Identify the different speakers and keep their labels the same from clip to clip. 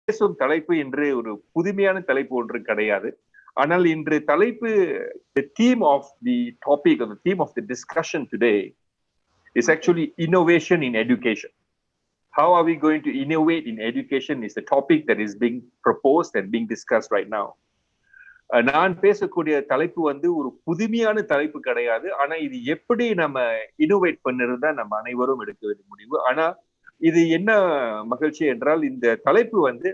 Speaker 1: பேசும் தலைப்பு என்று ஒரு புதுமையான தலைப்பு ஒன்று கிடையாது. ஆனால் இன்று தலைப்பு, the theme of the topic or the theme of the discussion today is actually innovation in education. How are we going to innovate in education is the topic that is being proposed and being discussed right now. நான் பேசக்கூடிய தலைப்பு வந்து ஒரு புதுமையான தலைப்பு கிடையாது. ஆனா இது எப்படி நம்ம இன்னோவேட் பண்ணுறதா நம்ம அனைவரும் எடுக்க வேண்டிய முடிவு. ஆனா இது என்ன மகிழ்ச்சி என்றால், இந்த தலைப்பு வந்து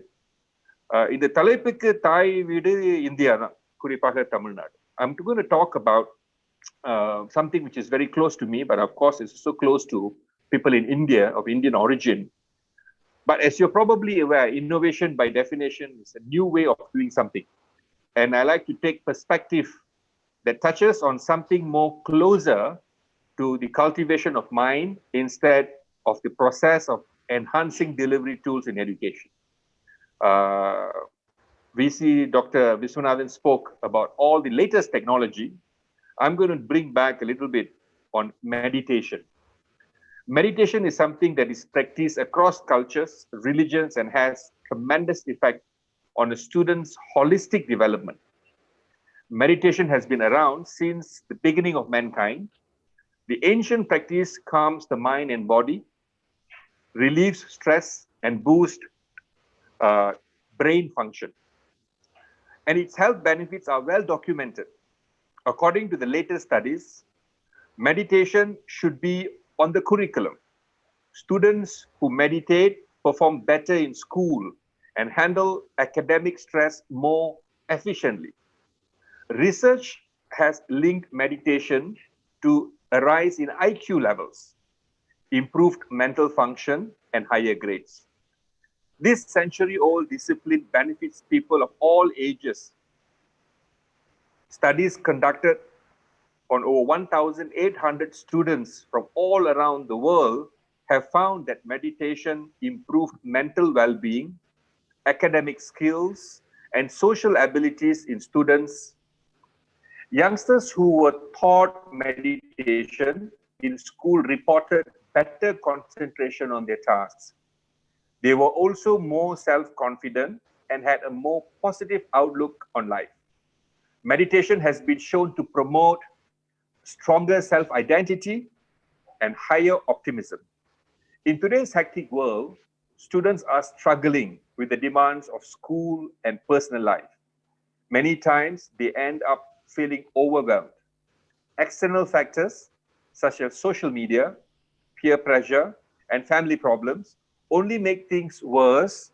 Speaker 1: இந்த தலைப்புக்கு தாய் வீடு இந்தியா தான், குறிப்பாக Tamil Nadu. I'm going to talk about something which is very close to me, but of course it's so close to people in India of Indian origin. But as you're probably aware, innovation by definition is a new way of doing something. And I like to take perspective that touches on something more closer to the cultivation of mind instead of the process of enhancing delivery tools in education. VC Dr. Viswanathan spoke about all the latest technology. I'm going to bring back a little bit on meditation. Meditation is something that is practiced across cultures, religions, and has tremendous effect on a student's holistic development. Meditation has been around since the beginning of mankind. The ancient practice calms the mind and body, relieves stress, and boosts brain function. And its health benefits are well documented. According to the latest studies, meditation should be on the curriculum. Students who meditate perform better in school and handle academic stress more efficiently. Research has linked meditation to a rise in IQ levels, improved mental function, and higher grades. This century-old discipline benefits people of all ages. Studies conducted on over 1,800 students from all around the world have found that meditation improved mental well-being, academic skills, and social abilities in students. Youngsters who were taught meditation in school reported better concentration on their tasks. They were also more self-confident and had a more positive outlook on life. Meditation has been shown to promote stronger self-identity and higher optimism. In today's hectic world, students are struggling with the demands of school and personal life. Many times they end up feeling overwhelmed. External factors such as social media, peer pressure, and family problems only make things worse.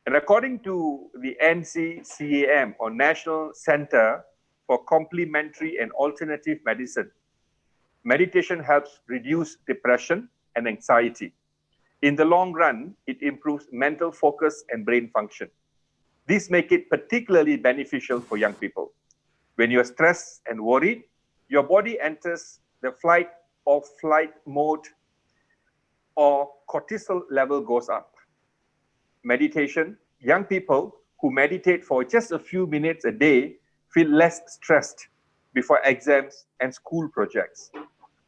Speaker 1: And according to the NCCAM, or National Center for Complementary and Alternative Medicine, meditation helps reduce depression and anxiety. In the long run, it improves mental focus and brain function. These make it particularly beneficial for young people. When you are stressed and worried, your body enters the flight or flight mode, or cortisol level goes up. Meditation, young people who meditate for just a few minutes a day feel less stressed before exams and school projects.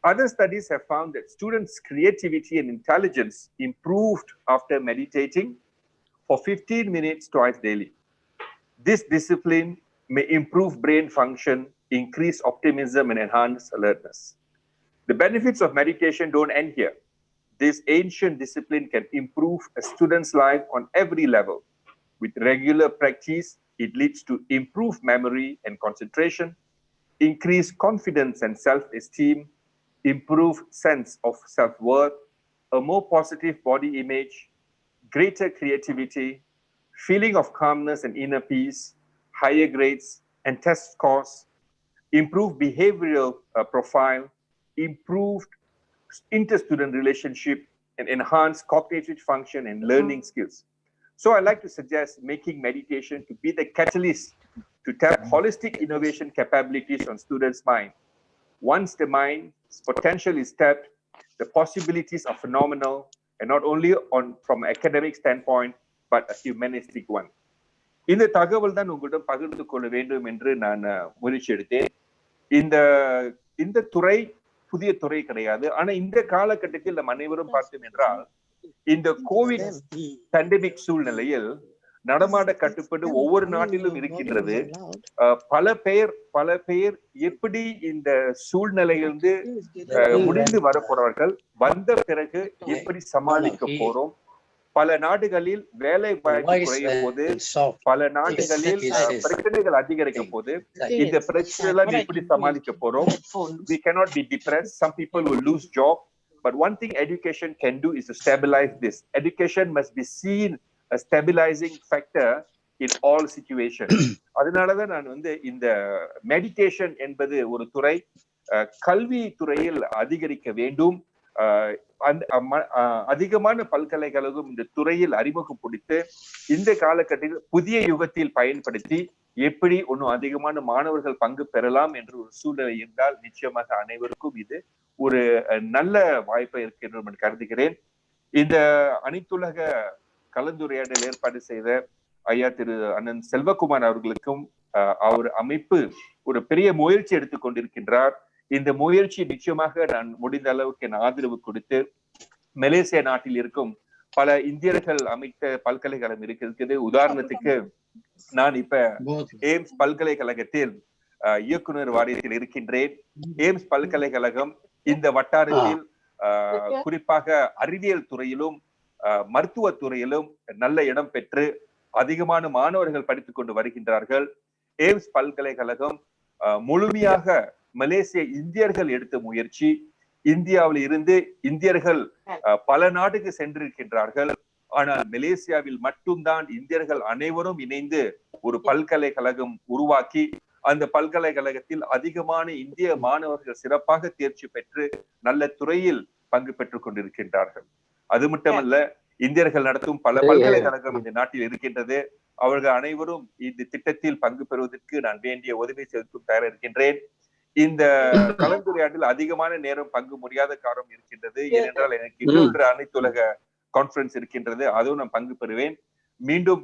Speaker 1: Other studies have found that students' creativity and intelligence improved after meditating for 15 minutes twice daily. This discipline may improve brain function, increase optimism, and enhance alertness. The benefits of meditation don't end here. This ancient discipline can improve a student's life on every level. With regular practice, it leads to improved memory and concentration, increased confidence and self-esteem, improved sense of self-worth, a more positive body image, greater creativity, feeling of calmness and inner peace, higher grades and test scores, improved behavioral profile, improved inter-student relationship, and enhanced cognitive function and learning skills. So I like to suggest making meditation to be the catalyst to tap holistic innovation capabilities on students' mind. Once the mind's potential is tapped, the possibilities are phenomenal, and not only from an academic standpoint, but a humanistic one. இந்த தகவல் தான் உங்களிடம் பகிர்ந்து கொள்ள வேண்டும் என்று நான் முயற்சி எடுத்தேன். இந்த துறை புதிய துறை கிடையாது. ஆனா இந்த காலகட்டத்தில் நம் அனைவரும் பார்த்தோம் என்றால் இந்த கோவிட் பேண்டமிக் சூழ்நிலையில் நடமாட கட்டுப்பாடு ஒவ்வொரு நாட்டிலும் இருக்கின்றது. பல பேர் எப்படி இந்த சூழ்நிலையிலிருந்து முடிந்து வரப்போறார்கள், வந்த பிறகு எப்படி சமாளிக்க போறோம், பல நாடுகளில் வேலை வாய்ப்பு குறைய போது, பல நாடுகளில் பிரச்சனைகள் அதிகரிக்க போது, இந்த பிரச்சனை எல்லாம் எப்படி சமாளிக்க போறோம். We cannot be depressed. Some people will lose job, but one thing education can do is to stabilize this. Education must be seen a stabilizing factor in all situations. அதனாலதான் நான் இந்த மெடிடேஷன் என்பது ஒரு துறை, கல்வி துறையில் அதிகரிக்க வேண்டும். அதிகமான பல்கலைக்கழகம் இந்த துறையில் அறிமுகப்படுத்தி இந்த காலகட்டத்தில் புதிய யுகத்தில் பயன்படுத்தி எப்படி இன்னும் அதிகமான மாணவர்கள் பங்கு பெறலாம் என்ற ஒரு சூழ்நிலை இருந்தால் நிச்சயமாக அனைவருக்கும் இது ஒரு நல்ல வாய்ப்பை இருக்கு என்று கருதுகிறேன். இந்த அனைத்துலக கலந்துரையாடல் ஏற்பாடு செய்த ஐயா திரு அண்ணன் செல்வகுமார் அவர்களுக்கும் அவர் அமைப்பு ஒரு பெரிய முயற்சி எடுத்துக் கொண்டிருக்கின்றார். இந்த முயற்சி நிச்சயமாக நான் முடிந்த அளவுக்கு என் ஆதரவு கொடுத்து, மலேசியா நாட்டில் இருக்கும் பல இந்தியர்கள் அமைத்த பல்கலைக்கழகம் இருக்குது. உதாரணத்துக்கு நான் இப்ப எய்ம்ஸ் பல்கலைக்கழகத்தில் இயக்குனர் வாரியத்தில் இருக்கின்றேன். எய்ம்ஸ் பல்கலைக்கழகம் இந்த வட்டாரத்தில் குறிப்பாக அறிவியல் துறையிலும் மருத்துவ துறையிலும் நல்ல இடம் பெற்று அதிகமான மாணவர்கள் படித்துக் கொண்டு வருகின்றார்கள். எய்ம்ஸ் பல்கலைக்கழகம் முழுமையாக மலேசிய இந்தியர்கள் எடுத்த முயற்சி. இந்தியாவில் இருந்து இந்தியர்கள் பல நாட்டுக்கு சென்றிருக்கின்றார்கள். ஆனால் மலேசியாவில் மட்டும்தான் இந்தியர்கள் அனைவரும் இணைந்து ஒரு பல்கலைக்கழகம் உருவாக்கி அந்த பல்கலைக்கழகத்தில் அதிகமான இந்திய மாணவர்கள் சிறப்பாக தேர்ச்சி பெற்று நல்ல துறையில் பங்கு பெற்றுக் கொண்டிருக்கின்றார்கள். அது மட்டுமல்ல, இந்தியர்கள் நடத்தும் பல பல்கலைக்கழகம் இந்த நாட்டில் இருக்கின்றது. அவர்கள் அனைவரும் இந்த திட்டத்தில் பங்கு பெறுவதற்கு நான் வேண்டிய உதவி செலுத்தும் தயார் இருக்கின்றேன். இந்த கலந்துரையாடல் அதிகமான நேரம் பங்கு முடியாத காரணம் இருக்கின்றது. ஏனென்றால் எனக்கு இன்னொன்று அனைத்துலக கான்பரன்ஸ் இருக்கின்றது, அதுவும் நான் பங்கு பெறுவேன். மீண்டும்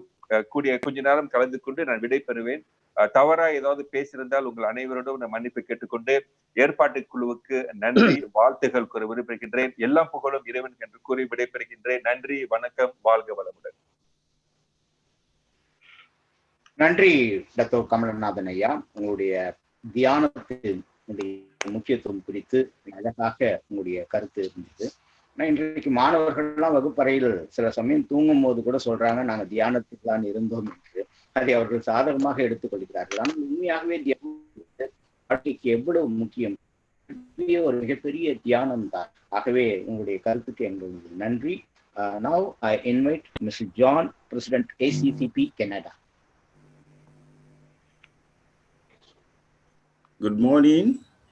Speaker 1: கூடிய கொஞ்ச நேரம் கலந்து கொண்டு நான் விடை பெறுவேன். தவறா ஏதாவது பேசியிருந்தால் உங்கள் அனைவரோடும் நான் மன்னிப்பு கேட்டுக்கொண்டு ஏற்பாட்டு குழுவுக்கு நன்றி வாழ்த்துகள் கூற விரும்புகின்றேன். எல்லாம் புகழும் இறைவன் என்று கூறி விடைபெறுகின்றேன். நன்றி, வணக்கம், வாழ்க வளமுடன்.
Speaker 2: நன்றி டாக்டர் கமலநாதன் ஐயா, உங்களுடைய தியானத்தின் முக்கியத்துவம் குறித்து அழகாக உங்களுடைய கருத்து இருந்தது. இன்றைக்கு மாணவர்கள்லாம் வகுப்பறையில் சில சமயம் தூங்கும் போது கூட சொல்றாங்க, நாங்க தியானத்துக்கு தான் இருந்தோம் என்று. அதை அவர்கள் சாதகமாக எடுத்துக்கொள்கிறார்கள். ஆனால் உண்மையாகவே வாழ்க்கைக்கு எவ்வளவு முக்கியம், ஒரு மிகப்பெரிய தியானம் தான். ஆகவே உங்களுடைய கருத்துக்கு எங்களுக்கு நன்றி. Now I invite Mr. John, President ACCP Canada.
Speaker 3: Good morning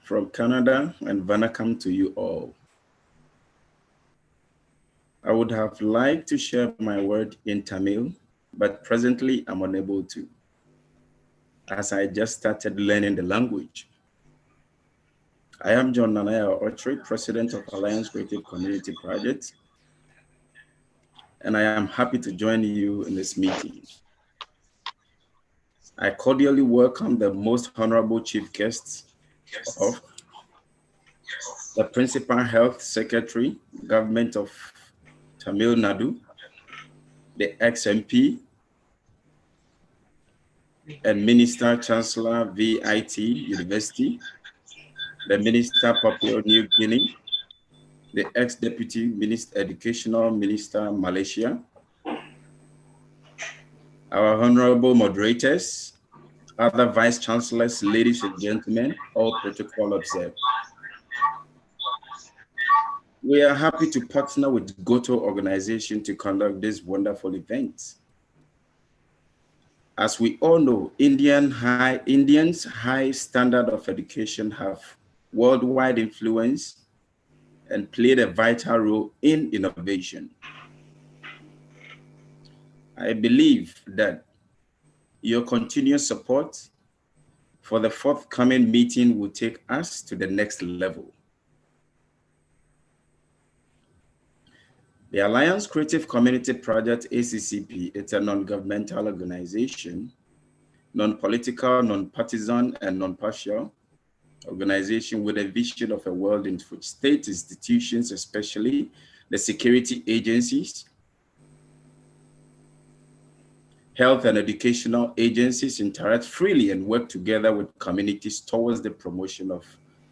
Speaker 3: from Canada and vanakkam to you all. I would have liked to share my word in Tamil, but presently I'm unable to, as I just started learning the language. I am John Nanaya Arthi, President of Alliance Creative Community Project, and I am happy to join you in this meeting. I cordially welcome the most honorable chief guests of the Principal Health Secretary, Government of Tamil Nadu, the ex-MP, and Minister Chancellor VIT University, the Minister Papua New Guinea, the ex-Deputy Minister Educational Minister Malaysia, our honorable moderators, other vice chancellors, ladies and gentlemen, all protocol observed. We are happy to partner with GOTO organization to conduct this wonderful event. As we all know, Indians' high standard of education have worldwide influence and played a vital role in innovation. I believe that your continuous support for the forthcoming meeting will take us to the next level. The Alliance Creative Community Project, ACCP, it's a non-governmental organization, non-political, non-partisan, and non-partial organization with a vision of a world in which state institutions especially the security agencies, health and educational agencies interact freely and work together with communities towards the promotion of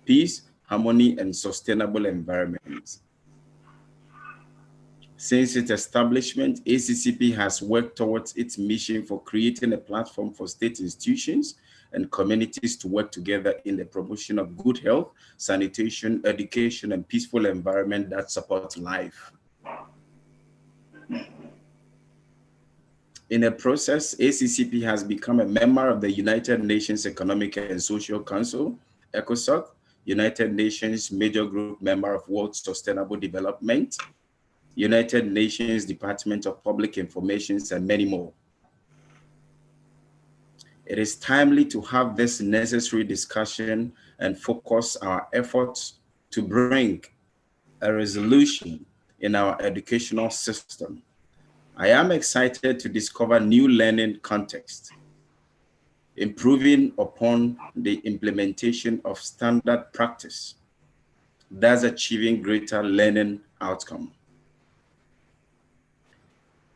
Speaker 3: peace, harmony, and sustainable environments. Since its establishment, ACCP has worked towards its mission for creating a platform for state institutions and communities to work together in the promotion of good health, sanitation, education, and peaceful environment that supports life. In the process, ACCP has become a member of the United Nations Economic and Social Council, ECOSOC, United Nations Major Group Member of World Sustainable Development, United Nations Department of Public Information, and many more. It is timely to have this necessary discussion and focus our efforts to bring a resolution in our educational system. I am excited to discover new learning contexts, improving upon the implementation of standard practice, thus achieving greater learning outcome.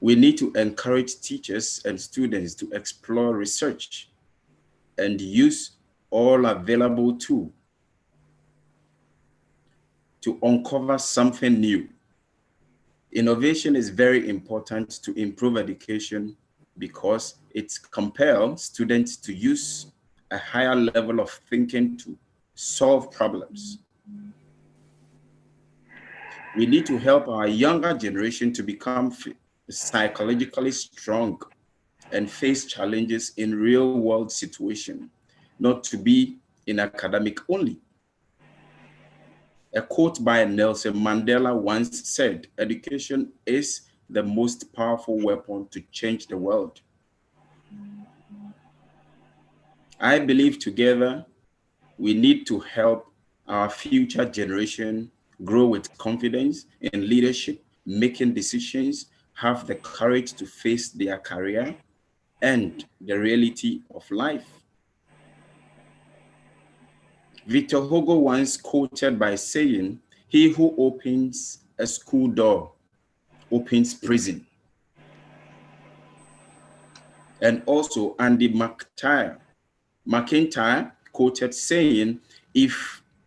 Speaker 3: We need to encourage teachers and students to explore research and use all available tools to uncover something new. Innovation is very important to improve education because it compels students to use a higher level of thinking to solve problems. We need to help our younger generation to become psychologically strong and face challenges in real-world situations, not to be in academic only. A quote by Nelson Mandela once said, "Education is the most powerful weapon to change the world." I believe together we need to help our future generation grow with confidence in leadership, making decisions, have the courage to face their career and the reality of life. Victor Hugo once quoted by saying, "He who opens a school door opens prison." And also Andy McIntyre quoted saying, "If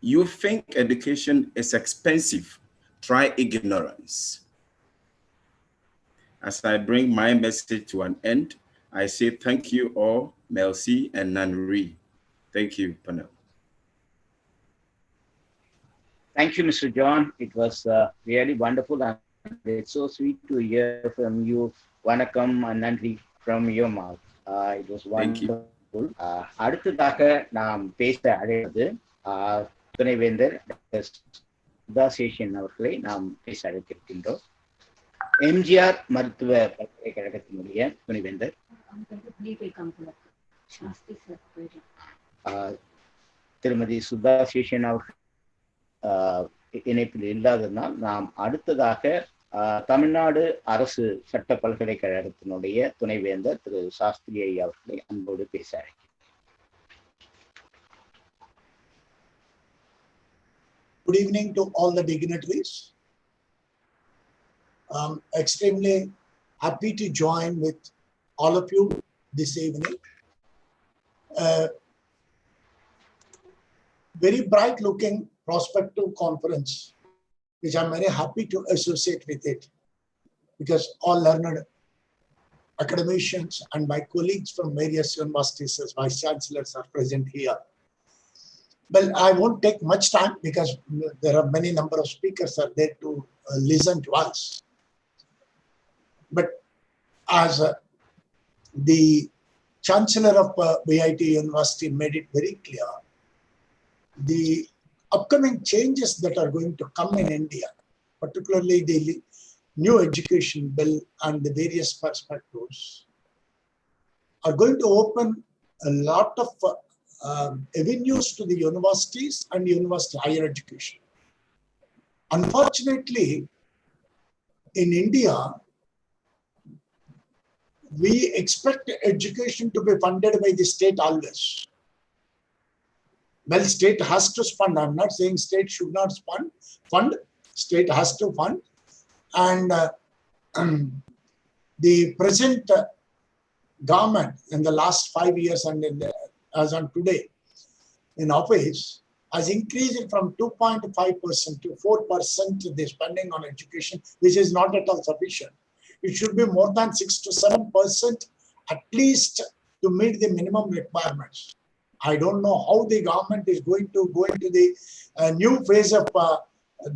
Speaker 3: you think education is expensive, try ignorance." As I bring my message to an end, I say thank you all, Melcy and Nanri. Thank you, panel.
Speaker 2: Thank you, Mr. John. It was really wonderful, and it's so sweet to hear from you. Vanakkam and Nandri from your mouth. It was wonderful. அடுத்ததாக நாம் பேச அழைப்பது துணைவேந்தர் சுதாசேஷன் அவர்களை நாம் பேச அழைத்திருக்கின்றோம். எம்ஜிஆர் மருத்துவ பல்கலைக்கழகத்தினுடைய துணைவேந்தர் திருமதி சுதாசேஷன் அவர்கள் இணைப்பில் இல்லாததனால் நாம் அடுத்ததாக தமிழ்நாடு அரசு சட்ட பல்கலைக்கழகத்தினுடைய துணைவேந்தர் திரு சாஸ்திரி ஐயா அவர்களை அன்போடு பேச அழைக்கிறேன்.
Speaker 4: Good evening to all the dignitaries. Extremely happy to join with all of you this evening. Very bright looking prospective conference, which I'm very happy to associate with it, because all learned academicians and my colleagues from various universities as vice chancellors are present here. Well, I won't take much time because there are many number of speakers are there to listen to us. But as the chancellor of VIT University made it very clear, the upcoming changes that are going to come in India, particularly the new education bill and the various perspectives, are going to open a lot of avenues to the universities and university higher education. Unfortunately, in India, we expect education to be funded by the state always. Well, state has to fund. I'm not saying state should not fund. State has to fund. And the present government in the last 5 years and as on today in office has increased it from 2.5% to 4% the spending on education, which is not at all sufficient. It should be more than 6 to 7% at least to meet the minimum requirements. I don't know how the government is going to go into the new phase of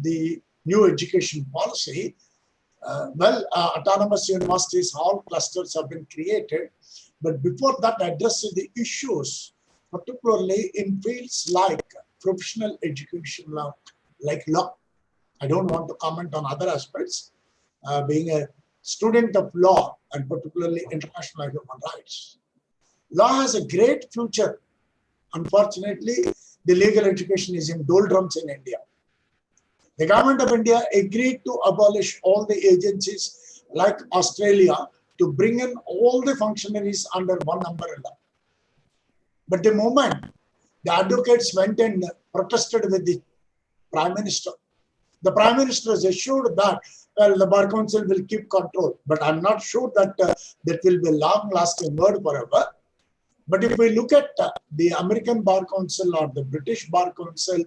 Speaker 4: the new education policy. Autonomous universities, all clusters have been created. But before that, addressing the issues, particularly in fields like professional education, like law. I don't want to comment on other aspects. Being a student of law and particularly international human rights, law has a great future. Unfortunately, the legal education is in doldrums in India. The government of India agreed to abolish all the agencies like Australia to bring in all the functionaries under one umbrella. But the moment the advocates went and protested with the Prime Minister, the Prime Minister has assured that, well, the Bar Council will keep control. But I'm not sure that that will be a long-lasting word forever. But if we look at the American Bar Council or the British Bar Council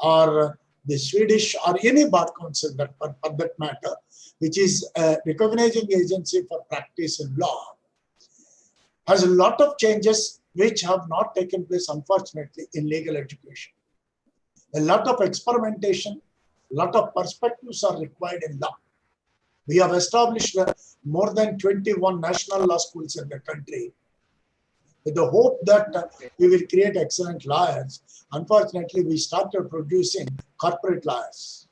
Speaker 4: or the Swedish or any bar council that for that matter, which is a recognizing agency for practice in law, has a lot of changes which have not taken place, unfortunately, in legal education. A lot of experimentation, a lot of perspectives are required in law. We have established more than 21 national law schools in the country with the hope that we will create excellent lawyers. Unfortunately, we started producing corporate lawyers.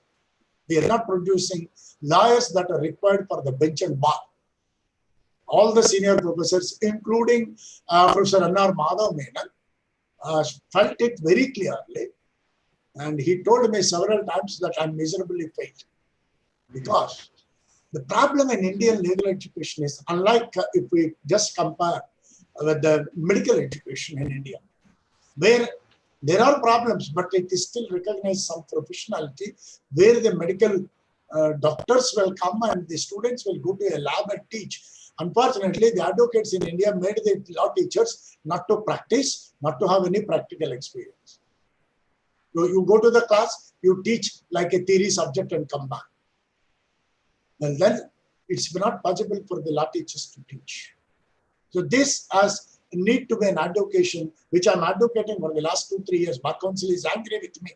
Speaker 4: We are not producing lawyers that are required for the bench and bar. All the senior professors, including Professor N.R. Madhav Menon, felt it very clearly. And he told me several times that I'm miserably failed. Because the problem in Indian legal education is, unlike if we just compare with the medical education in India, where there are problems, but it is still recognized some professionality, where the medical doctors will come and the students will go to a lab and teach. Unfortunately, the advocates in India made the law teachers not to practice, not to have any practical experience. So you go to the class, you teach like a theory subject and come back. Well, then it's not possible for the law teachers to teach. So this has need to be an advocation, which I'm advocating for the last 2-3 years. Bar Council is angry with me.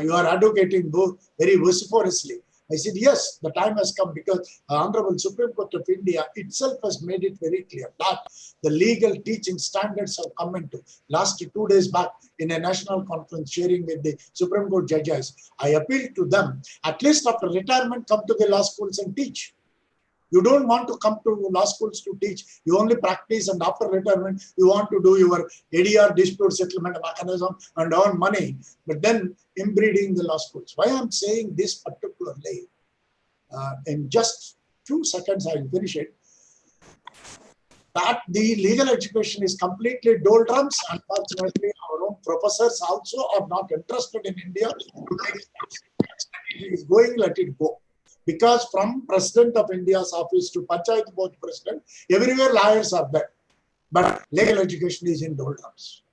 Speaker 4: You are advocating both very vociferously. I said, yes, the time has come because the Honorable Supreme Court of India itself has made it very clear that the legal teaching standards have come into. Last 2 days back in a national conference sharing with the Supreme Court judges, I appealed to them, at least after retirement, come to the law schools and teach. You don't want to come to law schools to teach. You only practice, and after retirement, you want to do your ADR dispute settlement mechanism and earn money, but then inbreeding the law schools. Why I'm saying this particularly, in just few seconds I'll finish it, that the legal education is completely doldrums. Unfortunately, our own professors also are not interested in India. It is going, let it go. Because from President of India's office to Panchayat Board President, everywhere lawyers are there. But legal education is in doldrums.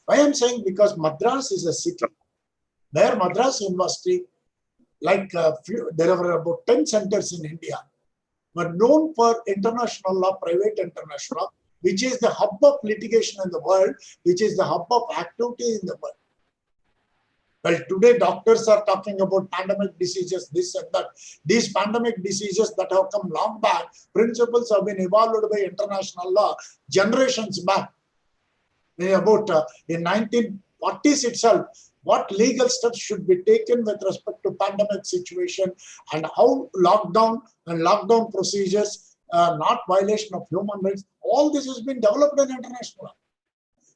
Speaker 4: Why I'm saying? Because Madras is a city where Madras University, like there are about 10 centers in India, were known for international law, private international, which is the hub of litigation in the world, which is the hub of activity in the world. Well, today doctors are talking about pandemic diseases, this and that. These pandemic diseases that have come long back, principles have been evolved by international law generations back. About in 1940s itself, what legal steps should be taken with respect to pandemic situation and how lockdown and lockdown procedures, not violation of human rights, all this has been developed in international law.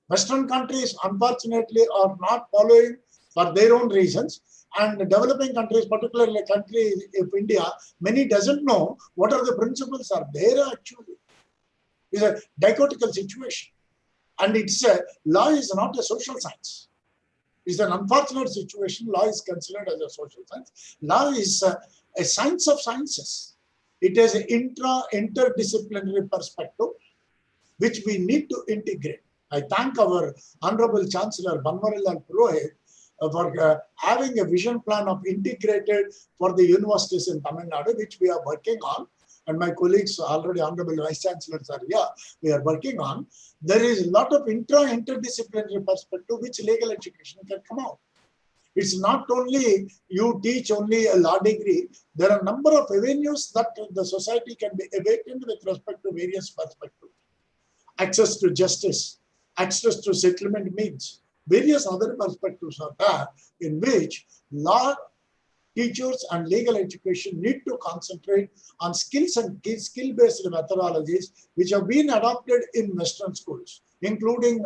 Speaker 4: Western countries, unfortunately, are not following for their own reasons, and developing countries, particularly a country of India, many doesn't know what are the principles are there actually. It's a dichotomical situation. And it's law is not a social science. It's an unfortunate situation. Law is considered as a social science. Law is a science of sciences. It has an interdisciplinary perspective, which we need to integrate. I thank our Honorable Chancellor Banwarilal Purohit for having a vision plan of integrated for the universities in Tamil Nadu, which we are working on. And my colleagues, already Honorable Vice Chancellors are here, we are working on. There is a lot of interdisciplinary perspective which legal education can come out. It's not only you teach only a law degree, there are a number of avenues that the society can be awakened with respect to various perspectives. Access to justice, access to settlement means, various other perspectives are there in which law teachers and legal education need to concentrate on skills and skill-based methodologies which have been adopted in Western schools, including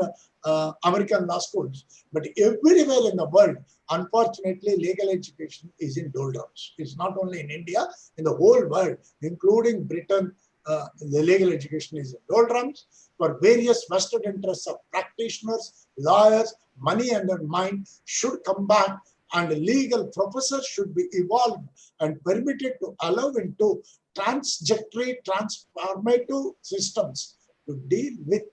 Speaker 4: American law schools. But everywhere in the world, unfortunately, legal education is in doldrums. It's not only in India, in the whole world, including Britain, the legal education is in doldrums for various vested interests of practitioners, lawyers, money and their mind should come back, and legal professors should be evolved and permitted to allow into transjectory, transformative systems to deal with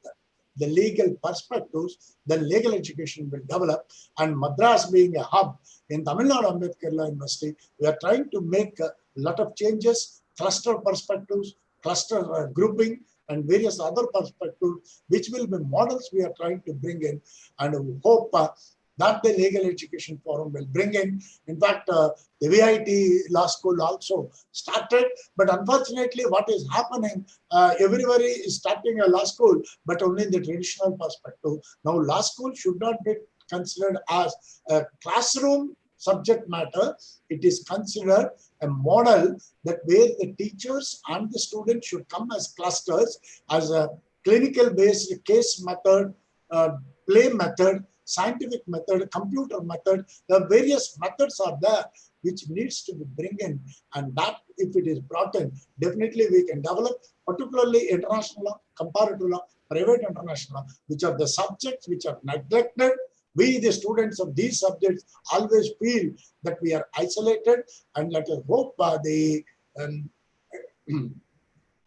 Speaker 4: the legal perspectives. Then legal education will develop, and Madras being a hub in Tamil Nadu Ambedkar University, we are trying to make a lot of changes, cluster perspectives, cluster grouping, and various other perspectives, which will be models we are trying to bring in, and we hope that the Legal Education Forum will bring in. In fact, the VIT Law School also started, but unfortunately what is happening, everybody is starting a law school, but only in the traditional perspective. Now law school should not be considered as a classroom subject matter. It is considered a model that where the teachers and the students should come as clusters, as a clinical based case method, play method, scientific method, computer method. The various methods are there which needs to be bring in, and that if it is brought in, definitely we can develop, particularly international law, comparative law, private international law, which are the subjects which are neglected. We, the students of these subjects, always feel that we are isolated, and let us hope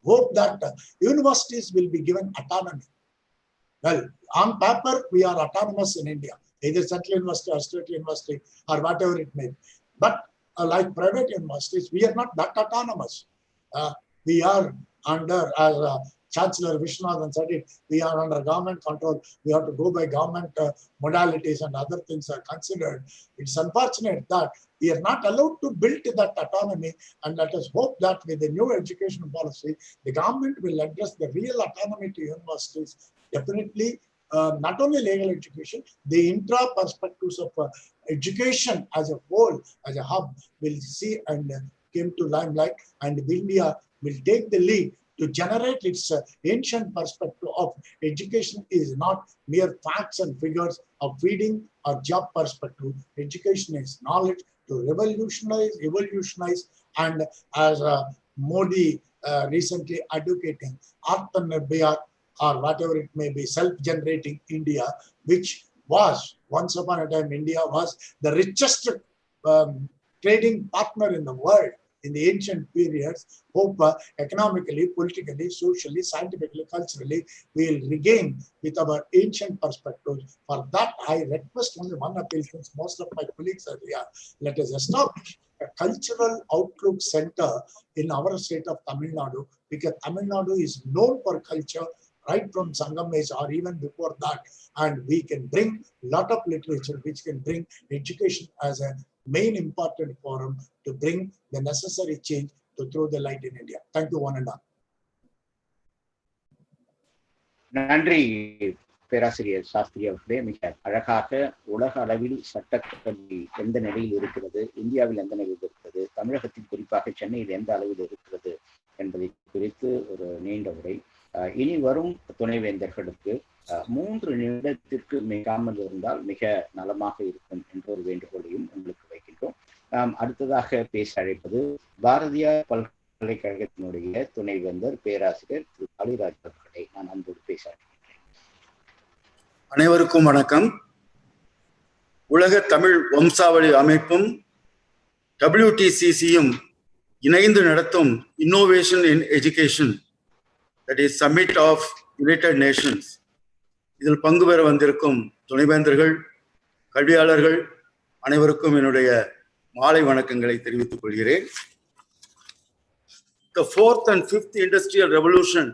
Speaker 4: hope that universities will be given autonomy. Well, on paper, we are autonomous in India, either central university or state university or whatever it may be. But like private universities, we are not that autonomous. We are under, as Chancellor Viswanathan said it, we are under government control. We have to go by government modalities, and other things are considered. It's unfortunate that we are not allowed to build that autonomy, and let us hope that with the new education policy, the government will address the real autonomy to universities. Definitely, not only legal education, the intra perspectives of education as a whole, as a hub, will see and came to limelight, and India will take the lead to generate its ancient perspective of education is not mere facts and figures of feeding or job perspective. Education is knowledge to revolutionize, evolutionize, and as Modi recently advocating, Atmanirbhar, or whatever it may be, self-generating India, which was, once upon a time, India was the richest trading partner in the world in the ancient periods. Hope economically, politically, socially, scientifically, culturally, we will regain with our ancient perspectives. For that, I request only one appeal, since most of my colleagues are here. Let us establish a cultural outlook center in our state of Tamil Nadu, because Tamil Nadu is known for culture right from Sangam age or even before that, and we can bring a lot of literature which can bring education as a main important forum to bring the necessary change to throw the light in India. Thank you, one and all.
Speaker 2: நன்றி பேராசிரியர் சாஸ்திரி அவர்களே. மிக அழகாக உலக அளவில் சட்டக்கல்வி எந்த நிலையில் இருக்கிறது, இந்தியாவில் எந்த நிலையில் இருக்கிறது, தமிழகத்தில் குறிப்பாக சென்னையில் எந்த அளவில் இருக்கிறது என்பதை குறித்து ஒரு நீண்ட உரை. இனி வரும் துணைவேந்தர்களுக்கு 3 நிமிடத்திற்கு மிகாமல் இருந்தால் மிக நலமாக இருக்கும் என்ற ஒரு வேண்டுகோளையும் உங்களுக்கு வைக்கின்றோம். அடுத்ததாக பேச அழைப்பது பாரதியார் பல்கலைக்கழகத்தினுடைய துணைவேந்தர் பேராசிரியர் திரு காளிராஜ் அவர்களை நான் அன்போடு பேச அழைக்கின்றேன்.
Speaker 5: அனைவருக்கும் வணக்கம். உலக தமிழ் வம்சாவளி அமைப்பும் WTCCயும் இணைந்து நடத்தும் innovation in education, that is summit of United Nations. இதில் பங்கு பெற வந்திருக்கும் துணைவேந்தர்கள், கல்வியாளர்கள் அனைவருக்கும் என்னுடைய மாலை வணக்கங்களை தெரிவித்துக் கொள்கிறேன். The fourth and fifth industrial revolution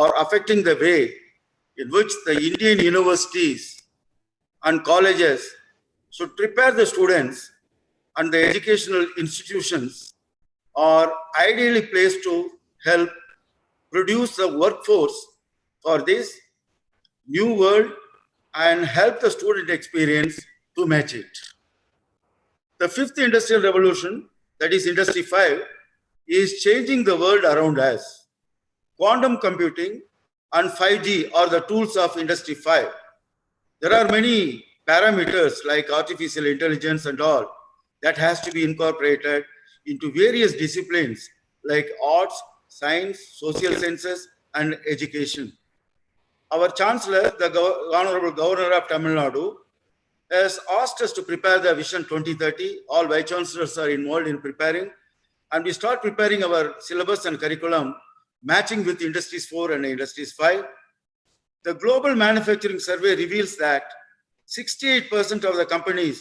Speaker 5: are affecting the way in which the Indian universities and colleges should prepare the students, and the educational institutions are ideally placed to help produce the workforce for this new world and help the student experience to match it. The fifth industrial revolution, that is Industry 5, is changing the world around us. Quantum computing and 5G are the tools of Industry 5. There are many parameters like artificial intelligence and all that has to be incorporated into various disciplines like arts, science, social sciences, and education. Our Chancellor, the Honorable Governor of Tamil Nadu, has asked us to prepare the Vision 2030. All Vice Chancellors are involved in preparing, and we start preparing our syllabus and curriculum matching with Industries 4 and Industries 5. The Global Manufacturing Survey reveals that 68% of the companies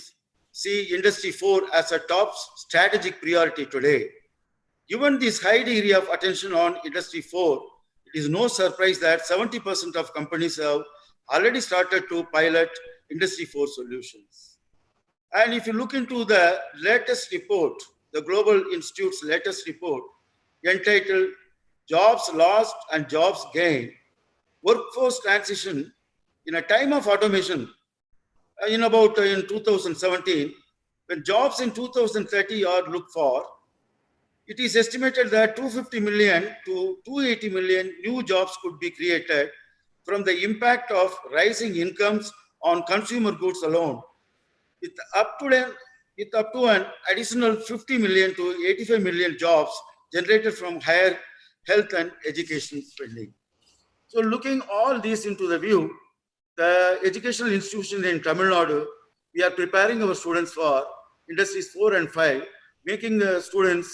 Speaker 5: see Industry 4 as a top strategic priority today. Given this high degree of attention on Industry 4, it is no surprise that 70% of companies have already started to pilot Industry 4 solutions. And if you look into the latest report, the Global Institute's latest report entitled Jobs Lost and Jobs Gained, Workforce Transition in a Time of Automation, in 2017, when jobs in 2030 are looked for, it is estimated that 250 million to 280 million new jobs could be created from the impact of rising incomes on consumer goods alone, with up to an additional 50 million to 85 million jobs generated from higher health and education spending. So looking all this into the view, the educational institution in Tamil Nadu, we are preparing our students for Industries 4 and 5, making the students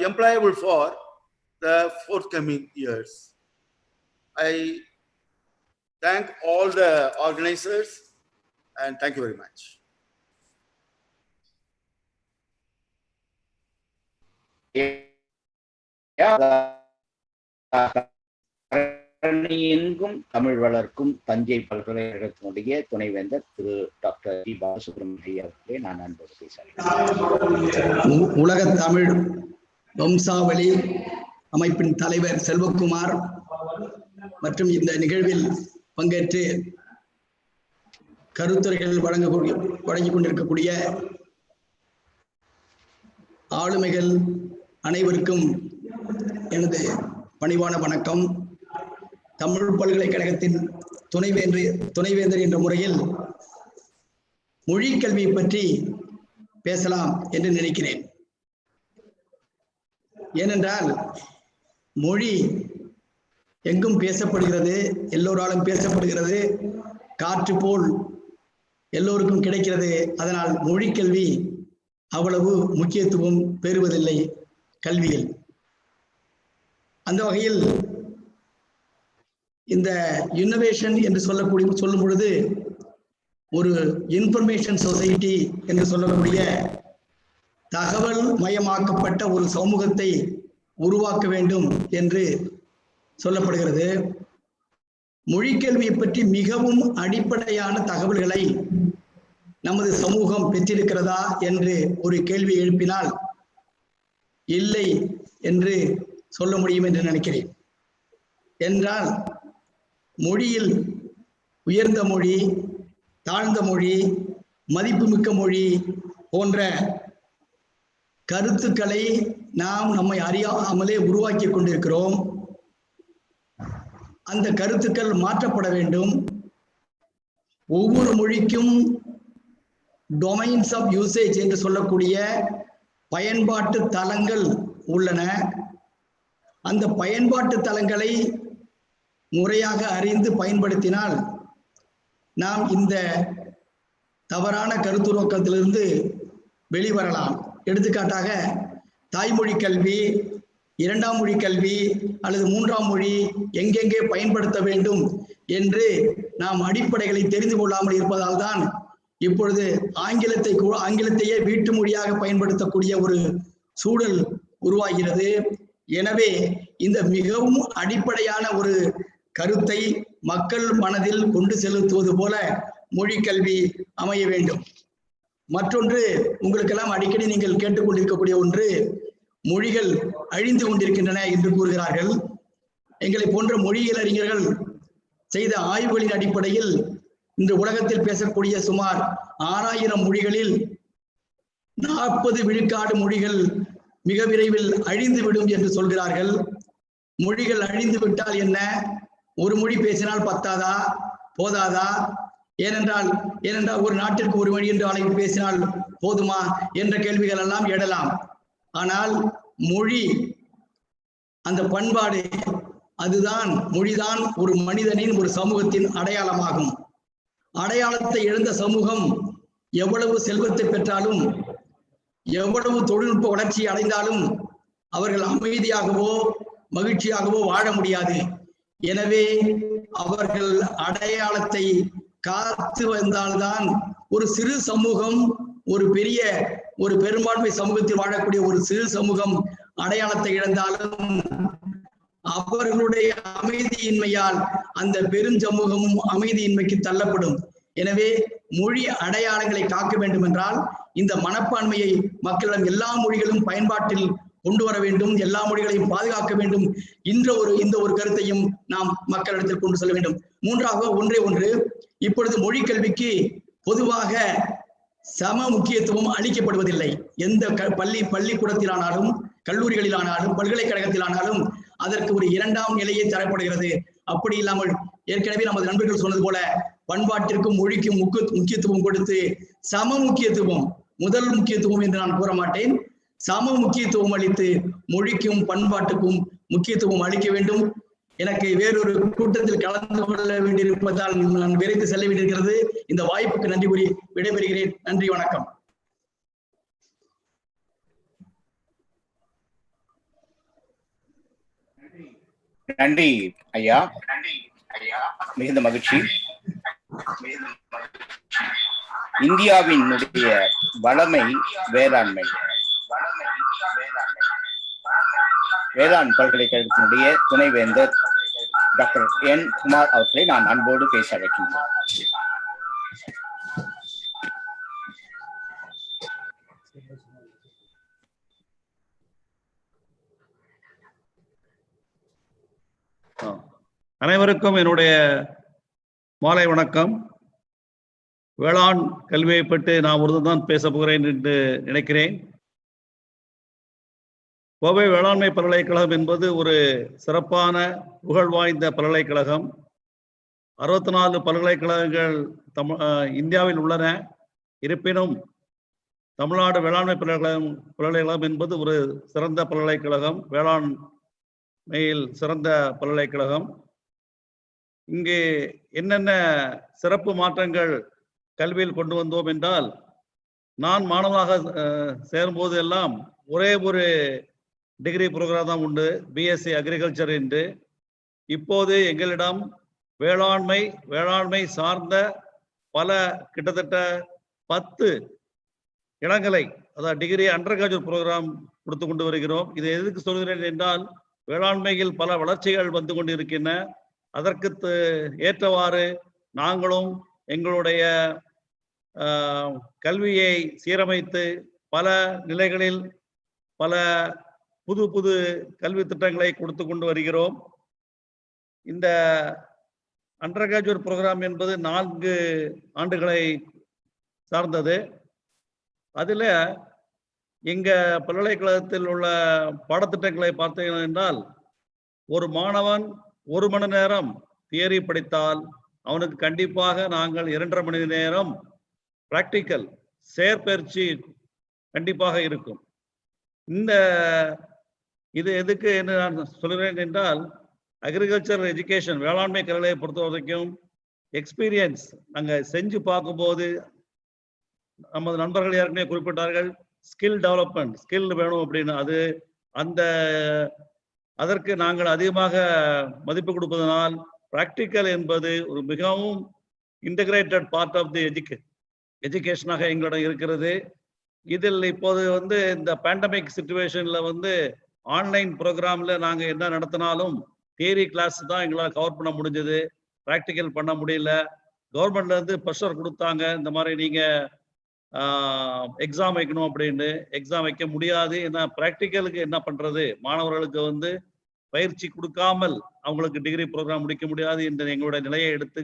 Speaker 5: employable for the forthcoming years. I thank all the organizers and thank you very much.
Speaker 2: எங்கும் தமிழ் வளர்க்கும் தஞ்சை பல்கலைக்கழகத்தினுடைய துணைவேந்தர் திரு doctor D Balasubramania அவர்களே நான் அன்போடு பேசுகிறேன்.
Speaker 6: உலக தமிழ் வம்சாவளி அமைப்பின் தலைவர் செல்வகுமார் மற்றும் இந்த நிகழ்வில் பங்கேற்று கருத்துரைகள் வழங்கிக் கொண்டிருக்கக்கூடிய ஆளுமைகள் அனைவருக்கும் எனது பணிவான வணக்கம். தமிழ் பல்கலைக்கழகத்தின் துணைவேந்தர் என்ற முறையில் மொழி கல்வியை பற்றி பேசலாம் என்று நினைக்கிறேன். ஏனென்றால் மொழி எங்கும் பேசப்படுகிறது, எல்லோராலும் பேசப்படுகிறது, காற்று போல் எல்லோருக்கும் கிடைக்கிறது. அதனால் மொழி கல்வி அவ்வளவு முக்கியத்துவம் பெறுவதில்லை கல்வியில். அந்த வகையில் இந்த இன்னோவேஷன் என்று சொல்லும் பொழுது ஒரு இன்ஃபர்மேஷன் சொசைட்டி என்று சொல்லக்கூடிய தகவல் மயமாக்கப்பட்ட ஒரு சமூகத்தை உருவாக்க வேண்டும் என்று சொல்லப்படுகிறது. மொழிக்கல்வியை பற்றி மிகவும் அடிப்படையான தகவல்களை நமது சமூகம் பெற்றிருக்கிறதா என்று ஒரு கேள்வி எழுப்பினால் இல்லை என்று சொல்ல முடியும் என்று நினைக்கிறேன். என்றால் மொழியில் உயர்ந்த மொழி, தாழ்ந்த மொழி, மதிப்புமிக்க மொழி போன்ற கருத்துக்களை நாம் நம்மை அறியாமலே உருவாக்கி கொண்டிருக்கிறோம். அந்த கருத்துக்கள் மாற்றப்பட வேண்டும். ஒவ்வொரு மொழிக்கும் டொமைன்ஸ் ஆஃப் யூசேஜ் என்று சொல்லக்கூடிய பயன்பாட்டு தளங்கள் உள்ளன. அந்த பயன்பாட்டு தளங்களை முறையாக அறிந்து பயன்படுத்தினால் நாம் இந்த தவறான கருத்துருவாக்கத்திலிருந்து வெளிவரலாம். எடுத்துக்காட்டாக தாய்மொழி கல்வி, இரண்டாம் மொழி கல்வி அல்லது மூன்றாம் மொழி எங்கெங்கே பயன்படுத்த வேண்டும் என்று நாம் அடிப்படைகளை தெரிந்து கொள்ளாமல் இருப்பதால் தான் இப்பொழுது ஆங்கிலத்தையே வீட்டு மொழியாக பயன்படுத்தக்கூடிய ஒரு சூழல் உருவாகிறது. எனவே இந்த மிகவும் அடிப்படையான ஒரு கருத்தை மக்கள் மனதில் கொண்டு செலுத்துவது போல மொழி கல்வி அமைய வேண்டும். மற்றொன்று, உங்களுக்கெல்லாம் அடிக்கடி நீங்கள் கேட்டுக்கொண்டிருக்கக்கூடிய ஒன்று, மொழிகள் அழிந்து கொண்டிருக்கின்றன என்று கூறுகிறார்கள். எங்களை போன்ற மொழியியல் அறிஞர்கள் செய்த ஆய்வுகளின் அடிப்படையில் இன்று உலகத்தில் பேசக்கூடிய சுமார் 6000 மொழிகளில் 40 விழுக்காடு மொழிகள் மிக விரைவில் அழிந்துவிடும் என்று சொல்கிறார்கள். மொழிகள் அழிந்து விட்டால் என்ன? ஒரு மொழி பேசினால் பத்தாதா, போதாதா? ஏனென்றால் ஒரு நாட்டிற்கு ஒரு மொழி என்று அழைத்து பேசினால் போதுமா என்ற கேள்விகள் எல்லாம் எழலாம். ஆனால் மொழி, அந்த பண்பாடு, அதுதான் மொழிதான் ஒரு மனிதனின், ஒரு சமூகத்தின் அடையாளமாகும். அடையாளத்தை இழந்த சமூகம் எவ்வளவு செல்வத்தை பெற்றாலும், எவ்வளவு தொழில்நுட்ப வளர்ச்சி அடைந்தாலும் அவர்கள் அமைதியாகவோ மகிழ்ச்சியாகவோ வாழ முடியாது. எனவே அவர்கள் அடையாளத்தை காத்து வந்தால்தான் ஒரு சிறு சமூகம், ஒரு பெரும்பான்மை சமூகத்தில் வாழக்கூடிய ஒரு சிறு சமூகம் அடையாளத்தை இழந்தாலும் அவர்களுடைய அமைதியின்மையால் அந்த பெருஞ்சமூகமும் அமைதியின்மைக்கு தள்ளப்படும். எனவே மொழி அடையாளங்களை காக்க வேண்டும் என்றால் இந்த மனப்பான்மையை மக்களிடம் எல்லா மொழிகளும் பயன்பாட்டில் கொண்டு வர வேண்டும், எல்லா மொழிகளையும் பாதுகாக்க வேண்டும். இந்த ஒரு கருத்தையும் நாம் மக்களிடத்தில் கொண்டு செல்ல வேண்டும். மூன்றாக, ஒன்று இப்பொழுது மொழி கல்விக்கு பொதுவாக சம முக்கியத்துவம் அளிக்கப்படுவதில்லை. எந்த பள்ளிக்கூடத்திலானாலும், கல்லூரிகளிலானாலும், பல்கலைக்கழகத்திலானாலும் அதற்கு ஒரு 2ஆம் நிலையை தரப்படுகிறது. அப்படி இல்லாமல் ஏற்கனவே நமது நண்பர்கள் சொன்னது போல பண்பாட்டிற்கும் மொழிக்கும் முக்கியத்துவம் கொடுத்து சம முக்கியத்துவம், முதல் முக்கியத்துவம் என்று நான் கூற மாட்டேன், சம முக்கியத்துவம் அளித்து மொழிக்கும் பண்பாட்டுக்கும் முக்கியத்துவம் அளிக்க வேண்டும். எனக்கு வேறொரு கூட்டத்தில் கலந்து கொள்ள வேண்டியிருப்பதால் நான் விரைந்து செல்ல வேண்டியிருக்கிறது. இந்த வாய்ப்புக்கு நன்றி கூறி விடைபெறுகிறேன். நன்றி, வணக்கம்.
Speaker 2: நன்றி ஐயா, மிகுந்த மகிழ்ச்சி. இந்தியாவினுடைய வளமை வேளாண்மை. வேளாண் பல்கலைக்கழகத்தினுடைய துணைவேந்தர் டாக்டர் என் குமார் அவர்களை நான் அன்போடு பேச அழைக்கின்றேன்.
Speaker 7: அனைவருக்கும் என்னுடைய மாலை வணக்கம். வேளாண் கல்வியை பற்றி நான் ஒருதான் பேச போகிறேன் என்று நினைக்கிறேன். கோவை வேளாண்மை பல்கலைக்கழகம் என்பது ஒரு சிறப்பான புகழ் வாய்ந்த பல்கலைக்கழகம். 64 பல்கலைக்கழகங்கள் இந்தியாவில் உள்ளன. இருப்பினும் தமிழ்நாடு வேளாண்மை பல்கலைக்கழகம் என்பது ஒரு சிறந்த பல்கலைக்கழகம், வேளாண்மையில் சிறந்த பல்கலைக்கழகம். இங்கே என்னென்ன சிறப்பு மாற்றங்கள் கல்வியில் கொண்டு வந்தோம் என்றால், நான் மாணவனாக சேரும்போது எல்லாம் ஒரே ஒரு டிகிரி ப்ரோக்ராம் தான் உண்டு, பிஎஸ்சி அக்ரிகல்ச்சர் என்று. இப்போது எங்களிடம் வேளாண்மை சார்ந்த பல கிட்டத்தட்ட 10 இளங்கலை, அதாவது டிகிரி அண்டர் கிராஜுவேட் ப்ரோக்ராம் கொடுத்து கொண்டு வருகிறோம். இது எதுக்கு சொல்கிறேன் என்றால், வேளாண்மையில் பல வளர்ச்சிகள் வந்து கொண்டிருக்கின்றன. அதற்கு ஏற்றவாறு நாங்களும் எங்களுடைய கல்வியை சீரமைத்து பல நிலைகளில் பல புது கல்வி திட்டங்களை கொடுத்து கொண்டு வருகிறோம். இந்த அண்டர் கிராஜுவேட் ப்ரோக்ராம் என்பது 4 ஆண்டுகளை சார்ந்தது. அதில் எங்கள் பல்கலைக்கழகத்தில் உள்ள பாடத்திட்டங்களை பார்த்தீர்கள் என்றால், ஒரு மாணவன் 1 மணி நேரம் தியரி படித்தால் அவனுக்கு கண்டிப்பாக நாங்கள் 2.5 மணி நேரம் பிராக்டிக்கல் செயற்பயிற்சி கண்டிப்பாக இருக்கும். இது எதுக்கு என்று நான் சொல்கிறேன் என்றால், அக்ரிகல்ச்சர் எஜுகேஷன், வேளாண்மை கல்வியை பொறுத்த வரைக்கும் எக்ஸ்பீரியன்ஸ் நாங்கள் செஞ்சு பார்க்கும்போது, நமது நண்பர்கள் ஏற்கனவே குறிப்பிட்டார்கள், ஸ்கில் டெவலப்மெண்ட், ஸ்கில் வேணும் அப்படின்னு அதற்கு நாங்கள் அதிகமாக மதிப்பு கொடுப்பதனால் பிராக்டிக்கல் என்பது ஒரு மிகவும் இன்டகிரேட்டட் பார்ட் ஆஃப் தி எஜுகேஷனாக எங்களிடம் இருக்கிறது. இதில் இப்போது இந்த பேண்டமிக் சிச்சுவேஷன்ல ஆன்லைன் ப்ரோக்ராம்ல நாங்க என்ன நடத்தினாலும் தியரி கிளாஸ் தான் எங்களால் கவர் பண்ண முடிஞ்சது, ப்ராக்டிக்கல் பண்ண முடியல. கவர்மெண்ட்ல இருந்து ப்ரெஷர் கொடுத்தாங்க, இந்த மாதிரி நீங்க எக்ஸாம் வைக்கணும் அப்படின்னு. எக்ஸாம் வைக்க முடியாது, ஏன்னா ப்ராக்டிக்கலுக்கு என்ன பண்றது, மாணவர்களுக்கு பயிற்சி கொடுக்காமல் அவங்களுக்கு டிகிரி ப்ரோக்ராம் முடிக்க முடியாது என்ற எங்களுடைய நிலையை எடுத்து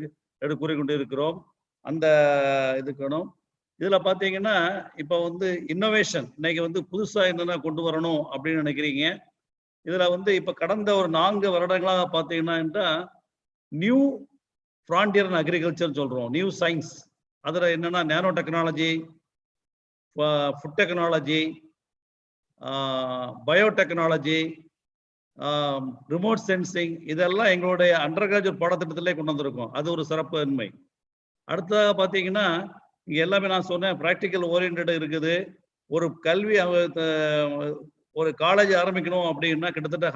Speaker 7: கூறிக்கொண்டு இருக்கிறோம். அந்த இதுக்கணும். இதுல பாத்தீங்கன்னா இப்ப இன்னோவேஷன் இன்னைக்கு புதுசா என்னென்ன கொண்டு வரணும் அப்படின்னு நினைக்கிறீங்க. இதுல இப்ப கடந்த ஒரு 4 வருடங்களாக பாத்தீங்கன்னா நியூ ஃப்ராண்டியர் இன் அக்ரிகல்ச்சர் சொல்றோம், நியூ சயின்ஸ். அதுல என்னன்னா nano technology, food technology, biotechnology, remote sensing, இதெல்லாம் எங்களுடைய அண்டர் கிராஜுவேட் பாடத்திட்டத்திலே கொண்டு வந்திருக்கோம். அது ஒரு சிறப்பு நன்மை. அடுத்ததாக பார்த்தீங்கன்னா இங்கே எல்லாமே நான் சொன்னேன் ப்ராக்டிக்கல் ஓரியன்ட் இருக்குது. ஒரு கல்வி ஒரு காலேஜ் ஆரம்பிக்கணும் அப்படின்னா கிட்டத்தட்ட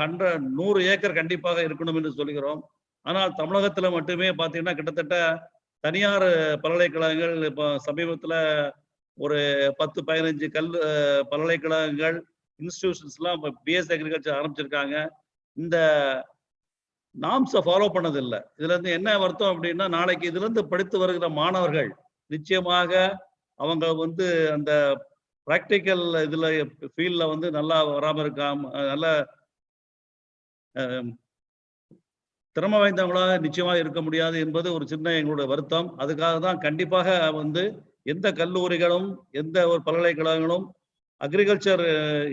Speaker 7: 100 ஏக்கர் கண்டிப்பாக இருக்கணும் என்று சொல்கிறோம். ஆனால் தமிழகத்தில் மட்டுமே பார்த்தீங்கன்னா கிட்டத்தட்ட தனியார் பல்கலைக்கழகங்கள் இப்போ சமீபத்தில் ஒரு 10-15 பல்கலைக்கழகங்கள் இன்ஸ்டிடியூஷன்ஸ்லாம் இப்போ பிஎஸ்சி அக்ரிகல்ச்சர் ஆரம்பிச்சிருக்காங்க. இந்த நாம்ஸை ஃபாலோ பண்ணதில்லை. இதுல இருந்து என்ன வருத்தம் அப்படின்னா நாளைக்கு இதுல இருந்து படித்து வருகிற மாணவர்கள் நிச்சயமாக அவங்க அந்த ப்ராக்டிக்கல் இதுல ஃபீல்ட்ல நல்லா வராம இருக்காம, நல்ல திறமை வாய்ந்தவங்களாக நிச்சயமாக இருக்க முடியாது என்பது ஒரு சின்ன எங்களுடைய வருத்தம். அதுக்காக தான் கண்டிப்பாக எந்த கல்லூரிகளும் எந்த ஒரு பல்கலைக்கழகங்களும் அக்ரிகல்ச்சர்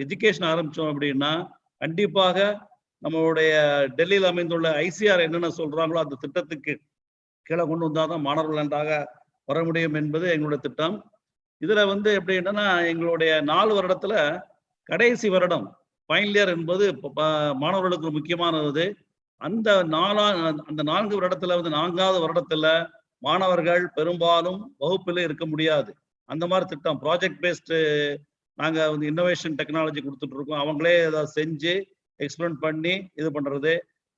Speaker 7: எஜுகேஷன் ஆரம்பிச்சோம் அப்படின்னா கண்டிப்பாக நம்மளுடைய டெல்லியில் அமைந்துள்ள ஐசிஆர் என்னென்ன சொல்றாங்களோ அந்த திட்டத்துக்கு கீழே கொண்டு வந்தாதான் மாணவர்கள் நன்றாக வர முடியும் என்பது எங்களுடைய திட்டம். இதுல எப்படி என்னன்னா எங்களுடைய 4 வருடத்துல கடைசி வருடம் ஃபைனல் இயர் என்பது மாணவர்களுக்கு முக்கியமானது. அந்த 4 வருடத்துல 4வது வருடத்துல மாணவர்கள் பெரும்பாலும் வகுப்பில் இருக்க முடியாது. அந்த மாதிரி திட்டம் ப்ராஜெக்ட் பேஸ்டு நாங்க இன்னோவேஷன் டெக்னாலஜி கொடுத்துட்டு இருக்கோம். அவங்களே அதை செஞ்சு எக்ஸ்பிளைன் பண்ணி இது பண்றது.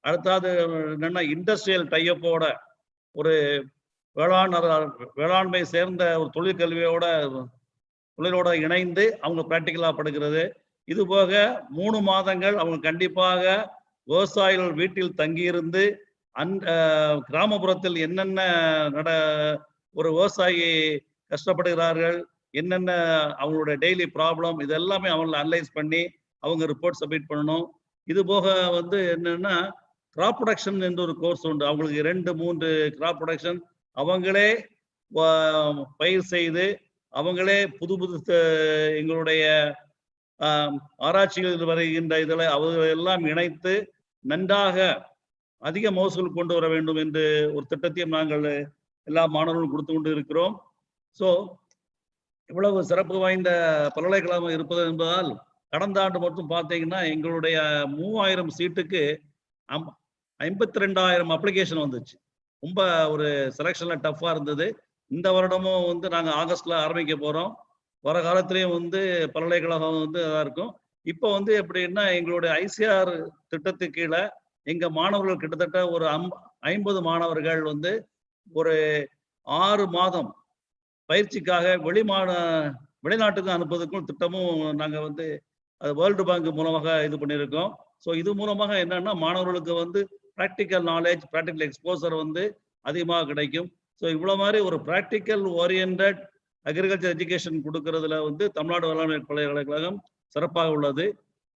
Speaker 7: அடுத்தது என்னன்னா இண்டஸ்ட்ரியல் டைப்போட ஒரு வேளாண்மை சேர்ந்த ஒரு தொழிலோட இணைந்து அவங்க பிராக்டிக்கலா படுகிறது. இது போக 3 மாதங்கள் அவங்க கண்டிப்பாக விவசாயிகள் வீட்டில் தங்கியிருந்து கிராமப்புறத்தில் என்னென்ன ஒரு விவசாயி கஷ்டப்படுகிறார்கள், என்னென்ன அவங்களுடைய டெய்லி ப்ராப்ளம், இதெல்லாமே அவங்களை அனலைஸ் பண்ணி அவங்க ரிப்போர்ட் சப்மிட் பண்ணணும். இது போக என்னன்னா கிராப் ப்ரொடக்ஷன் என்ற ஒரு கோர்ஸ் உண்டு. அவங்களுக்கு 2-3 கிராப் ப்ரொடக்ஷன் அவங்களே பயிர் செய்து அவங்களே புது எங்களுடைய ஆராய்ச்சிகள் வருகின்ற இதில் அவர்கள் எல்லாம் இணைத்து நன்றாக அதிக மகசூல் கொண்டு வர வேண்டும் என்று ஒரு திட்டத்தையும் நாங்கள் எல்லா மாணவர்களும் கொடுத்து கொண்டு இருக்கிறோம். ஸோ இவ்வளவு சிறப்பு வாய்ந்த பல்கலைக்கழகம் இருப்பது என்பதால் கடந்த ஆண்டு மட்டும் பார்த்தீங்கன்னா எங்களுடைய 3000 சீட்டுக்கு 52,000 அப்ளிகேஷன் வந்துச்சு. ரொம்ப ஒரு செலெக்ஷன்ல டஃப்பா இருந்தது. இந்த வருடமும் நாங்கள் ஆகஸ்ட்ல ஆரம்பிக்க போறோம். வர காலத்திலையும் பல்கலைக்கழகம் அதாக இருக்கும். இப்போ எப்படின்னா எங்களுடைய ஐசிஆர் திட்டத்துக்கு கீழே எங்க மாணவர்கள் கிட்டத்தட்ட ஒரு 50 மாணவர்கள் ஒரு 6 மாதம் பயிற்சிக்காக வெளிநாட்டுக்கு அனுப்புவதற்கும் திட்டமும் நாங்கள் அது வேர்ல்டு பேங்க் மூலமாக இது பண்ணியிருக்கோம். ஸோ இது மூலமாக என்னன்னா மாணவர்களுக்கு ப்ராக்டிக்கல் நாலேஜ், ப்ராக்டிக்கல் எக்ஸ்போசர் அதிகமாக கிடைக்கும். ஸோ இவ்வளோ மாதிரி ஒரு ப்ராக்டிக்கல் ஓரியன்ட் அக்ரிகல்ச்சர் எஜுகேஷன் கொடுக்கறதுல தமிழ்நாடு வேளாண்மை பல்கலைக்கழகம் சிறப்பாக உள்ளது.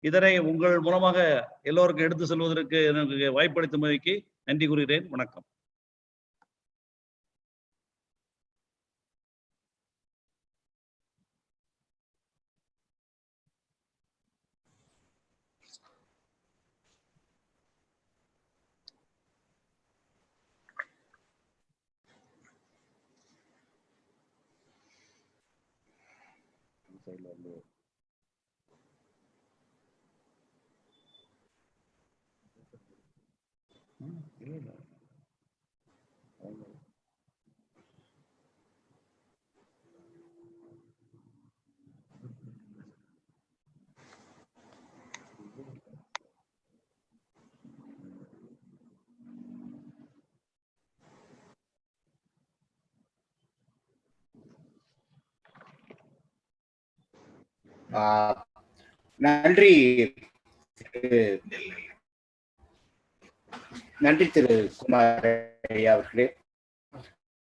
Speaker 7: இதனை உங்கள் மூலமாக எல்லோருக்கும் எடுத்து செல்வதற்கு எனக்கு வாய்ப்பளித்தமைக்கு நன்றி கூறுகிறேன். வணக்கம்.
Speaker 2: நன்றி நன்றி திரு குமார் ஐயா அவர்களே.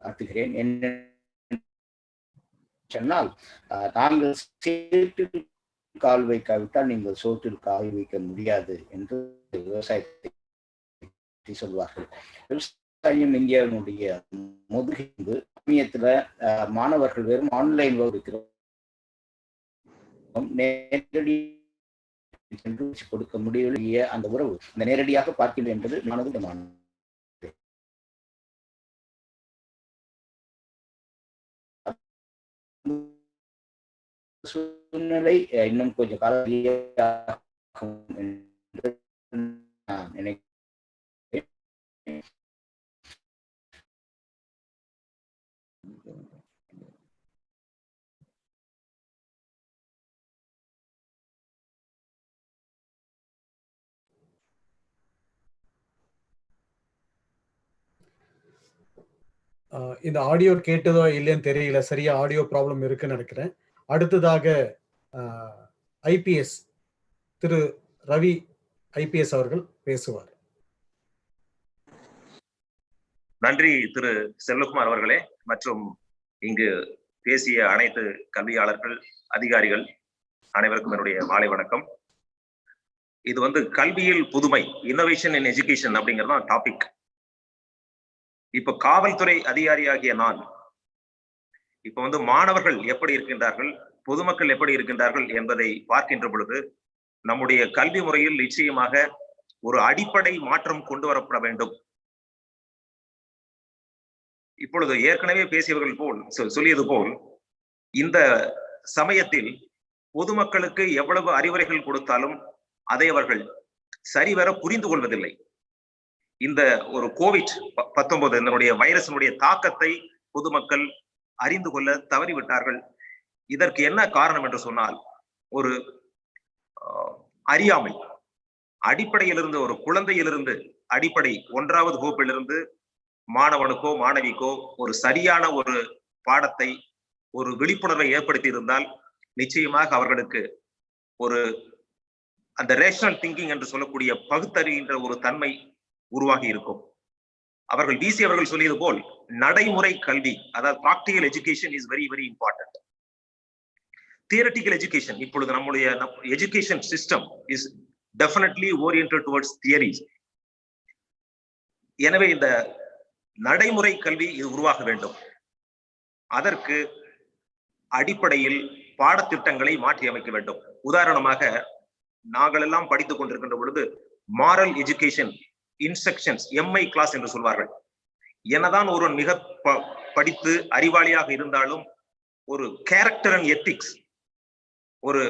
Speaker 2: ஆத்துகிறேன் என்ன சொன்னால், நாங்கள் சேற்றில் கால் வைக்காவிட்டால் நீங்கள் சோற்றில் கால் வைக்க முடியாது என்று விவசாயத்தை சொல்வார்கள். விவசாயம் இந்தியாவினுடைய முதுகெலும்பு. சமயத்துல மாணவர்கள் வெறும் ஆன்லைன் வகுக்கிறோம், நேரடி கொடுக்க முடியவில்லையே அந்த உறவு இந்த நேரடியாக பார்க்கவில்லை என்பது மனதுமான சூழ்நிலை இன்னும் கொஞ்சம் காலம் என்று நான் நினைக்கிறேன்.
Speaker 8: இந்த ஆடியோ கேட்டதோ இல்லைன்னு தெரியல, சரியா ஆடியோ ப்ராப்ளம் இருக்குன்னு நினைக்கிறேன். அடுத்ததாக ஐபிஎஸ் திரு ரவி ஐபிஎஸ் அவர்கள் பேசுவார்.
Speaker 9: நன்றி திரு செல்வகுமார் அவர்களே, மற்றும் இங்கு பேசிய அனைத்து கல்வியாளர்கள், அதிகாரிகள் அனைவருக்கும் என்னுடைய மாலை வணக்கம். இது கல்வியில் புதுமை, இன்னோவேஷன் இன் எஜுகேஷன் அப்படிங்கிறது தான் டாபிக். இப்ப காவல்துறை அதிகாரியாகிய நான் இப்ப மாணவர்கள் எப்படி இருக்கின்றார்கள், பொதுமக்கள் எப்படி இருக்கின்றார்கள் என்பதை பார்க்கின்ற பொழுது நம்முடைய கல்வி முறையில் நிச்சயமாக ஒரு அடிப்படை மாற்றம் கொண்டு வரப்பட வேண்டும். இப்பொழுது ஏற்கனவே பேசியவர்கள் போல் சொல்லியது போல் இந்த சமயத்தில் பொதுமக்களுக்கு எவ்வளவு அறிவுரைகள் கொடுத்தாலும் அதை அவர்கள் சரிவர புரிந்து கொள்வதில்லை. இந்த ஒரு COVID-19 இதனுடைய வைரஸினுடைய தாக்கத்தை பொதுமக்கள் அறிந்து கொள்ள தவறிவிட்டார்கள். இதற்கு என்ன காரணம் என்று சொன்னால், ஒரு அறியாமை. அடிப்படையிலிருந்து ஒரு குழந்தையிலிருந்து, அடிப்படை 1வது வகுப்பிலிருந்து மாணவனுக்கோ மாணவிக்கோ ஒரு சரியான ஒரு பாடத்தை, ஒரு விழிப்புணர்வை ஏற்படுத்தி இருந்தால் நிச்சயமாக அவர்களுக்கு ஒரு அந்த ரேஷனல் திங்கிங் என்று சொல்லக்கூடிய பகுத்தறிகின்ற ஒரு தன்மை உருவாகி இருக்கும். அவர்கள் அவர்கள் சொல்லியது போல் நடைமுறை கல்வி, அதாவது practical education is very very important. Theoretical education, இப்பொழுது நம்முடைய education system is definitely oriented towards theories. எனவே இந்த நடைமுறை கல்வி இது உருவாக வேண்டும். அதற்கு அடிப்படையில் பாடத்திட்டங்களை மாற்றி அமைக்க வேண்டும். உதாரணமாக நாங்கள் எல்லாம் படித்துக் கொண்டிருக்கின்ற பொழுது moral education instructions, MI class என்று சொல்வார்கள். என்னதான் ஒருவன் மிக படித்து அறிவாளியாக இருந்தாலும் ஒரு கேரக்டர் அண்ட் எத்திக்ஸ், ஒரு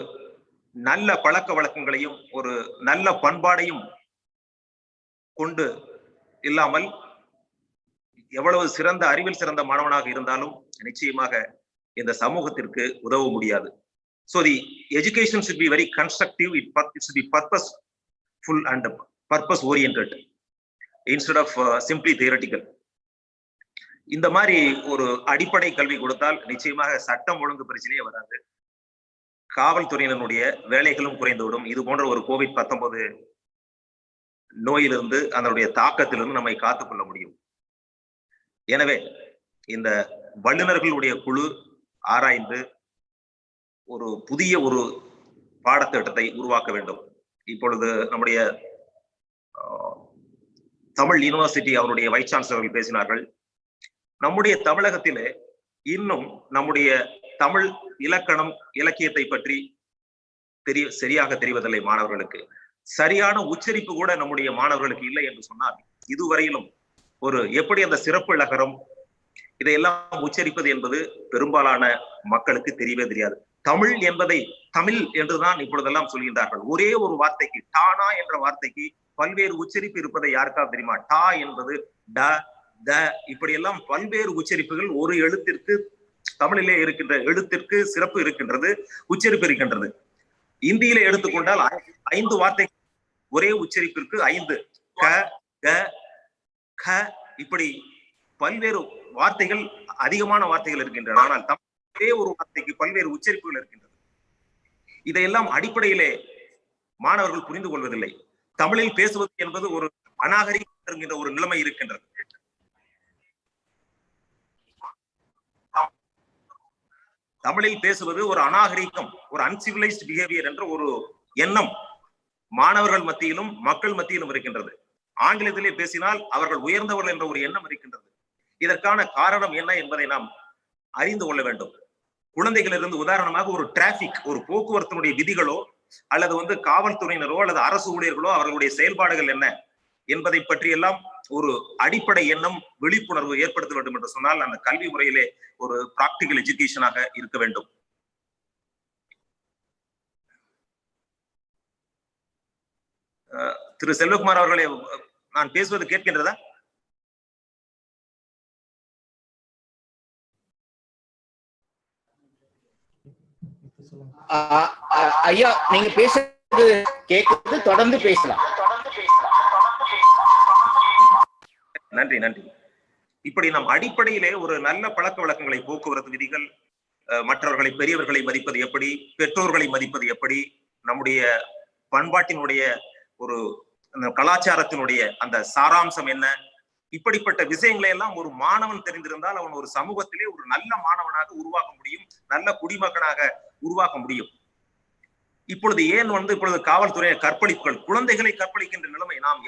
Speaker 9: நல்ல பழக்க வழக்கங்களையும் ஒரு நல்ல பண்பாடையும் கொண்டு இல்லாமல் எவ்வளவு சிறந்த அறிவில் சிறந்த மாணவனாக இருந்தாலும் நிச்சயமாக இந்த சமூகத்திற்கு உதவ முடியாது. So the education should be very constructive, it should be purposeful and purpose oriented instead of simply theoretical. இந்த மாதிரி ஒரு அடிப்படை கல்வி கொடுத்தால் நிச்சயமாக சட்டம் ஒழுங்கு பிரச்சனையே வராது, காவல்துறையினருடைய வேலைகளும் குறைந்துவிடும். இது போன்ற ஒரு COVID-19 நோயிலிருந்து, அதனுடைய தாக்கத்திலிருந்து நம்மை காத்துக்கொள்ள முடியும். எனவே இந்த வல்லுநர்களுடைய குழு ஆராய்ந்து ஒரு புதிய ஒரு பாடத்திட்டத்தை உருவாக்க வேண்டும். இப்பொழுது நம்முடைய தமிழ் யூனிவர்சிட்டி அவருடைய வைஸ் சான்சலர்கள் பேசினார்கள். நம்முடைய தமிழகத்திலே இன்னும் நம்முடைய தமிழ் இலக்கணம் இலக்கியத்தை பற்றி சரியாக தெரிவதில்லை. மாணவர்களுக்கு சரியான உச்சரிப்பு கூட நம்முடைய மாணவர்களுக்கு இல்லை என்று சொன்னால், இதுவரையிலும் ஒரு எப்படி அந்த சிறப்பு இலக்கணம் இதையெல்லாம் உச்சரிப்பது என்பது பெரும்பாலான மக்களுக்கு தெரியவே தெரியாது. தமிழ் என்பதை தமிழ் என்றுதான் இப்பொழுதெல்லாம் சொல்கின்றார்கள். ஒரே ஒரு வார்த்தைக்கு, டானா என்ற வார்த்தைக்கு பல்வேறு உச்சரிப்பு இருப்பதை யாருக்காவது தெரியுமா? டா என்பது ட, த, இப்படியெல்லாம் பல்வேறு உச்சரிப்புகள். ஒரு எழுத்திற்கு, தமிழிலே இருக்கின்ற எழுத்திற்கு சிறப்பு இருக்கின்றது, உச்சரிப்பு இருக்கின்றது. இந்தியிலே எடுத்துக்கொண்டால் 5 வார்த்தை ஒரே உச்சரிப்பிற்கு 5, க, க, க, இப்படி பல்வேறு வார்த்தைகள், அதிகமான வார்த்தைகள் இருக்கின்றன. ஆனால் தமிழே ஒரு வார்த்தைக்கு பல்வேறு உச்சரிப்புகள் இருக்கின்றது. இதையெல்லாம் அடிப்படையிலே மாணவர்கள் புரிந்து கொள்வதில்லை. தமிழில் பேசுவது என்பது ஒரு அநாகரிகம் என்கின்ற ஒரு நிலைமை இருக்கின்றது. தமிழில் பேசுவது ஒரு அநாகரிகம், ஒரு அன்சிவிலைஸ்ட் பிஹேவியர் என்ற ஒரு எண்ணம் மாணவர்கள் மத்தியிலும் மக்கள் மத்தியிலும் இருக்கின்றது. ஆங்கிலத்திலே பேசினால் அவர்கள் உயர்ந்தவர்கள் என்ற ஒரு எண்ணம் இருக்கின்றது. இதற்கான காரணம் என்ன என்பதை நாம் அறிந்து கொள்ள வேண்டும். குழந்தைகளிலிருந்து உதாரணமாக ஒரு டிராபிக், ஒரு போக்குவரத்தினுடைய விதிகளோ அல்லது காவல்துறையினரோ அல்லது அரசு ஊழியர்களோ அவர்களுடைய செயல்பாடுகள் என்ன என்பதை பற்றியெல்லாம் ஒரு அடிப்படை எண்ணம், விழிப்புணர்வு ஏற்படுத்த வேண்டும் என்று சொன்னால் அந்த கல்வி முறையிலே ஒரு பிராக்டிகல் எஜுகேஷனாக இருக்க வேண்டும். திரு செல்வகுமார் அவர்களே, நான் பேசுவது கேட்கின்றதா?
Speaker 2: ஐயா, நீங்க பேசுறது கேட்குறது, தொடர்ந்து பேசலாம்.
Speaker 9: நன்றி நன்றி. இப்படி நாம் அடிப்படையிலே ஒரு நல்ல பழக்க வழக்கங்களை, போக்குவரத்து விதிகள், மற்றவர்களை, பெரியவர்களை மதிப்பது எப்படி, பெற்றோர்களை மதிப்பது எப்படி, நம்முடைய பண்பாட்டினுடைய ஒரு கலாச்சாரத்தினுடைய அந்த சாராம்சம் என்ன, இப்படிப்பட்ட விஷயங்களை எல்லாம் ஒரு மாணவன் தெரிந்திருந்தால் அவன் ஒரு சமூகத்திலே ஒரு நல்ல மாணவனாக உருவாக்க முடியும், நல்ல குடிமகனாக உருவாக்க முடியும். இப்பொழுது இப்பொழுது காவல்துறை கற்பழிப்புகள், குழந்தைகளை கற்பழிக்கின்ற நிலைமை நாம்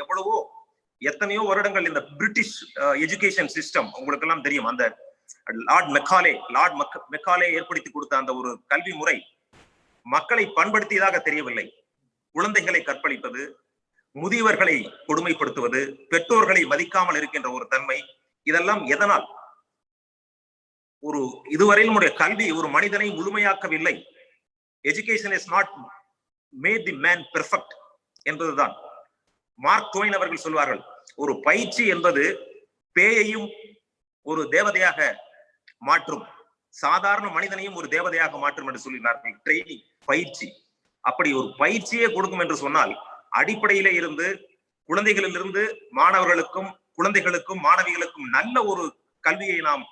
Speaker 9: எத்தனையோ வருடங்கள் இந்த பிரிட்டிஷ் எஜுகேஷன் சிஸ்டம், உங்களுக்கு எல்லாம் தெரியும், அந்த லார்ட் மெக்காலே ஏற்படுத்தி கொடுத்த அந்த ஒரு கல்வி முறை மக்களை பண்படுத்தியதாக தெரியவில்லை. குழந்தைகளை கற்பழிப்பது, முதியவர்களை கொடுமைப்படுத்துவது, பெற்றோர்களை மதிக்காமல் இருக்கின்ற ஒரு தன்மை, இதெல்லாம் எதனால்? இதுவரை நம்முடைய கல்வி ஒரு மனிதனை முழுமையாக்கவில்லை. Education is not made the man perfect என்பதுதான். மார்க் ட்வைன் அவர்கள் சொல்வார்கள், ஒரு பயிற்சி என்பது பேயையும் ஒரு தேவதையாக மாற்றும், சாதாரண மனிதனையும் ஒரு தேவதையாக மாற்றும் என்று சொல்லினார்கள். ட்ரைனிங், பயிற்சி. அப்படி ஒரு பயிற்சியே கொடுக்கும் என்று சொன்னால் அடிப்படையிலே இருந்து குழந்தைகளிலிருந்து மாணவர்களுக்கும், குழந்தைகளுக்கும், மாணவிகளுக்கும் நல்ல ஒரு கல்வியை நாம்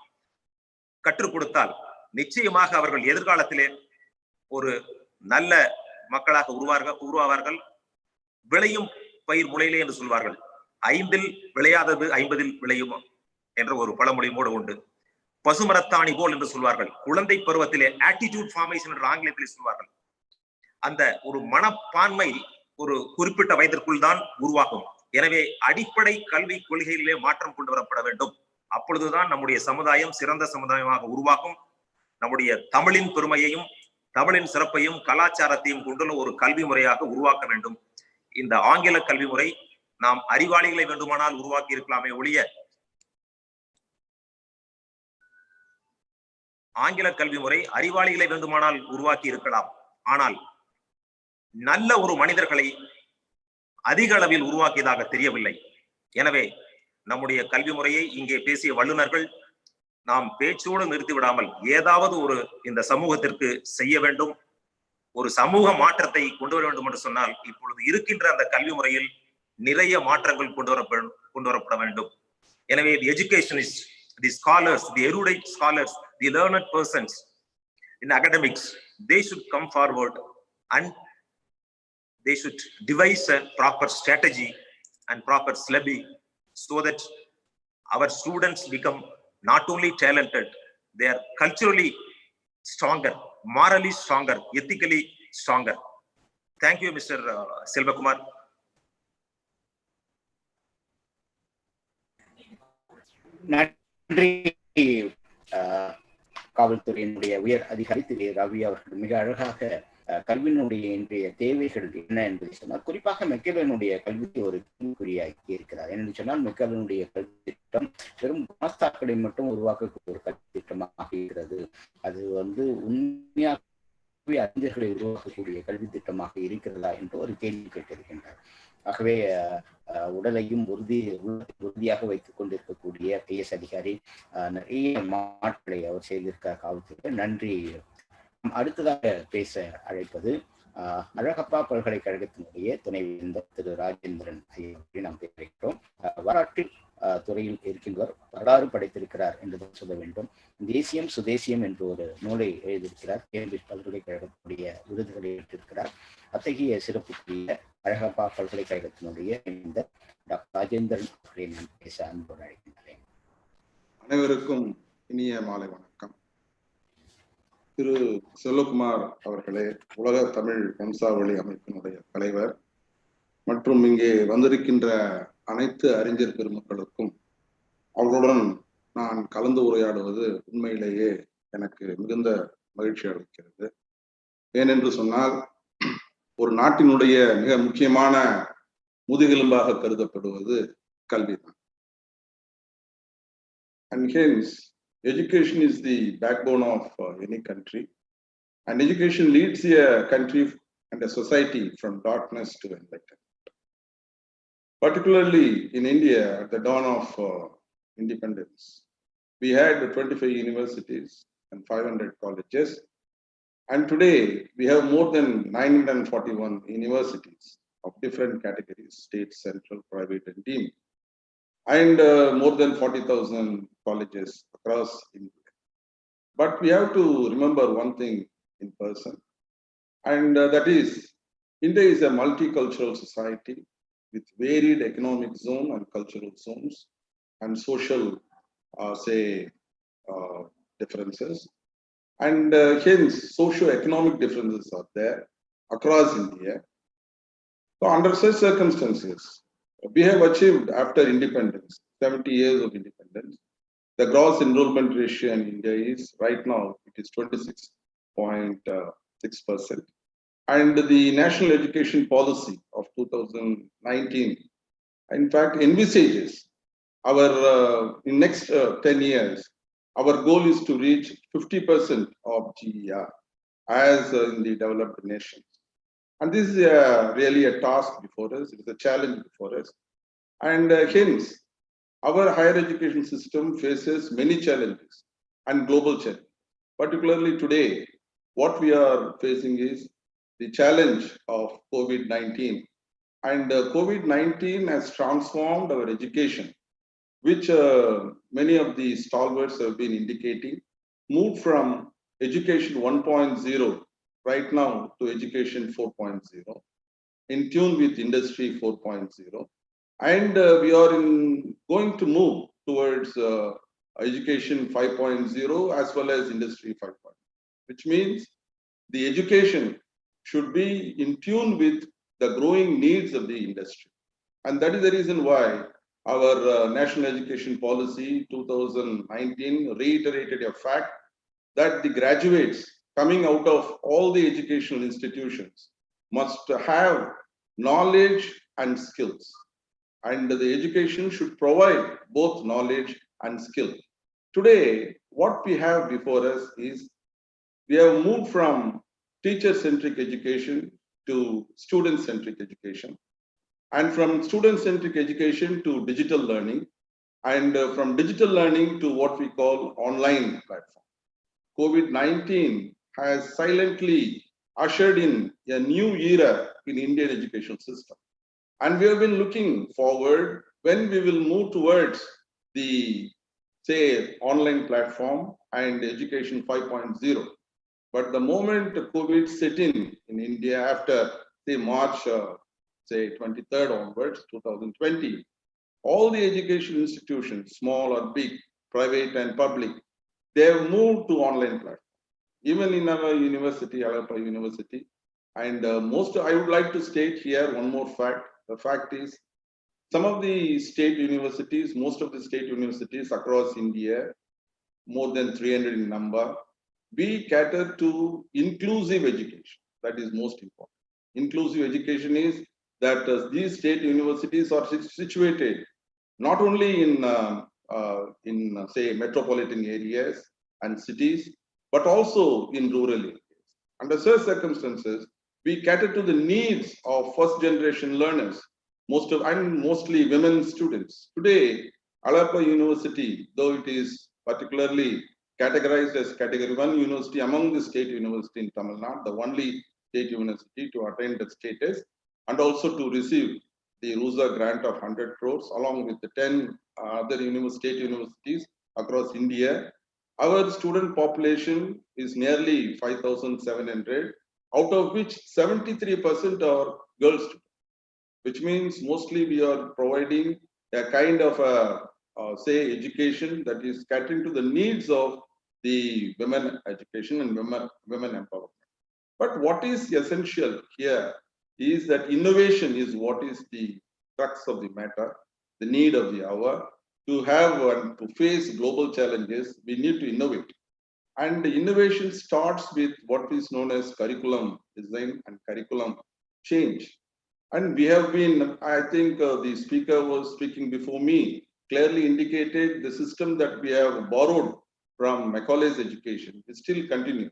Speaker 9: கற்றுக் கொடுத்தால் நிச்சயமாக அவர்கள் எதிர்காலத்திலே ஒரு நல்ல மக்களாக உருவாவார்கள். விளையும் பயிர் முளையிலே என்று சொல்வார்கள். 5இல் விளையாதது 50இல் விளையும் என்ற ஒரு பழமொழியோடு உண்டு. பசுமரத்தாணி போல் என்று சொல்வார்கள். குழந்தை பருவத்திலே ஆட்டிடியூட் ஃபார்மேஷன் என்று ஆங்கிலத்திலே சொல்வார்கள். அந்த ஒரு மனப்பான்மை ஒரு குறிப்பிட்ட வயதிற்குள் தான் உருவாகும். எனவே அடிப்படை கல்வி கொள்கையிலே மாற்றம் கொண்டு வரப்பட வேண்டும். அப்பொழுதுதான் நம்முடைய சமுதாயம் சிறந்த சமுதாயமாக உருவாகும். நம்முடைய தமிழின் பெருமையையும், தமிழின் சிறப்பையும், கலாச்சாரத்தையும் கொண்டுள்ள ஒரு கல்வி முறையாக உருவாக்க வேண்டும். இந்த ஆங்கில கல்வி முறை நாம் அறிவாளிகளை வேண்டுமானால் உருவாக்கி இருக்கலாமே ஒழிய, ஆங்கில கல்வி முறை அறிவாளிகளை வேண்டுமானால் உருவாக்கி இருக்கலாம், ஆனால் நல்ல ஒரு மனிதர்களை அதிக அளவில் உருவாக்கியதாக தெரியவில்லை. எனவே நம்முடைய கல்வி முறையை இங்கே பேசிய வல்லுநர்கள் நாம் பேச்சோடு நிறுத்திவிடாமல் ஏதாவது ஒரு இந்த சமூகத்திற்கு செய்ய வேண்டும், ஒரு சமூக மாற்றத்தை கொண்டு வர வேண்டும் என்று சொன்னால் இப்பொழுது இருக்கின்ற அந்த கல்வி முறையில் நிறைய மாற்றங்கள் கொண்டு வரப்பட வேண்டும். எனவே educationist, the scholars, the erudite scholars, the learned persons in academics, they should come forward and they should devise a proper strategy and proper syllabi so that our students become not only talented, they are culturally stronger, morally stronger, ethically stronger. Thank you, Mr. Selvakumar.
Speaker 2: நன்றி. காவல்துறையினுடைய உயர் அதிகாரி திரு ரவி அவர்கள் மிக அழகாக கல்வியினுடைய இன்றைய தேவைகள் என்ன என்பதை சொன்னார். குறிப்பாக மெக்கலனுடைய கல்விக்கு ஒரு கேள்விக்குறியாக்கி இருக்கிறார். என்று சொன்னால் மெக்கலனுடைய கல்வி திட்டம் வெறும் குணஸ்தாக்களை மட்டும் உருவாக்கக்கூடிய ஒரு கல்வி திட்டமாக இருக்கிறது. அது உண்மையாகவே அறிஞர்களை உருவாக்கக்கூடிய கல்வி திட்டமாக இருக்கிறதா என்று ஒரு கேள்வி கேட்டிருக்கின்றார். ஆகவே உடலையும் உறுதியாக வைத்துக் கொண்டிருக்கக்கூடிய ஐஎஸ் அதிகாரி நிறைய மாற்றங்களை அவர் செய்திருக்கார் காவல்துறை. நன்றி. அடுத்ததாக பேச அழைப்பது அழகப்பா பல்கலைக்கழகத்தினுடைய துணைவேந்தர் திரு ராஜேந்திரன் ஐயா நாம் பேசுகிறோம். வரலாற்றில் துறையில் இருக்கின்றவர், வரலாறு படைத்திருக்கிறார் என்றுதான் சொல்ல வேண்டும். தேசியம் சுதேசியம் என்று ஒரு நூலை எழுதியிருக்கிறார். கேம்பிரிட்ஜ் பல்கலைக்கழகத்துடைய விருதுகளை பெற்றிருக்கிறார். அத்தகைய சிறப்புக்குரிய அழகப்பா பல்கலைக்கழகத்தினுடைய இந்த டாக்டர் ராஜேந்திரன் அவர்களை நான் பேச அன்போடு அழைக்கின்றேன்.
Speaker 10: அனைவருக்கும் இனிய மாலை வணக்கம். திரு செல்வகுமார் அவர்களே, உலக தமிழ் வம்சாவளி அமைப்பினுடைய தலைவர் மற்றும் இங்கே வந்திருக்கின்ற அனைத்து அறிஞர் பெருமக்களுக்கும் அவர்களுடன் நான் கலந்து உரையாடுவது உண்மையிலேயே எனக்கு மிகுந்த மகிழ்ச்சி அளிக்கிறது. ஏனென்று சொன்னால், ஒரு நாட்டினுடைய மிக முக்கியமான முதுகெலும்பாக கருதப்படுவது கல்விதான். And hence, education is the backbone of any country, and education leads a country and a society from darkness to enlightenment. Particularly in India, at the dawn of independence, we had 25 universities and 500 colleges, and today we have more than 941 universities of different categories: state, central, private, and deemed, and more than 40,000 colleges across India. But we have to remember one thing in person, and that is, India is a multicultural society with varied economic zone and cultural zones and social, differences. And hence, socio-economic differences are there across India. So under such circumstances, we have achieved, after independence, 70 years of independence, the gross enrollment ratio in India is, right now, it is 26.6%. And the national education policy of 2019, in fact, envisages our, in next 10 years, our goal is to reach 50% of GER as in the developed nations. And this is really a task before us, it is a challenge before us. And hence, our higher education system faces many challenges and global challenges. Particularly today, what we are facing is the challenge of COVID-19. And COVID-19 has transformed our education, which many of the stalwarts have been indicating, moved from education 1.0 right now to education 4.0, in tune with industry 4.0. And we are going to move towards education 5.0 as well as industry 5.0, which means the education should be in tune with the growing needs of the industry. And that is the reason why our National Education Policy 2019 reiterated a fact that the graduates coming out of all the educational institutions must have knowledge and skills. And the education should provide both knowledge and skill. Today, what we have before us is we have moved from teacher-centric education to student-centric education, and from student-centric education to digital learning, and from digital learning to what we call online platform. COVID-19 has silently ushered in a new era in Indian education system. And we have been looking forward when we will move towards the, say, online platform and education 5.0. But the moment COVID set in India after, say, March, say, 23rd onwards, 2020, all the education institutions, small or big, private and public, they have moved to online platform. Even in our university, Alapa University, and I would like to state here one more fact. The fact is, some of the state universities, most of the state universities across India, more than 300 in number, we cater to inclusive education. That is most important. Inclusive education is that these state universities are situated not only in say metropolitan areas and cities, but also in rural areas. Under such circumstances, we cater to the needs of first generation learners, mostly women students. Today, Alapa University, though it is particularly categorized as category 1 university among the state university in Tamil Nadu, the only state university to attain that status and also to receive the RUSA grant of 100 crores, along with the 10 other state universities across India. Our student population is nearly 5,700, out of which 73% are girls students, which means mostly we are providing a kind of say education that is catering to the needs of the women education and women empowerment. But what is essential here is that innovation is what is the crux of the matter, the need of the hour. To have and to face global challenges, we need to innovate. And the innovation starts with what is known as curriculum design and curriculum change. And we have been, I think the speaker was speaking before me, clearly indicated the system that we have borrowed from Macaulay's education is still continue.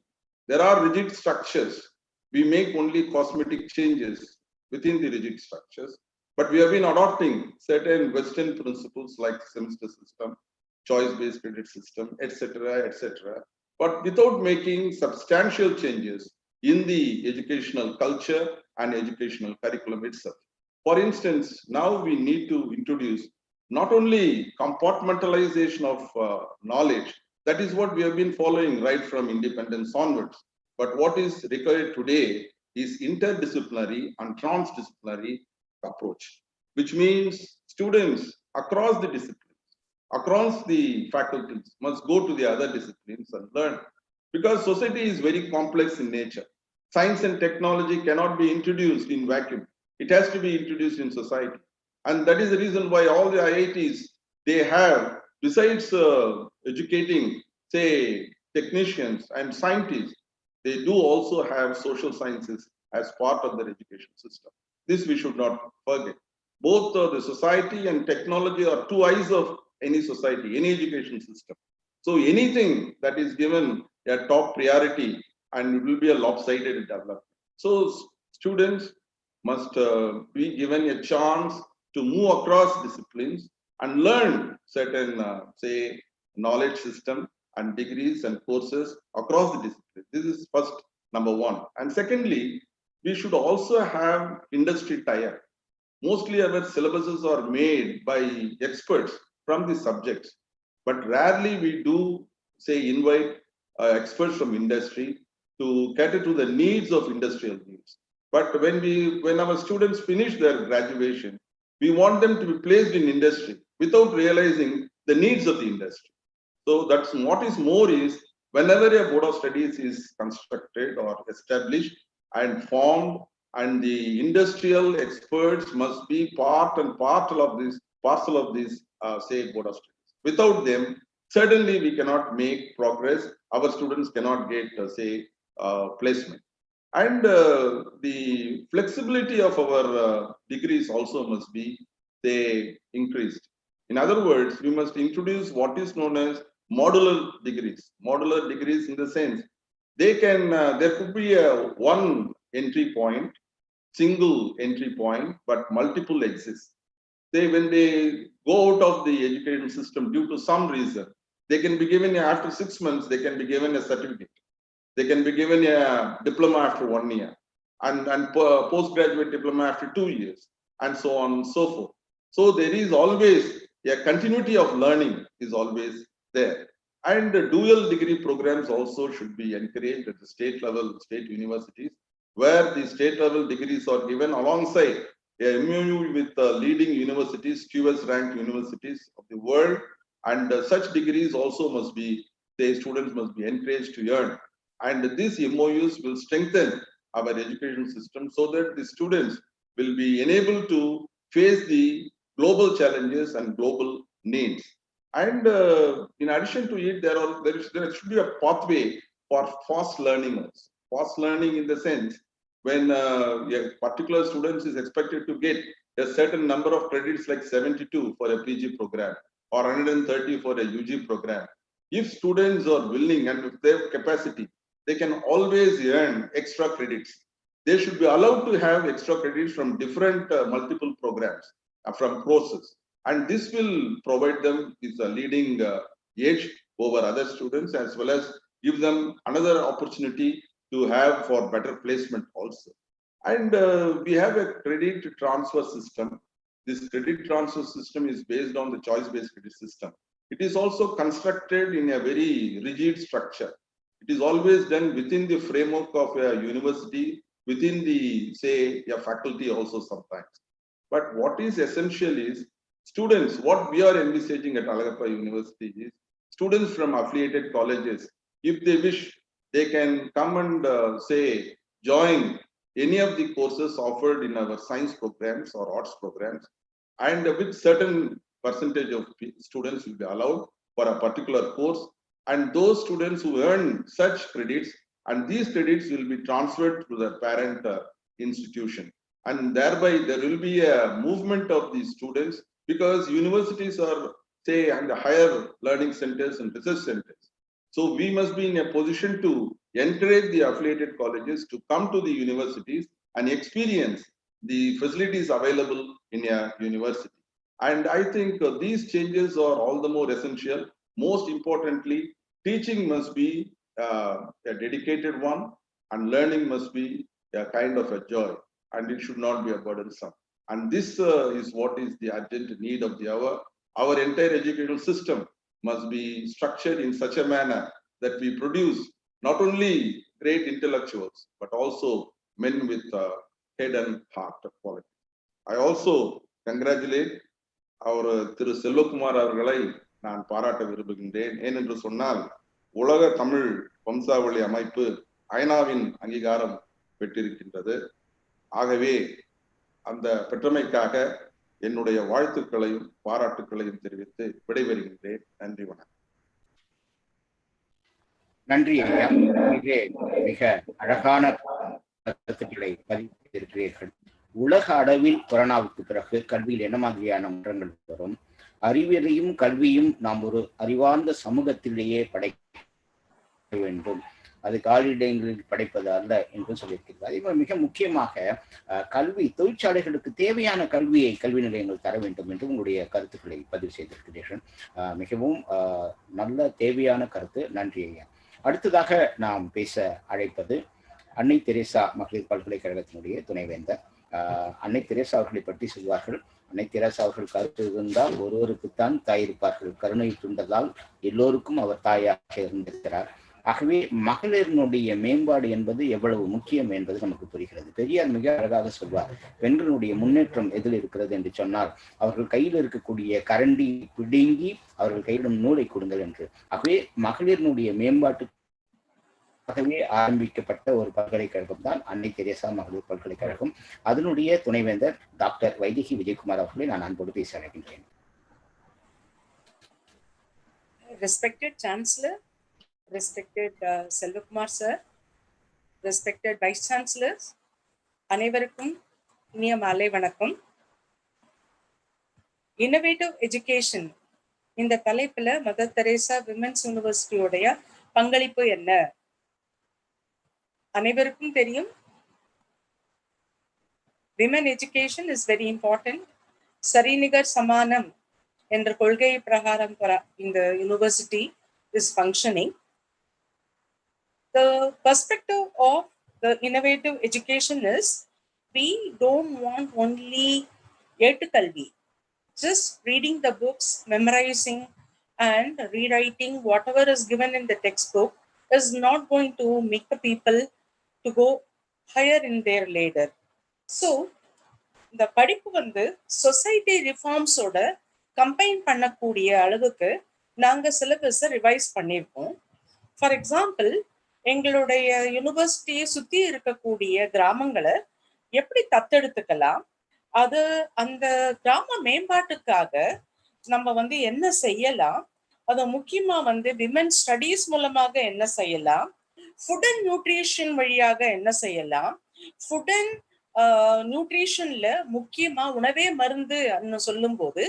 Speaker 10: There are rigid structures. We make only cosmetic changes within the rigid structures, but we have been adopting certain Western principles like semester system, choice-based credit system, etc., etc., but without making substantial changes in the educational culture and educational curriculum itself. For instance, now we need to introduce not only compartmentalization of knowledge, that is what we have been following right from independence onwards, but what is required today is interdisciplinary and transdisciplinary approach, which means students across the disciplines, across the faculties must go to the other disciplines and learn, because society is very complex in nature. Science and technology cannot be introduced in vacuum. It has to be introduced in society. And that is the reason why all the IITs, they have, besides educating, say, technicians and scientists, they do also have social sciences as part of their education system. This we should not forget. Both the society and technology are two eyes of any society, any education system. So anything that is given a top priority, and it will be a lopsided development. So students must be given a chance to move across disciplines and learn certain, say, knowledge system and degrees and courses across the disciplines. This is first, number one. And secondly, we should also have industry tie-up. Mostly our syllabuses are made by experts from the subjects, but rarely we do, say, invite experts from industry to cater to the needs of industrial needs. But when our students finish their graduation, we want them to be placed in industry without realizing the needs of the industry. So that's what is more is, whenever a board of studies is constructed or established and formed, and the industrial experts must be part and parcel of this, say, board of studies. Without them, certainly we cannot make progress. Our students cannot get, say, placement. And the flexibility of our degrees also must be, say, increased. In other words, we must introduce what is known as modular degrees. Modular degrees in the sense, they can, there could be one entry point, single entry point, but multiple exist. Say when they go out of the education system due to some reason, they can be given, after 6 months, they can be given a certificate. They can be given a diploma after 1 year, and postgraduate diploma after 2 years, and so on and so forth. So there is always a continuity of learning is always there. And the dual degree programs also should be encouraged at the state level, state universities, where the state level degrees are given alongside a MOU with leading universities, QS ranked universities of the world. And such degrees also must be, the students must be encouraged to earn. And these MOUs will strengthen our education system so that the students will be enabled to face the global challenges and global needs. And in addition to it, there should be a pathway for fast learners. Fast learning in the sense, when a particular student is expected to get a certain number of credits, like 72 for a PG program or 130 for a UG program. If students are willing and if they have capacity, they can always earn extra credits. They should be allowed to have extra credits from different multiple programs, from courses. And this will provide them with a leading edge over other students, as well as give them another opportunity to have for better placement also. And we have a credit transfer system this credit transfer system is based on the choice-based credit system. It is also constructed in a very rigid structure. It is always done within the framework of a university, within the, say, a faculty also sometimes. But what is essential is students, what we are envisaging at Alagappa University is students from affiliated colleges, if they wish, they can come and say, join any of the courses offered in our science programs or arts programs, and with certain percentage of students will be allowed for a particular course, and those students who earn such credits, and these credits will be transferred to the parent institution, and thereby there will be a movement of these students, because universities are, say, and the higher learning centers and research centers. So we must be in a position to encourage the affiliated colleges to come to the universities and experience the facilities available in a university. And I think these changes are all the more essential. Most importantly, teaching must be a dedicated one, and learning must be a kind of a joy, and it should not be a burdensome. And this is what is the urgent need of the hour. Our entire educational system must be structured in such a manner that we produce not only great intellectuals, but also men with head and heart quality. I also congratulate our Thiru Selvakumar அவர்களை நான் பாராட்ட விரும்புகின்றேன். ஏனென்று சொன்னால் உலக தமிழ் வம்சாவளி அமைப்பு ஐநாவின் அங்கீகாரம் பெற்றிருக்கின்றது. ஆகவே அந்த பெற்றமைக்காக என்னுடைய வாழ்த்துக்களையும் பாராட்டுக்களையும் தெரிவித்து விடைபெறுகின்றேன். நன்றி, வணக்கம்.
Speaker 2: நன்றி ஐயா. மிக அழகான கருத்துக்களை பதிவிட்டிருக்கிறீர்கள். உலக அளவில் கொரோனாவுக்கு பிறகு கல்வியில் என்ன மாதிரியான மாற்றங்கள் வரும், அறிவியலையும் கல்வியும் நாம் ஒரு அறிவார்ந்த சமூகத்திலேயே படைக்க வேண்டும், அது காலிடங்களில் படைப்பது அல்ல என்று சொல்லியிருக்கிறது. அதே மாதிரி மிக முக்கியமாக கல்வி தொழிற்சாலைகளுக்கு தேவையான கல்வியை கல்வி நிலையங்கள் தர வேண்டும் என்று உங்களுடைய கருத்துக்களை பதிவு செய்திருக்கிறீர்கள். மிகவும் நல்ல தேவையான கருத்து. நன்றி ஐயா. அடுத்ததாக நாம் பேச அழைப்பது அன்னை தெரேசா மகளிர் பல்கலைக்கழகத்தினுடைய துணைவேந்தர். அன்னை தெரேசா அவர்களை பற்றி சொல்வார்கள், அன்னை தெரேசா அவர்கள் கருத்து இருந்தால் ஒருவருக்குத்தான் தாய் இருப்பார்கள், கருணை துண்டதால் எல்லோருக்கும் அவர் தாயாக இருந்திருக்கிறார். ஆகவே மகளிரினுடைய மேம்பாடு என்பது எவ்வளவு முக்கியம் என்பது நமக்கு புரிகிறது. பெரியார் மிக அழகாக சொல்வார், பெண்களுடைய முன்னேற்றம் எதில் இருக்கிறது என்று சொன்னால் அவர்கள் கையில் இருக்கக்கூடிய கரண்டி பிடுங்கி அவர்கள் கையிலும் நூலை கொடுங்கள் என்று. ஆகவே மகளிரினுடைய மேம்பாட்டுக்காகவே ஆரம்பிக்கப்பட்ட ஒரு பல்கலைக்கழகம் தான் அன்னை தெரேசா மகளிர் பல்கலைக்கழகம். அதனுடைய துணைவேந்தர் டாக்டர் வைதேகி விஜயகுமார் அவர்களை நான் அன்போடு பேச அழைக்கின்றேன்.
Speaker 11: Respected Chancellor, respected Selvakumar sir, respected Vice Chancellors, அனைவருக்கும் இனிய மாலை வணக்கம். இன்னோவேட்டிவ் எஜுகேஷன் இந்த தலைப்புல மதர் தெரேசா விமென்ஸ் யூனிவர்சிட்டியோடைய பங்களிப்பு என்ன? அனைவருக்கும் தெரியும், women education is very important. சரிநிகர் சமானம் என்ற கொள்கை பிரகாரம் இந்த university is functioning. The perspective of the innovative education is we don't want only ஏட்டுக்கல்வி, just reading the books, memorizing and rewriting whatever is given in the textbook is not going to make the people to go higher in their ladder. So இந்த படிப்பு வந்து society reforms ஓட combine பண்ணக்கூடிய அளவுக்கு நாங்க சிலபஸை revise பண்ணியிருக்கோம். For example, எங்களுடைய யூனிவர்சிட்டியை சுற்றி இருக்கக்கூடிய கிராமங்களை எப்படி தத்தெடுத்துக்கலாம், அது அந்த கிராம மேம்பாட்டுக்காக நம்ம வந்து என்ன செய்யலாம், அதை முக்கியமா வந்து விமென் ஸ்டடீஸ் மூலமாக என்ன செய்யலாம், ஃபுட் அண்ட் நியூட்ரிஷன் வழியாக என்ன செய்யலாம், ஃபுட் அண்ட் நியூட்ரிஷன்ல முக்கியமா உணவே மருந்து சொல்லும் போது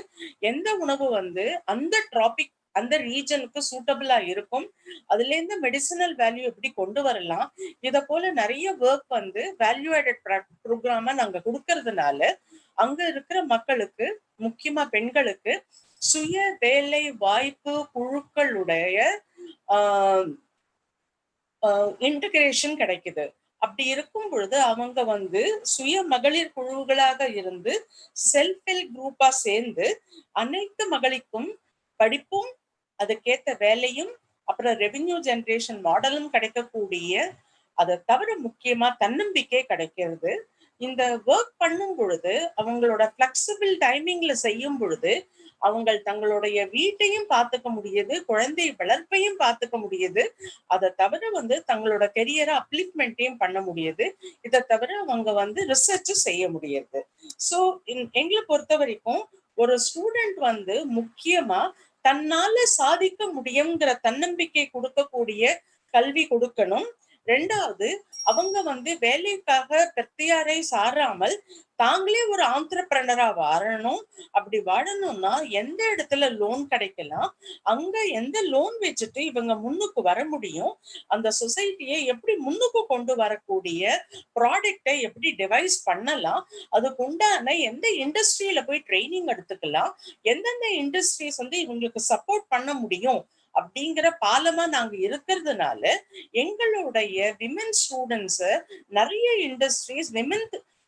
Speaker 11: எந்த உணவு வந்து அந்த டாபிக் அந்த ரீஜனுக்கு சூட்டபிளா இருக்கும், அதுல இருந்து மெடிசினல் வேல்யூ எப்படி கொண்டு வரலாம், இத போல நிறைய ஒர்க் வந்து வேல்யூ ஆடட் ப்ரோக்ராமா நாங்க கொடுக்கறதுனால அங்க இருக்கிற மக்களுக்கு, முக்கியமா பெண்களுக்கு சுய வேலை வாய்ப்பு குழுக்களுடைய இன்டகிரேஷன் கிடைக்குது. அப்படி இருக்கும் பொழுது அவங்க வந்து சுய மகளிர் குழுக்களாக இருந்து செல்ஃப் ஹெல்ப் குரூப்பா சேர்ந்து அனைத்து மகளிருக்கும் படிப்பும் அதுக்கேத்த வேலையும் அப்புறம் ரெவென்யூ ஜெனரேஷன் மாடலும் கிடைக்கக்கூடிய, அதை தவிர முக்கியமா தன்னம்பிக்கை கிடைக்கிறது. இந்த ஒர்க் பண்ணும் பொழுது அவங்களோட பிளெக்சிபிள் டைமிங்ல செய்யும் பொழுது அவங்க தங்களுடைய வீட்டையும் பார்த்துக்க முடியுது, குழந்தை வளர்ப்பையும் பார்த்துக்க முடியுது. அதை தவிர வந்து தங்களோட கெரியரை அப்லிஃப்ட்மெண்ட்டையும் பண்ண முடியுது. இதை தவிர அவங்க வந்து ரிசர்ச்சும் செய்ய முடியுது. ஸோ எங்களை பொறுத்த வரைக்கும் ஒரு ஸ்டூடெண்ட் வந்து முக்கியமா தன்னால சாதிக்க முடியுங்கிற தன்னம்பிக்கை கொடுக்கக்கூடிய கல்வி கொடுக்கணும். ரெண்டாவது, அவங்க வந்து வேலைக்காக பிரத்தியாரை சாராமல் தாங்களே ஒரு ஆந்திரப்பிரனரா வாழணும். அப்படி வாழணும்னா எந்த இடத்துல லோன் கிடைக்கலாம், அங்க எந்த லோன் வச்சுட்டு இவங்க முன்னுக்கு வர முடியும், அந்த சொசைட்டியை எப்படி முன்னுக்கு கொண்டு வரக்கூடிய ப்ராடக்டை எப்படி டிவைஸ் பண்ணலாம், அதுக்கு உண்டான எந்த இண்டஸ்ட்ரியில போய் ட்ரைனிங் எடுத்துக்கலாம், எந்தெந்த இண்டஸ்ட்ரீஸ் வந்து இவங்களுக்கு சப்போர்ட் பண்ண முடியும் அப்படிங்கிற பாலமா நாங்க இருக்கிறதுனால எங்களுடைய விமன் ஸ்டூடெண்ட்ஸ் நிறைய industries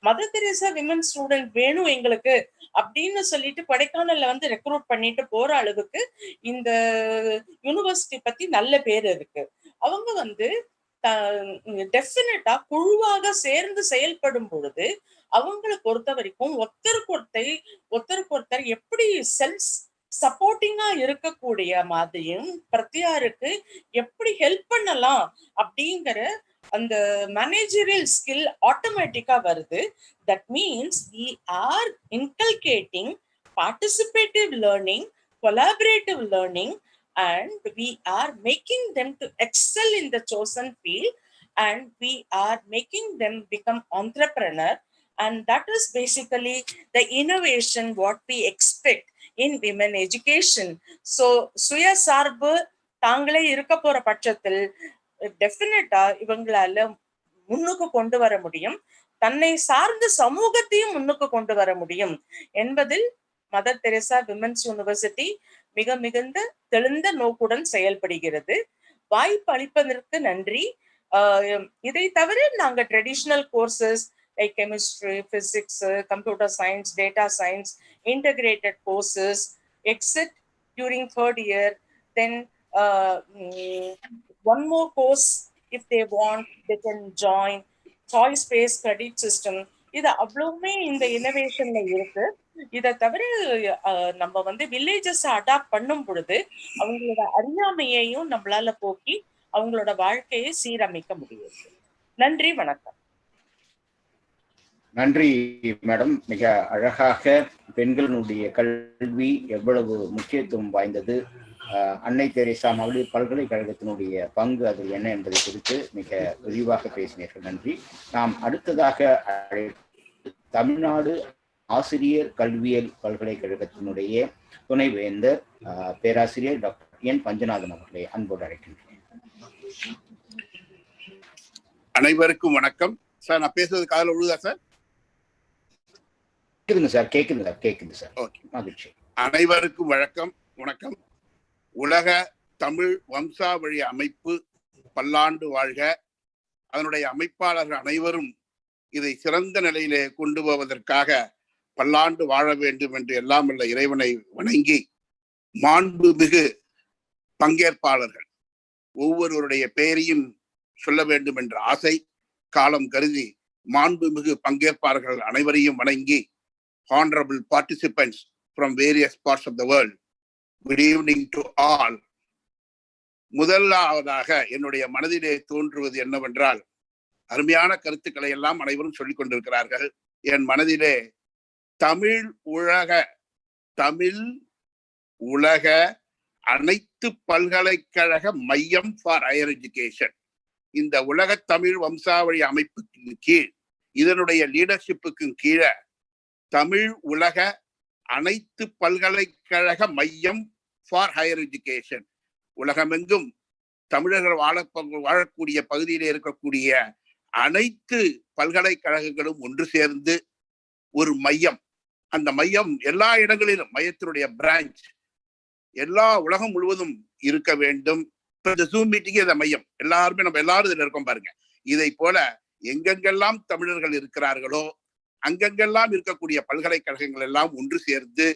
Speaker 11: Mother Teresa women student வேணும் எங்களுக்கு அப்படின்னு சொல்லிட்டு கொடைக்கானல்ல வந்து ரெக்ரூட் பண்ணிட்டு போற அளவுக்கு இந்த யூனிவர்சிட்டி பத்தி நல்ல பேர் இருக்கு. அவங்க வந்து டெஃபினட்டா குழுவாக சேர்ந்து செயல்படும் பொழுது அவங்களை பொறுத்த வரைக்கும் ஒருத்தருக்கு எப்படி செல்ஃப் சப்போர்ட்டிங்கா இருக்கக்கூடிய மாதிரியும் பிரத்தியாருக்கு எப்படி ஹெல்ப் பண்ணலாம் அப்படிங்கிற அந்த மேனேஜரியல் ஸ்கில் ஆட்டோமேட்டிக்கா வருது. That means we are inculcating participative learning, collaborative learning, and we are making them to excel in the chosen field, and we are making them become entrepreneur, and that is basically the innovation what we expect in women education. So சுய சார்பு தாங்களே இருக்க போற பட்சத்தில் டெஃபினட்டா இவங்களால முன்னுக்கு கொண்டு வர முடியும், தன்னை சார்ந்த சமூகத்தையும் முன்னுக்கு கொண்டு வர முடியும் என்பதில் மதர் தெரேசா விமென்ஸ் யூனிவர்சிட்டி மிக மிகுந்த தெளிந்த நோக்குடன் செயல்படுகிறது. வாய்ப்பு அளிப்பதற்கு நன்றி. இதை தவிர நாங்க traditional courses like chemistry, physics, computer science, data science, integrated courses, exit during third year. Then one more course, if they want, they can join choice-based credit system. இது அவ்வளவுமே இந்த இனோவேஷன்ல இருக்கு. இதை தவிர நம்ம வந்து வில்லேஜஸ் அடாப்ட் பண்ணும் பொழுது அவங்களோட அறியாமையையும் நம்மளால போக்கி அவங்களோட வாழ்க்கையை சீரமைக்க முடியுது. நன்றி, வணக்கம்.
Speaker 2: நன்றி மேடம். மிக அழகாக பெண்களுடைய கல்வி எவ்வளவு முக்கியத்துவம் வாய்ந்தது, அன்னை தெரேசா மகளிர் பல்கலைக்கழகத்தினுடைய பங்கு அதில் என்ன என்பதை குறித்து மிக விரிவாக பேசினீர்கள். நன்றி. நாம் அடுத்ததாக தமிழ்நாடு ஆசிரியர் கல்வியியல் பல்கலைக்கழகத்தினுடைய துணைவேந்தர் பேராசிரியர் டாக்டர் என் பஞ்சநாதன் அவர்களை அன்போடு அழைக்கின்றேன்.
Speaker 12: அனைவருக்கும் வணக்கம். சார், நான் பேசுறது காதுல விழுதா சார்?
Speaker 2: கேக்குதுங்க சார். கேக்குது சார்.
Speaker 12: ஓகே, மகிழ்ச்சி. அனைவருக்கும் வணக்கம். உலக தமிழ் வம்சாவழி அமைப்பு பல்லாண்டு வாழ்க. அதனுடைய அமைப்பாளர்கள் அனைவரும் இதை சிறந்த நிலையிலே கொண்டு போவதற்காக பல்லாண்டு வாழ வேண்டும் என்று எல்லாம் உள்ள இறைவனை வணங்கி, மாண்புமிகு பங்கேற்பாளர்கள் ஒவ்வொருவருடைய பெயரையும் சொல்ல வேண்டும் என்ற ஆசை காலம் கருதி மாண்புமிகு பங்கேற்பாளர்கள் அனைவரையும் வணங்கி, honorable participants from various parts of the world, good evening to all. முதலாவதாக என்னுடைய மனதிலே தோன்றுவது என்னவென்றால், அருமையான கருத்துக்களை எல்லாம் அனைவரும் சொல்லிக் கொண்டிருக்கிறார்கள். என் மனதிலே தமிழ் உலக அனைத்து பல்கலைக்கழக மையம் ஃபார் ஹையர் எஜுகேஷன், இந்த உலக தமிழ் வம்சாவழி அமைப்புக்கு கீழ், இதனுடைய லீடர்ஷிப்புக்கு கீழே தமிழ் உலக அனைத்து பல்கலைக்கழக மையம் ஃபார் ஹையர் எஜுகேஷன், உலகமெங்கும் தமிழர்கள் வாழக்கூடிய பகுதியிலே இருக்கக்கூடிய அனைத்து பல்கலைக்கழகங்களும் ஒன்று சேர்ந்து ஒரு மையம், அந்த மையம் எல்லா இடங்களிலும் மையத்தினுடைய பிரான்ச் எல்லா உலகம் முழுவதும் இருக்க வேண்டும். இந்த ஜூம் மீட்டிங்கே இந்த மையம் எல்லாருமே நம்ம எல்லாரும் இதுல இருக்கோம் பாருங்க. இதை போல எங்கெங்கெல்லாம் தமிழர்கள் இருக்கிறார்களோ அங்கெங்கெல்லாம் இருக்கக்கூடிய பல்கலைக்கழகங்கள் எல்லாம் ஒன்று சேர்ந்து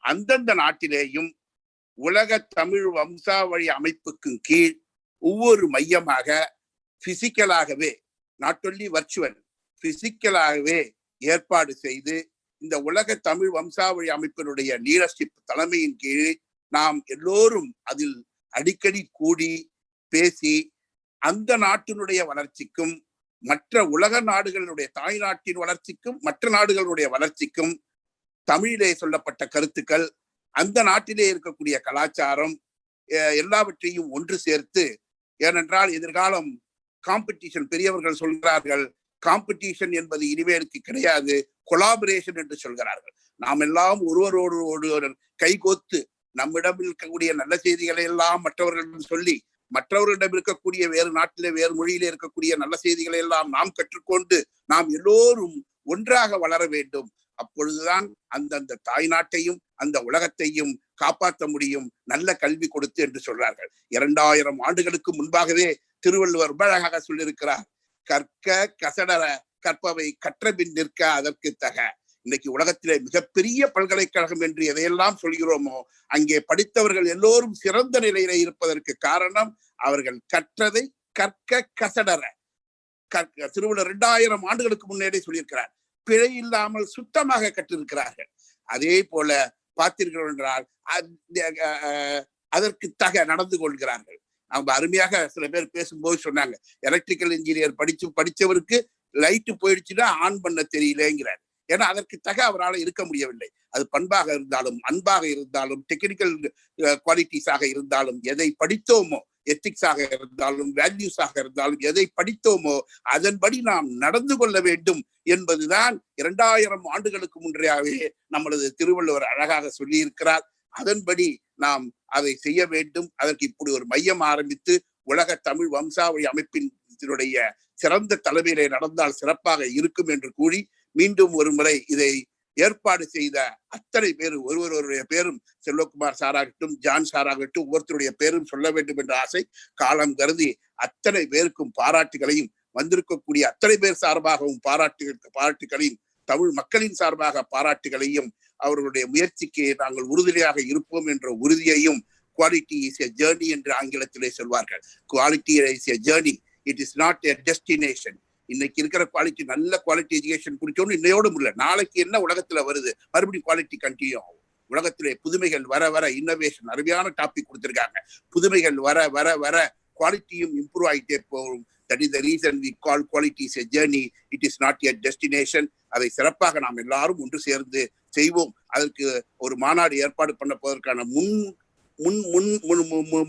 Speaker 12: அந்தந்த நாட்டிலேயும் உலக தமிழ் வம்சாவழி அமைப்புக்கு கீழ் ஒவ்வொரு மையமாக பிசிக்கலாகவே, நாட் ஒன்லி வர்ச்சுவல், பிசிக்கலாகவே ஏற்பாடு செய்து இந்த உலக தமிழ் வம்சாவழி அமைப்பினுடைய லீடர்ஷிப் தலைமையின் கீழ் நாம் எல்லோரும் அதில் அடிக்கடி கூடி பேசி அந்த நாட்டினுடைய வளர்ச்சிக்கும் மற்ற உலக நாடுகளுடைய தாய் நாட்டின் வளர்ச்சிக்கும் மற்ற நாடுகளுடைய வளர்ச்சிக்கும் தமிழிலே சொல்லப்பட்ட கருத்துக்கள், அந்த நாட்டிலே இருக்கக்கூடிய கலாச்சாரம் எல்லாவற்றையும் ஒன்று சேர்த்து, ஏனென்றால் எதிர்காலம் காம்படிஷன், பெரியவர்கள் சொல்கிறார்கள் காம்படிஷன் என்பது இனிமேலுக்கு கிடையாது, கொலாபரேஷன் என்று சொல்கிறார்கள். நாம் எல்லாம் ஒருவரோடு கைகோத்து நம்மிடம் இருக்கக்கூடிய நல்ல செய்திகளை எல்லாம் மற்றவர்களிடம் சொல்லி, மற்றவர்களிடம் இருக்கக்கூடிய வேறு நாட்டிலே வேறு மொழியிலே இருக்கக்கூடிய நல்ல செய்திகளை எல்லாம் நாம் கற்றுக்கொண்டு நாம் எல்லோரும் ஒன்றாக வளர வேண்டும். அப்பொழுதுதான் அந்தந்த தாய் நாட்டையும் அந்த உலகத்தையும் காப்பாற்ற முடியும், நல்ல கல்வி கொடுத்து என்று சொல்றார்கள். 2000 ஆண்டுகளுக்கு முன்பாகவே திருவள்ளுவர் ரொம்ப அழகாக சொல்லியிருக்கிறார், கற்க கசடர கற்பவை கற்றபின் நிற்க அதற்கு தக. இன்னைக்கு உலகத்திலே மிகப்பெரிய பல்கலைக்கழகம் என்று எதையெல்லாம் சொல்கிறோமோ அங்கே படித்தவர்கள் எல்லோரும் சிறந்த நிலையில இருப்பதற்கு காரணம் அவர்கள் கற்றதை கற்க கசடர. திருவள்ளுவர் 2000 ஆண்டுகளுக்கு முன்னேறே சொல்லியிருக்கிறார். பிழை இல்லாமல் சுத்தமாக கற்றிருக்கிறார்கள். அதே போல பார்த்தீர்கள் என்றால் அதற்கு தக நடந்து கொள்கிறார்கள். அவங்க அருமையாக சில பேர் பேசும்போது சொன்னாங்க, எலக்ட்ரிக்கல் இன்ஜினியர் படிச்சவருக்கு லைட்டு போயிடுச்சுன்னா ஆன் பண்ண தெரியலங்கிறார். ஏன்னா அதற்கு தக அவரால் இருக்க முடியவில்லை. அது பண்பாக இருந்தாலும் அன்பாக இருந்தாலும் டெக்னிக்கல் குவாலிட்டிஸாக இருந்தாலும் எதை படித்தோமோ, எத்திக்ஸாக இருந்தாலும் வேல்யூஸாக இருந்தாலும் எதை படித்தோமோ அதன்படி நாம் நடந்து கொள்ள வேண்டும் என்பதுதான் 2000 ஆண்டுகளுக்கு முன்றையாவே நம்மளது திருவள்ளுவர் அழகாக சொல்லி இருக்கிறார். அதன்படி நாம் அதை செய்ய வேண்டும். அதற்கு இப்படி ஒரு மையம் ஆரம்பித்து உலக தமிழ் வம்சாவழி அமைப்பின் சிறந்த தலைமையிலே நடந்தால் சிறப்பாக இருக்கும் என்று கூறி, மீண்டும் ஒரு முறை இதை ஏற்பாடு செய்த அத்தனை பேரும், ஒருவருடைய பேரும் செல்வகுமார் சாராகட்டும், ஜான் சாராகட்டும், ஒவ்வொருத்தருடைய பேரும் சொல்ல வேண்டும் என்ற ஆசை, காலம் கருதி அத்தனை பேருக்கும் பாராட்டுகளையும், வந்திருக்கக்கூடிய அத்தனை பேர் சார்பாகவும் பாராட்டுகளையும், தமிழ் மக்களின் சார்பாக பாராட்டுகளையும், அவர்களுடைய முயற்சிக்கு நாங்கள் உறுதுணையாக இருப்போம் என்ற உறுதியையும், குவாலிட்டி இஸ் எ ஜேர்னி என்று ஆங்கிலத்திலே சொல்வார்கள். Quality is a journey, it is not a destination. இன்னைக்கு இருக்கிற குவாலிட்டி, நல்ல குவாலிட்டி எஜுகேஷன் குடிச்சோன்னு இன்னையோட முடியல, நாளைக்கு என்ன உலகத்துல வருது மறுபடியும் குவாலிட்டி கண்டினியூ ஆகும். உலகத்திலே புதுமைகள் வர வர இன்னோவேஷன், அருமையான டாபிக் கொடுத்திருக்காங்க. புதுமைகள் வர வர வர குவாலிட்டியும் இம்ப்ரூவ் ஆகிட்டே போகும். That is the reason we call quality is a journey. It is not a destination. அதை சிறப்பாக நாம் எல்லாரும் ஒன்று சேர்ந்து செய்வோம். அதற்கு ஒரு மாநாடு ஏற்பாடு பண்ண போவதற்கான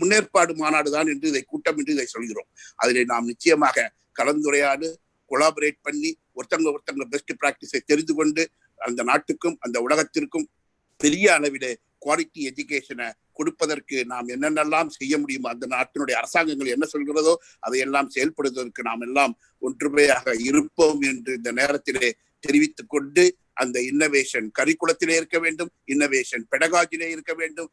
Speaker 12: முன்னேற்பாடு மாநாடு தான் என்று இதை கூட்டம் என்று இதை சொல்கிறோம். அதிலே நாம் நிச்சயமாக கலந்துரையாடு, கொலாபரேட் பண்ணி ஒருத்தங்க பெஸ்ட் பிராக்டிஸை தெரிந்து கொண்டு அந்த நாட்டுக்கும் அந்த உலகத்திற்கும் பெரிய அளவிலே குவாலிட்டி எஜுகேஷனை கொடுப்பதற்கு நாம் என்னென்னலாம் செய்ய முடியுமோ, அந்த நாட்டினுடைய அரசாங்கங்கள் என்ன சொல்கிறதோ அதையெல்லாம் செயல்படுவதற்கு நாம் எல்லாம் ஒற்றுமையாக இருப்போம் என்று இந்த நேரத்திலே தெரிவித்துக் கொண்டு, அந்த இன்னோவேஷன் கரிக்குலத்திலே இருக்க வேண்டும், இன்னோவேஷன் பெடகாஜிலே இருக்க வேண்டும்.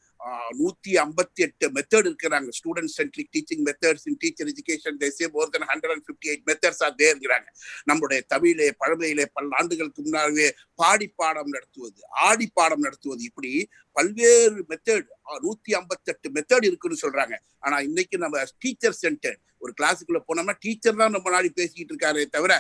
Speaker 12: 158 மெத்தட் இருக்கிறாங்க, student centric teaching methods in teacher education. they say more than 158 methods are there இருக்கிறாங்க. நம்முடைய தமிழிலே பழமையிலே பல ஆண்டுகளுக்கு முன்னாலே பாடி பாடம் நடத்துவது, ஆடி பாடம் நடத்துவது, இப்படி பல்வேறு மெத்தட் 158 மெத்தட் இருக்குன்னு சொல்றாங்க. ஆனா இன்னைக்கு நம்ம டீச்சர் சென்டர், ஒரு கிளாஸுக்குள்ள போனோம்னா டீச்சர் தான் நம்ம நாடி பேசிக்கிட்டு இருக்காரே தவிர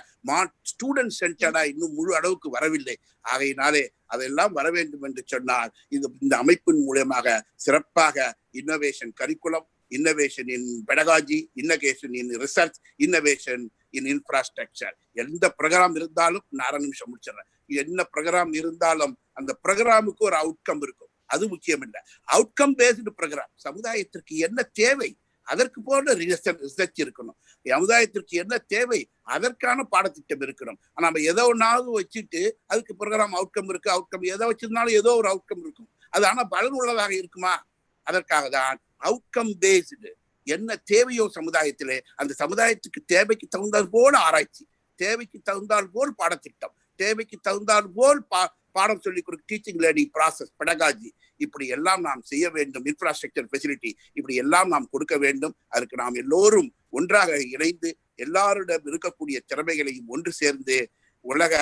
Speaker 12: ஸ்டூடெண்ட் சென்டர்டா இன்னும் முழு அளவுக்கு வரவில்லை. ஆகையினாலே அதெல்லாம் வர வேண்டும் என்று சொன்னால் இந்த அமைப்பின் மூலமாக சிறப்பாக இன்னோவேஷன் கரிக்குலம், இன்னோவேஷன் இன் பெடகாஜி, இன்னோவேஷன் இன் ரிசர்ச், இன்னோவேஷன் இன் இன்ஃப்ராஸ்ட்ரக்சர், எந்த ப்ரோக்ராம் இருந்தாலும் 4 நிமிஷம் முடிச்சிடறேன். என்ன ப்ரோக்ராம் இருந்தாலும் அந்த ப்ரோக்ராமுக்கு ஒரு அவுட்கம் இருக்கும், அது முக்கியம் இல்லை. அவுட்கம் பேஸ்டு ப்ரோக்ராம், சமுதாயத்திற்கு என்ன தேவை அதற்கு போன்ற ரிசர்ச் இருக்கணும். சமுதாயத்திற்கு என்ன தேவை அதற்கான பாடத்திட்டம் இருக்கணும். நம்ம எதோ ஒன்றாவது வச்சுட்டு அதுக்கு ப்ரோக்ராம் அவுட்கம் இருக்கு, அவுட்கம் எதை வச்சிருந்தாலும் ஏதோ ஒரு அவுட்கம் இருக்கும். அது ஆனா பலன் உள்ளதாக இருக்குமா? அதற்காக தான் அவுட்கம் பேஸ்டு. என்ன தேவையோ சமுதாயத்திலே அந்த சமுதாயத்துக்கு தேவைக்கு தகுந்தால் போல் ஆராய்ச்சி, தேவைக்கு தகுந்தால் போல் பாடத்திட்டம், தேவைக்கு தகுந்தால் போல் பாடம் சொல்லிக் கொடுக்க டீச்சிங் லேர்னிங் ப்ராசஸ், பெடகாஜி, இப்படி எல்லாம் நாம் செய்ய வேண்டும். இன்ஃப்ராஸ்ட்ரக்சர் ஃபெசிலிட்டி இப்படி எல்லாம் நாம் கொடுக்க வேண்டும். அதற்கு நாம் எல்லோரும் ஒன்றாக இணைந்து எல்லாரிடம் இருக்கக்கூடிய திறமைகளையும் ஒன்று சேர்ந்து உலக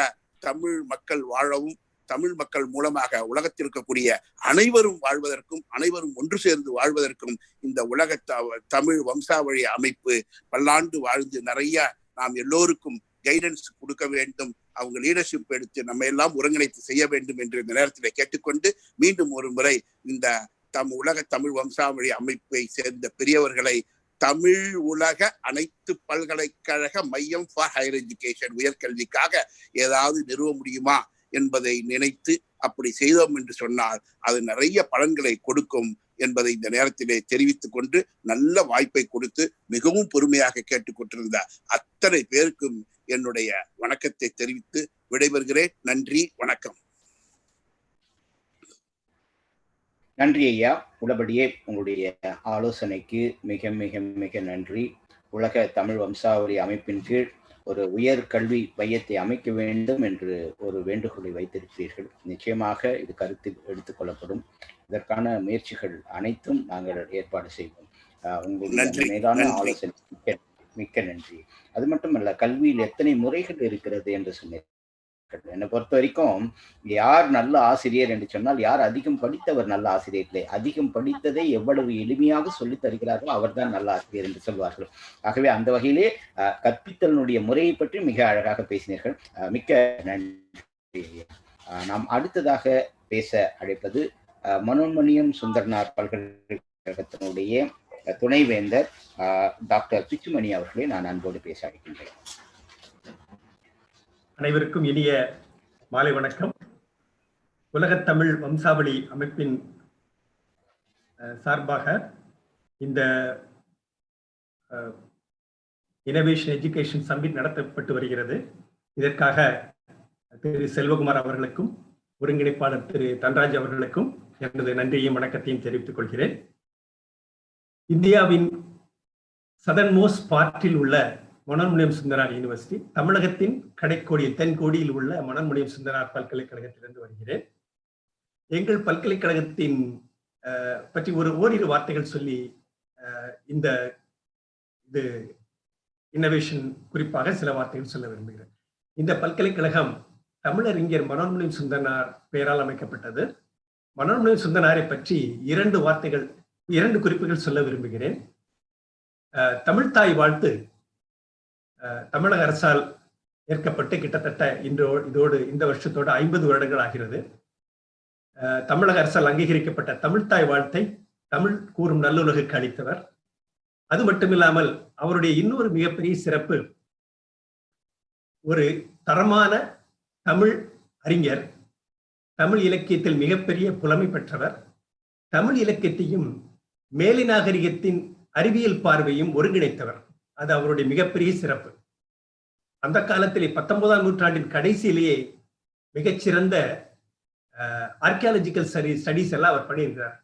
Speaker 12: தமிழ் மக்கள் வாழவும், தமிழ் மக்கள் மூலமாக உலகத்தில் இருக்கக்கூடிய அனைவரும் வாழ்வதற்கும், அனைவரும் ஒன்று சேர்ந்து வாழ்வதற்கும் இந்த உலக தமிழ் வம்சாவழி அமைப்பு பல்லாண்டு வாழ்ந்து நிறைய நாம் எல்லோருக்கும் கைடன்ஸ் கொடுக்க வேண்டும், அவங்க லீடர்ஷிப் எடுத்து நம்ம எல்லாம் ஒருங்கிணைத்து செய்ய வேண்டும் என்று இந்த நேரத்தில் கேட்டுக்கொண்டு, மீண்டும் ஒரு முறை இந்த உலக தமிழ் வம்சாவழி அமைப்பை சேர்ந்த பெரியவர்களை தமிழ் உலக அனைத்து பல்கலைக்கழக மையம் ஃபார் ஹையர் எஜுகேஷன், உயர்கல்விக்காக ஏதாவது நிறுவ முடியுமா என்பதை நினைத்து அப்படி செய்தோம் என்று சொன்னால் அது நிறைய பலன்களை கொடுக்கும் என்பதை இந்த நேரத்திலே தெரிவித்துக் கொண்டு, நல்ல வாய்ப்பை கொடுத்து மிகவும் பொறுமையாக கேட்டுக்கொண்டிருந்த அத்தனை பேருக்கும் என்னுடைய வணக்கத்தை தெரிவித்து விடைபெறுகிறேன். நன்றி, வணக்கம்.
Speaker 2: நன்றி ஐயா. உள்ளபடியே உங்களுடைய ஆலோசனைக்கு மிக மிக மிக நன்றி. உலக தமிழ் வம்சாவளி அமைப்பின் கீழ் ஒரு உயர் கல்வி மையத்தை அமைக்க வேண்டும் என்று ஒரு வேண்டுகோளை வைத்திருக்கிறீர்கள். நிச்சயமாக இது கருத்தில் எடுத்துக்கொள்ளப்படும். இதற்கான முயற்சிகள் அனைத்தும் நாங்கள் ஏற்பாடு செய்வோம். உங்களுடைய மேலான ஆலோசனை மிக்க நன்றி. அது மட்டுமல்ல, கல்வியில் எத்தனை முறைகள் இருக்கிறது என்று சொன்னீர்கள். என்னை பொறுத்த வரைக்கும் யார் நல்ல ஆசிரியர் என்று சொன்னால், யார் அதிகம் படித்தவர் நல்ல ஆசிரியர் இல்லை, அதிகம் படித்ததை எவ்வளவு எளிமையாக சொல்லித் தருகிறார்களோ அவர்தான் நல்ல ஆசிரியர் என்று சொல்வார்கள். ஆகவே அந்த வகையிலே கற்பித்தலினுடைய முறையை பற்றி மிக அழகாக பேசினீர்கள். மிக்க நன்றி. நாம் அடுத்ததாக பேச அழைப்பது மனோன்மணியம் சுந்தரனார் பல்கலைக்கழகத்தினுடைய துணைவேந்தர் டாக்டர் பிச்சுமணி அவர்களை நான் அன்போடு பேச அழைக்கின்றேன்.
Speaker 13: அனைவருக்கும் இனிய மாலை வணக்கம். உலகத்தமிழ் வம்சாவளி அமைப்பின் சார்பாக இந்த இனோவேஷன் எஜுகேஷன் சம்மிட் நடத்தப்பட்டு வருகிறது. இதற்காக திரு செல்வகுமார் அவர்களுக்கும் ஒருங்கிணைப்பாளர் திரு தன்ராஜ் அவர்களுக்கும் எனது நன்றியையும் வணக்கத்தையும் தெரிவித்துக் கொள்கிறேன். இந்தியாவின் சதர்ன் மோஸ்ட் பார்ட்டில் உள்ள மனோன்மணியம் சுந்தரனார் யூனிவர்சிட்டி, தமிழகத்தின் கடைக்கோடியில் தென்கோடியில் உள்ள மனோன்மணியம் சுந்தரனார் பல்கலைக்கழகத்திலிருந்து வருகிறேன். எங்கள் பல்கலைக்கழகத்தின் பற்றி ஓரிரு வார்த்தைகள் சொல்லி இந்த இது இன்னோவேஷன் குறிப்பாக சில வார்த்தைகள் சொல்ல விரும்புகிறேன். இந்த பல்கலைக்கழகம் தமிழறிஞர் மனோன்மணியம் சுந்தரனார் பெயரால் அமைக்கப்பட்டது. மனோன்மணியம் சுந்தரனாரை பற்றி இரண்டு குறிப்புகள் சொல்ல விரும்புகிறேன். தமிழ்த்தாய் வாழ்த்து தமிழக அரசால் ஏற்கப்பட்டு கிட்டத்தட்ட இந்த வருஷத்தோடு 50 வருடங்கள் ஆகிறது. தமிழக அரசால் அங்கீகரிக்கப்பட்ட தமிழ்த்தாய் வாழ்த்தை தமிழ் கூறும் நல்லுலகுக்கு அளித்தவர். அது மட்டுமில்லாமல் அவருடைய இன்னொரு மிகப்பெரிய சிறப்பு, ஒரு தரமான தமிழ் அறிஞர், தமிழ் இலக்கியத்தில் மிகப்பெரிய புலமை பெற்றவர், தமிழ் இலக்கியத்தையும் மேலை நாகரிகத்தின் அறிவியல் பார்வையும் ஒருங்கிணைத்தவர். அது அவருடைய மிகப்பெரிய சிறப்பு. அந்த காலத்திலே 19ஆம் நூற்றாண்டின் கடைசியிலேயே மிகச்சிறந்த ஆர்கியாலஜிக்கல் ஸ்டடீஸ் எல்லாம் அவர் பண்ணியிருக்கிறார்.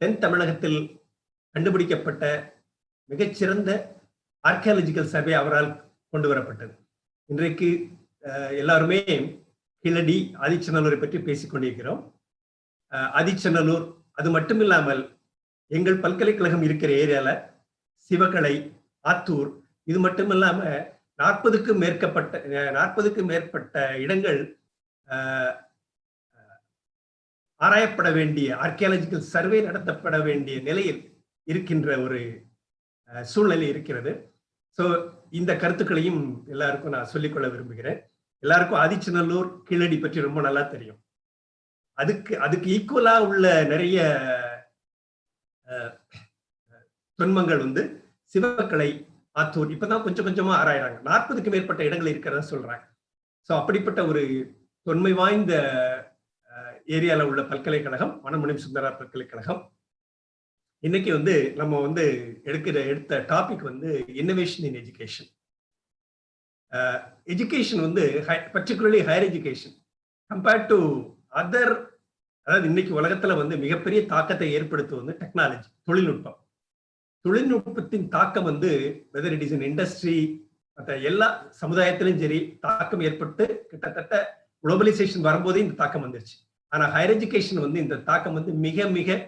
Speaker 13: தென் தமிழகத்தில் கண்டுபிடிக்கப்பட்ட மிகச்சிறந்த ஆர்கியாலஜிக்கல் சர்வே அவரால் கொண்டு வரப்பட்டது. இன்றைக்கு எல்லாருமே கீழடி ஆதிச்சநல்லூரை பற்றி பேசிக் கொண்டிருக்கிறோம். ஆதிச்சநல்லூர் அது மட்டும் இல்லாமல் எங்கள் பல்கலைக்கழகம் இருக்கிற ஏரியால சிவகலை, ஆத்தூர், இது மட்டும் இல்லாம 40க்கும் மேற்பட்ட இடங்கள் ஆராயப்பட வேண்டிய, ஆர்கியாலஜிக்கல் சர்வே நடத்தப்பட வேண்டிய நிலையில் இருக்கின்ற ஒரு சூழ்நிலை இருக்கிறது. ஸோ இந்த கருத்துக்களையும் எல்லாருக்கும் நான் சொல்லிக்கொள்ள விரும்புகிறேன். எல்லாருக்கும் ஆதிச்சநல்லூர், கீழடி பற்றி ரொம்ப நல்லா தெரியும். அதுக்கு ஈக்குவலா உள்ள நிறைய தொன்மங்கள் சிவக்கலை, ஆத்தூர் இப்பதான் கொஞ்சம் கொஞ்சமா ஆராயிறாங்க. 40க்கும் மேற்பட்ட இடங்கள் இருக்கிறதா சொல்றாங்க. ஸோ அப்படிப்பட்ட ஒரு தொன்மை வாய்ந்த ஏரியால உள்ள பல்கலைக்கழகம் மனோன்மணியம் சுந்தரனார் பல்கலைக்கழகம். இன்னைக்கு நம்ம எடுத்த topic innovation in education. Education particularly higher education compared to other, அதாவது இன்னைக்கு உலகத்துல மிகப்பெரிய தாக்கத்தை ஏற்படுத்துவது டெக்னாலஜி, தொழில்நுட்பத்தின் தாக்கம் whether it is in industry, மற்ற எல்லா சமுதாயத்திலும் சரி தாக்கம் ஏற்பட்டு கிட்டத்தட்ட குளோபலைசேஷன் வரும்போதே இந்த தாக்கம் வந்துருச்சு. ஆனா ஹையர் எஜுகேஷன் இந்த தாக்கம் மிக மிக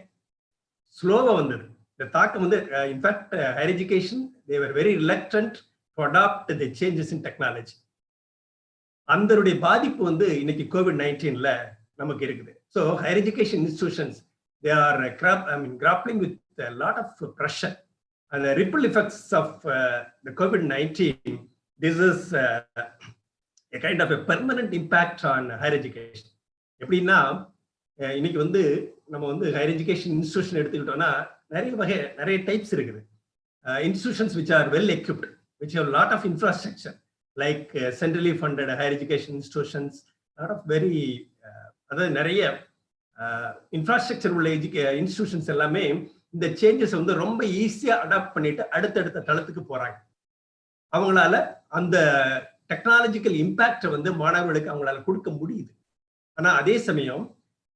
Speaker 13: ஸ்லோவா வந்தது. இந்த தாக்கம் in fact higher education they were very reluctant to adopt the changes in technology. அந்தருடைய பாதிப்பு வந்து இன்னைக்கு COVID-19ல நமக்கு இருக்குது. So higher education institutions, they are grappling with a lot of pressure and the ripple effects of the COVID-19. This is a kind of a permanent impact on higher education. எப்படின்னா இன்னைக்கு வந்து நம்ம வந்து ஹையர் எஜுகேஷன் இன்ஸ்டிடியூஷன் எடுத்துக்கிட்டோம்னா நிறைய types இருக்குது. Institutions which are well equipped, which have a lot of infrastructure, like centrally funded higher education institutions, a lot of very அதாவது நிறைய இன்ஃப்ராஸ்ட்ரக்சர் உள்ள இன்ஸ்டிடியூஷன்ஸ் எல்லாமே இந்த சேஞ்சஸ் வந்து ரொம்ப ஈஸியா அடாப்ட் பண்ணிட்டு அடுத்தடுத்த தளத்துக்கு போறாங்க. அவங்களால அந்த டெக்னாலஜிக்கல் இம்பாக்டை வந்து மாணவர்களுக்கு அவங்களால கொடுக்க முடியுது. ஆனா அதே சமயம்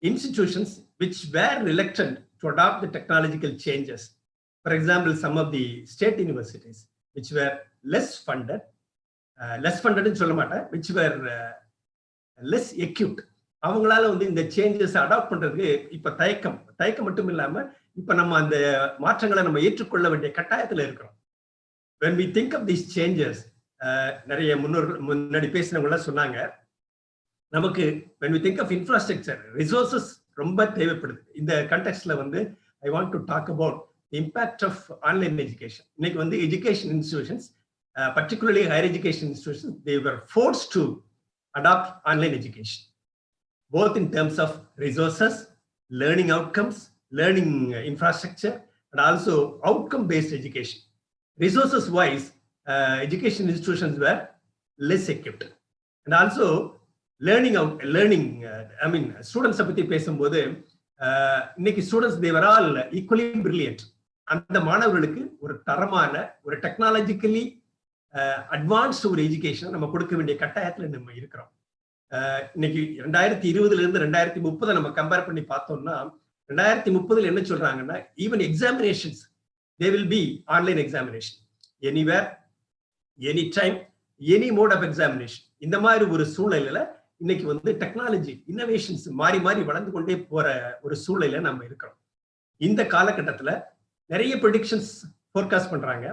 Speaker 13: institutions which were reluctant to adopt the technological changes, for example some of the state universities which were less funded ன்னு சொல்ல மாட்டேன், which were less equipped, அவங்களால வந்து இந்த சேஞ்சஸ் அடாப்ட் பண்றதுக்கு இப்ப தயக்கம் மட்டும் இல்லாம இப்ப நம்ம அந்த மாற்றங்களை நம்ம ஏற்றுக்கொள்ள வேண்டிய கட்டாயத்துல இருக்கிறோம். when we think of these changes, நிறைய முன்னாடி பேசினவங்க எல்லாம் சொன்னாங்க, நமக்கு when we think of infrastructure, resources ரொம்ப தேவைப்படுது. இந்த கண்டெக்ஸ்ட்ல வந்து I want to talk about the impact of online education. இன்னைக்கு வந்து education institutions, particularly higher education institutions, they were forced to adopt online education, both in terms of resources, learning outcomes, learning infrastructure, and also outcome-based education. Resources wise, education institutions were less equipped, and also students பத்தி பேசும்போது இன்னைக்கு students they were all equally brilliant. அந்த மாணவர்களுக்கு ஒரு தரமான ஒரு technologically advanced ஒரு education நம்ம கொடுக்க வேண்டிய கட்டாயத்துல நம்ம இருக்கிறோம். இன்னைக்கு 2020ல இருந்து 2030 நம்ம கம்பேர் பண்ணி பார்த்தோம்னா 2030 என்ன சொல்றாங்கன்னா, even examinations they will be online examination, anywhere, anytime, any mode of examination. இந்த மாதிரி ஒரு சூழலில் இன்னைக்கு வந்து டெக்னாலஜி இன்னோவேஷன்ஸ் மாறி மாறி வளர்ந்து கொண்டே போற ஒரு சூழலில நம்ம இருக்கிறோம். இந்த காலகட்டத்தில் நிறைய ப்ரெடிக்ஷன்ஸ் ஃபோர்காஸ்ட் பண்றாங்க.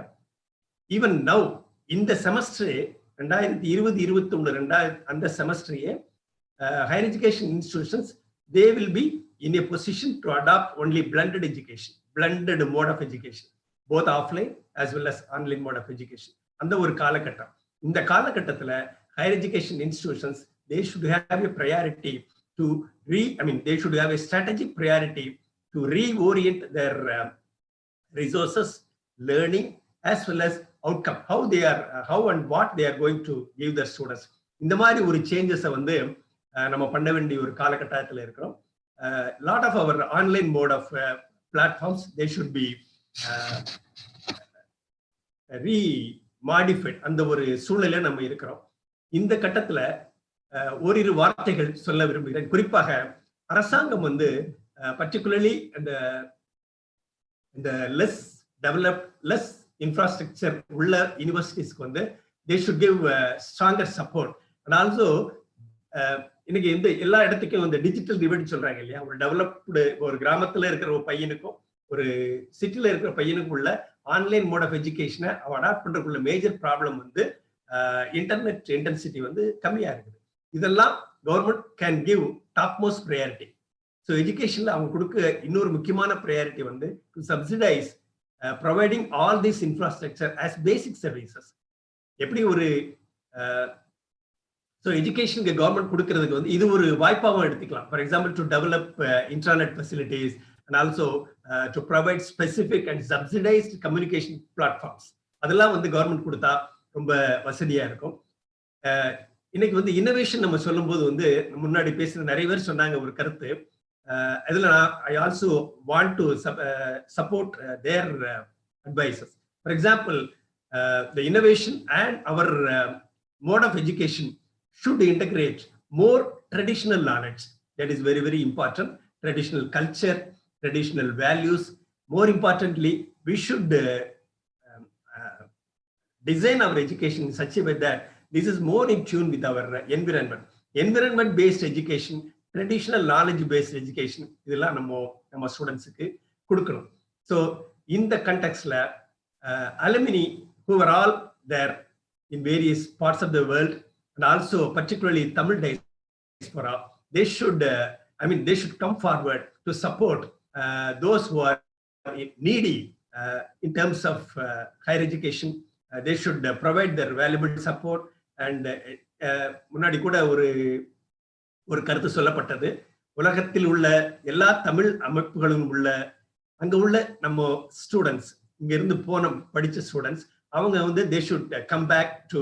Speaker 13: ஈவன் நவ் இந்த செமஸ்டரே 2020-21 அந்த செமஸ்டரையே higher education institutions they will be in a position to adopt only blended education, blended mode of education, both offline as well as online mode of education. அந்த ஒரு காலகட்டம். இந்த காலகட்டத்தில் higher education institutions, they should have a priority to they should have a strategic priority to reorient their resources, learning as well as outcome, how and what they are going to give their students. இந்த மாதிரி ஒரு சேஞ்சஸை வந்து நம்ம பண்ண வேண்டிய ஒரு காலகட்டத்தில் இருக்கிறோம். Lot of our online mode of platforms, they should be re-modified. அந்த ஒரு சூழ்நிலை நம்ம இருக்கிறோம். இந்த கட்டத்துல ஓரிரு வார்த்தைகள் சொல்ல விரும்புகிறேன். குறிப்பாக அரசாங்கம் வந்து பர்டிகுலர்லி இந்த லெஸ் டெவலப்ட், லெஸ் இன்ஃப்ராஸ்ட்ரக்சர் உள்ள யூனிவர்சிட்டிஸ்க்கு வந்து they should give stronger support. and also இன்னைக்கு இந்த எல்லா இடத்துக்கும் இந்த டிஜிட்டல் டிவைட் சொல்றாங்க இல்லையா, ஒரு டெவலப்டு ஒரு கிராமத்துல இருக்கிற ஒரு பையனுக்கும் ஒரு சிட்டில இருக்கிற பையனுக்கும் உள்ள ஆன்லைன் மோட் ஆஃப் எஜுகேஷனை அவன் அடாப்ட் பண்றதுக்குள்ள மேஜர் ப்ராப்ளம் வந்து இன்டர்நெட் இன்டென்சிட்டி வந்து கம்மியா இருக்குது. இதெல்லாம் government can give top most priority. So எஜுகேஷன்ல அவங்க கொடுக்க இன்னொரு முக்கியமான ப்ரையாரிட்டி வந்து to subsidise providing all this infrastructure as basic services. எப்படி ஒரு ஸோ எஜுகேஷனுக்கு கவர்மெண்ட் கொடுக்கறதுக்கு வந்து இது ஒரு வாய்ப்பாகவும் எடுத்துக்கலாம். For example to develop internet facilities and also to provide specific and subsidized communication platforms. அதெல்லாம் வந்து கவர்மெண்ட் கொடுத்தா ரொம்ப வசதியா இருக்கும். இன்னைக்கு வந்து இன்னோவேஷன் நம்ம சொல்லும்போது வந்து முன்னாடி பேசுற நிறைய பேர் சொன்னாங்க ஒரு கருத்து. இதுல I also want to support their advices. For example, the innovation and our mode of education should integrate more traditional knowledge. That is very, very important. Traditional culture, traditional values. More importantly, we should design our education in such a way that this is more in tune with our environment. Environment-based education, traditional knowledge-based education, இதெல்லாம் நம்ம ஸ்டூடெண்ட்ஸுக்கு கொடுக்கணும். So இந்த கண்டெக்ஸ்ட்ல alumni who were all there in various parts of the world, and also particularly Tamil diaspora, they should, they should come forward to support those who are needy in terms of higher education. They should provide their valuable support. And முன்னாடி கூட ஒரு கருத்து சொல்லப்பட்டது, உலகத்தில் உள்ள எல்லா தமிழ் அமைப்புகளும் உள்ள அங்க உள்ள நம்ம ஸ்டூடெண்ட்ஸ், இங்க இருந்து போன படிச்ச ஸ்டூடெண்ட்ஸ், அவங்க வந்து they should come back to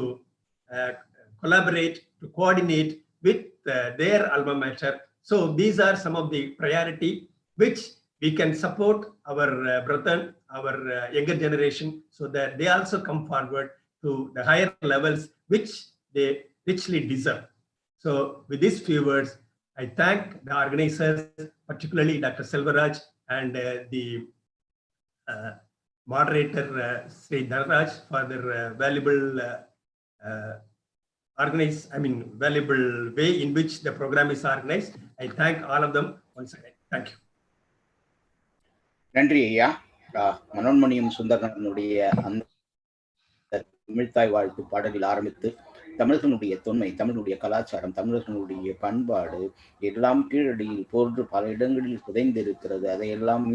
Speaker 13: collaborate, to coordinate with their alma mater. So these are some of the priority which we can support our brethren, our younger generation, so that they also come forward to the higher levels which they richly deserve. So with these few words, I thank the organizers, particularly Dr. Selvaraj and the moderator Sri Dhanaraj for their valuable valuable way in which the program is organized. I thank all of them once again. Thank you.
Speaker 2: நன்றி ஐயா. மனோன்மணியம் சுந்தரனுடைய அந்த தமிழ்த்தாய் வாழ்த்து பாடலில் ஆரம்பித்து தமிழர்களுடைய தொன்மை, தமிழுடைய கலாச்சாரம், தமிழர்களுடைய பண்பாடு எல்லாம் கீழடியில் போன்று பல இடங்களில் புதைந்திருக்கிறது, அதையெல்லாம்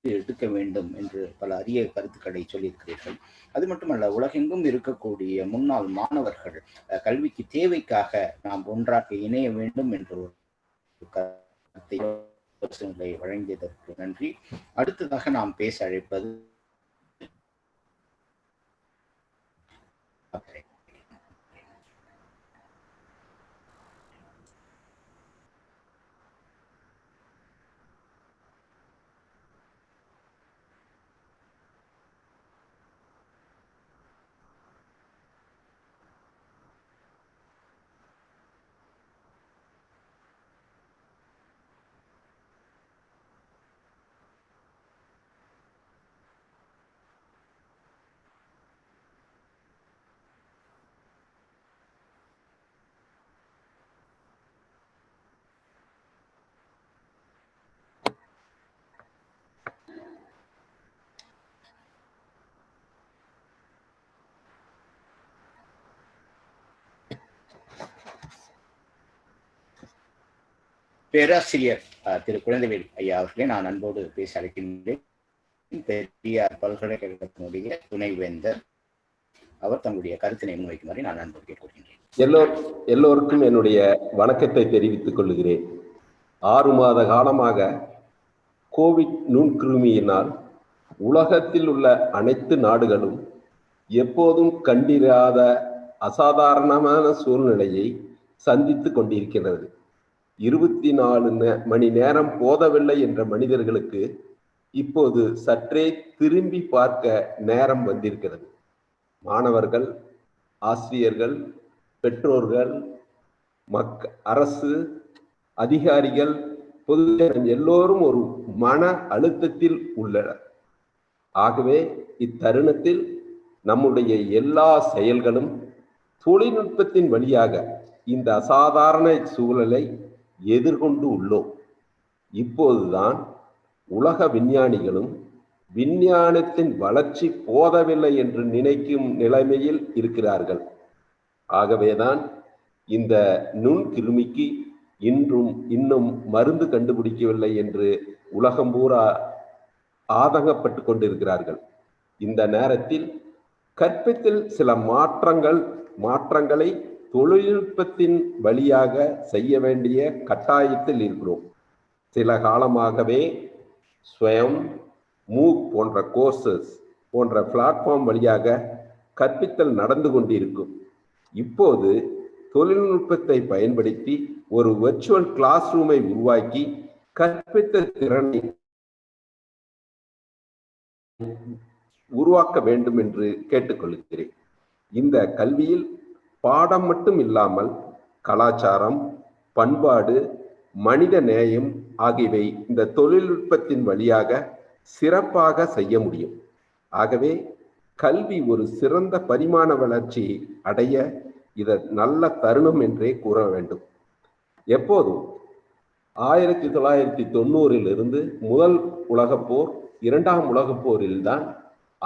Speaker 2: எடுக்க வேண்டும் என்று பல அரிய கருத்துக்களை சொல்லியிருக்கிறீர்கள். அது மட்டுமல்ல, உலகெங்கும் இருக்கக்கூடிய முன்னாள் மாணவர்கள் கல்விக்கு தேவைக்காக நாம் ஒன்றாக இணைய வேண்டும் என்ற ஒரு கருத்தை வழங்கியதற்கு நன்றி. அடுத்ததாக நாம் பேச அழைப்பது பேராசிரியர் திரு குழந்தைவேல் ஐயா அவர்களே நான் அன்போடு பேச அழைக்கின்றேன். பெரியார் பல்கலைக்கழகத்தினுடைய துணைவேந்தர் அவர் தங்களுடைய கருத்தினை முன்வைக்குமாறு நான் அன்போடு கேட்டுக்கொள்கின்றேன்.
Speaker 14: எல்லோருக்கும் என்னுடைய வணக்கத்தை தெரிவித்துக் கொள்கிறேன். 6 மாத காலமாக கோவிட் நுண்கிருமியினால் உலகத்தில் உள்ள அனைத்து நாடுகளும் எப்போதும் கண்டிராத அசாதாரணமான சூழ்நிலையை சந்தித்து கொண்டிருக்கிறது. 24 மணி நேரம் போதவில்லை என்ற மனிதர்களுக்கு இப்போது சற்றே திரும்பி பார்க்க நேரம் வந்திருக்கிறது. மாணவர்கள், ஆசிரியர்கள், பெற்றோர்கள், அரசு அதிகாரிகள், பொதுஜனம் எல்லோரும் ஒரு மன அழுத்தத்தில் உள்ளனர். ஆகவே இத்தருணத்தில் நம்முடைய எல்லா செயல்களும் தொழில்நுட்பத்தின் வழியாக இந்த அசாதாரண சூழலை எதிர்கொண்டு உள்ளோம். இப்போதுதான் உலக விஞ்ஞானிகளும் விஞ்ஞானத்தின் வளர்ச்சி போதவில்லை என்று நினைக்கும் நிலைமையில் இருக்கிறார்கள். ஆகவேதான் இந்த நுண்கிருமிக்கு இன்னும் மருந்து கண்டுபிடிக்கவில்லை என்று உலகம் பூரா ஆதங்கப்பட்டு கொண்டிருக்கிறார்கள். இந்த நேரத்தில் கற்பித்தல் சில மாற்றங்களை தொழில்நுட்பத்தின் வழியாக செய்ய வேண்டிய கட்டாயத்தில் இருக்கிறோம். சில காலமாகவே ஸ்வயம், மூக் போன்ற கோர்சஸ் போன்ற பிளாட்ஃபார்ம் வழியாக கற்பித்தல் நடந்து கொண்டிருக்கும். இப்போது தொழில்நுட்பத்தை பயன்படுத்தி ஒரு வெர்ச்சுவல் கிளாஸ் ரூமை உருவாக்கி கற்பித்த திறனை உருவாக்க வேண்டும் என்று கேட்டுக்கொள்கிறேன். இந்த கல்வியில் பாடம் மட்டும் இல்லாமல் கலாச்சாரம், பண்பாடு, மனித நேயம் ஆகியவை இந்த தொழில்நுட்பத்தின் வழியாக சிறப்பாக செய்ய முடியும். ஆகவே கல்வி ஒரு சிறந்த பரிமாண வளர்ச்சி அடைய இதை நல்ல தருணம் என்றே கூற வேண்டும். எப்போதும் 1990 முதல் உலகப்போர், 2ஆம் உலகப் போரில் தான்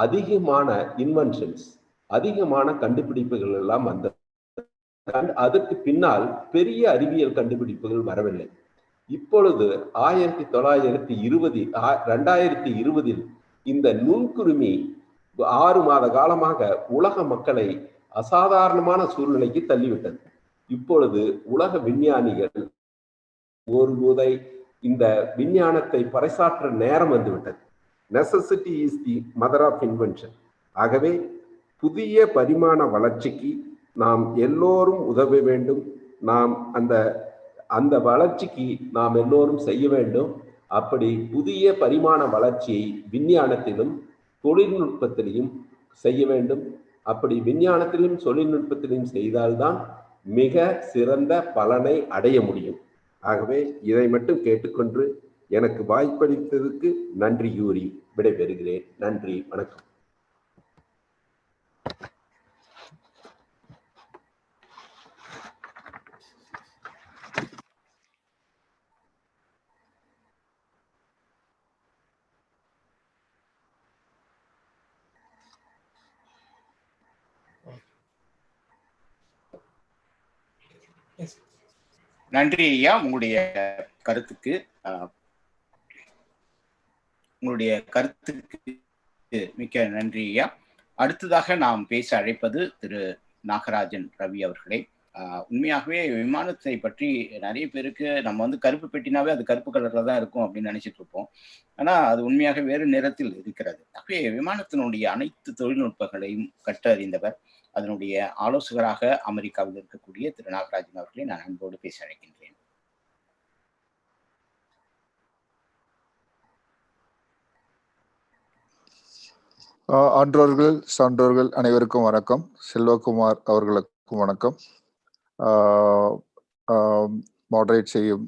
Speaker 14: அதிகமான இன்வென்ஷன்ஸ், அதிகமான கண்டுபிடிப்புகள் எல்லாம் வந்தது. அதற்கு பின்னால் பெரிய அறிவியல் கண்டுபிடிப்புகள் வரவில்லை. இப்பொழுது 2020 இந்த நுண்குருமி 6 மாத காலமாக உலக மக்களை அசாதாரணமான சூழ்நிலைக்கு தள்ளிவிட்டது. இப்பொழுது உலக விஞ்ஞானிகள் ஒருமுறை இந்த விஞ்ஞானத்தை பறைசாற்ற நேரம் வந்துவிட்டது. Necessity is the mother of invention. ஆகவே புதிய பரிமாண வளர்ச்சிக்கு நாம் எல்லோரும் உதவ வேண்டும். நாம் அந்த வளர்ச்சிக்கு நாம் எல்லோரும் செய்ய வேண்டும். அப்படி புதிய பரிமாண வளர்ச்சியை விஞ்ஞானத்திலும் தொழில்நுட்பத்திலையும் செய்ய வேண்டும். அப்படி விஞ்ஞானத்திலும் தொழில்நுட்பத்திலும் செய்தால்தான் மிக சிறந்த பலனை அடைய முடியும். ஆகவே இதை மட்டும் கேட்டுக்கொண்டு எனக்கு வாய்ப்பளித்ததற்கு நன்றி கூறி விடைபெறுகிறேன். நன்றி, வணக்கம்.
Speaker 2: நன்றி ஐயா, உங்களுடைய கருத்துக்கு மிக்க நன்றி ஐயா. அடுத்ததாக நாம் பேச அழைப்பது திரு நாகராஜன் ரவி அவர்களே. உண்மையாகவே விமானத்தை பற்றி நிறைய பேருக்கு நம்ம கருப்பு பெட்டினாவே அது கருப்பு கலர்ல தான் இருக்கும் அப்படின்னு நினைச்சிட்டு இருப்போம். ஆனா அது உண்மையாக வேறு நிறத்தில் இருக்கிறது. ஆகவே விமானத்தினுடைய அனைத்து தொழில்நுட்பங்களையும் கற்றறிந்தவர், அதனுடைய ஆலோசகராக அமெரிக்காவில் இருக்கக்கூடிய திரு நாகராஜன் அவர்களை நான் அன்போடு பேச அழைக்கின்றேன்.
Speaker 15: ஆன்றோர்கள் சான்றோர்கள் அனைவருக்கும் வணக்கம். செல்வகுமார் அவர்களுக்கும் வணக்கம். மாடரேட் செய்யும்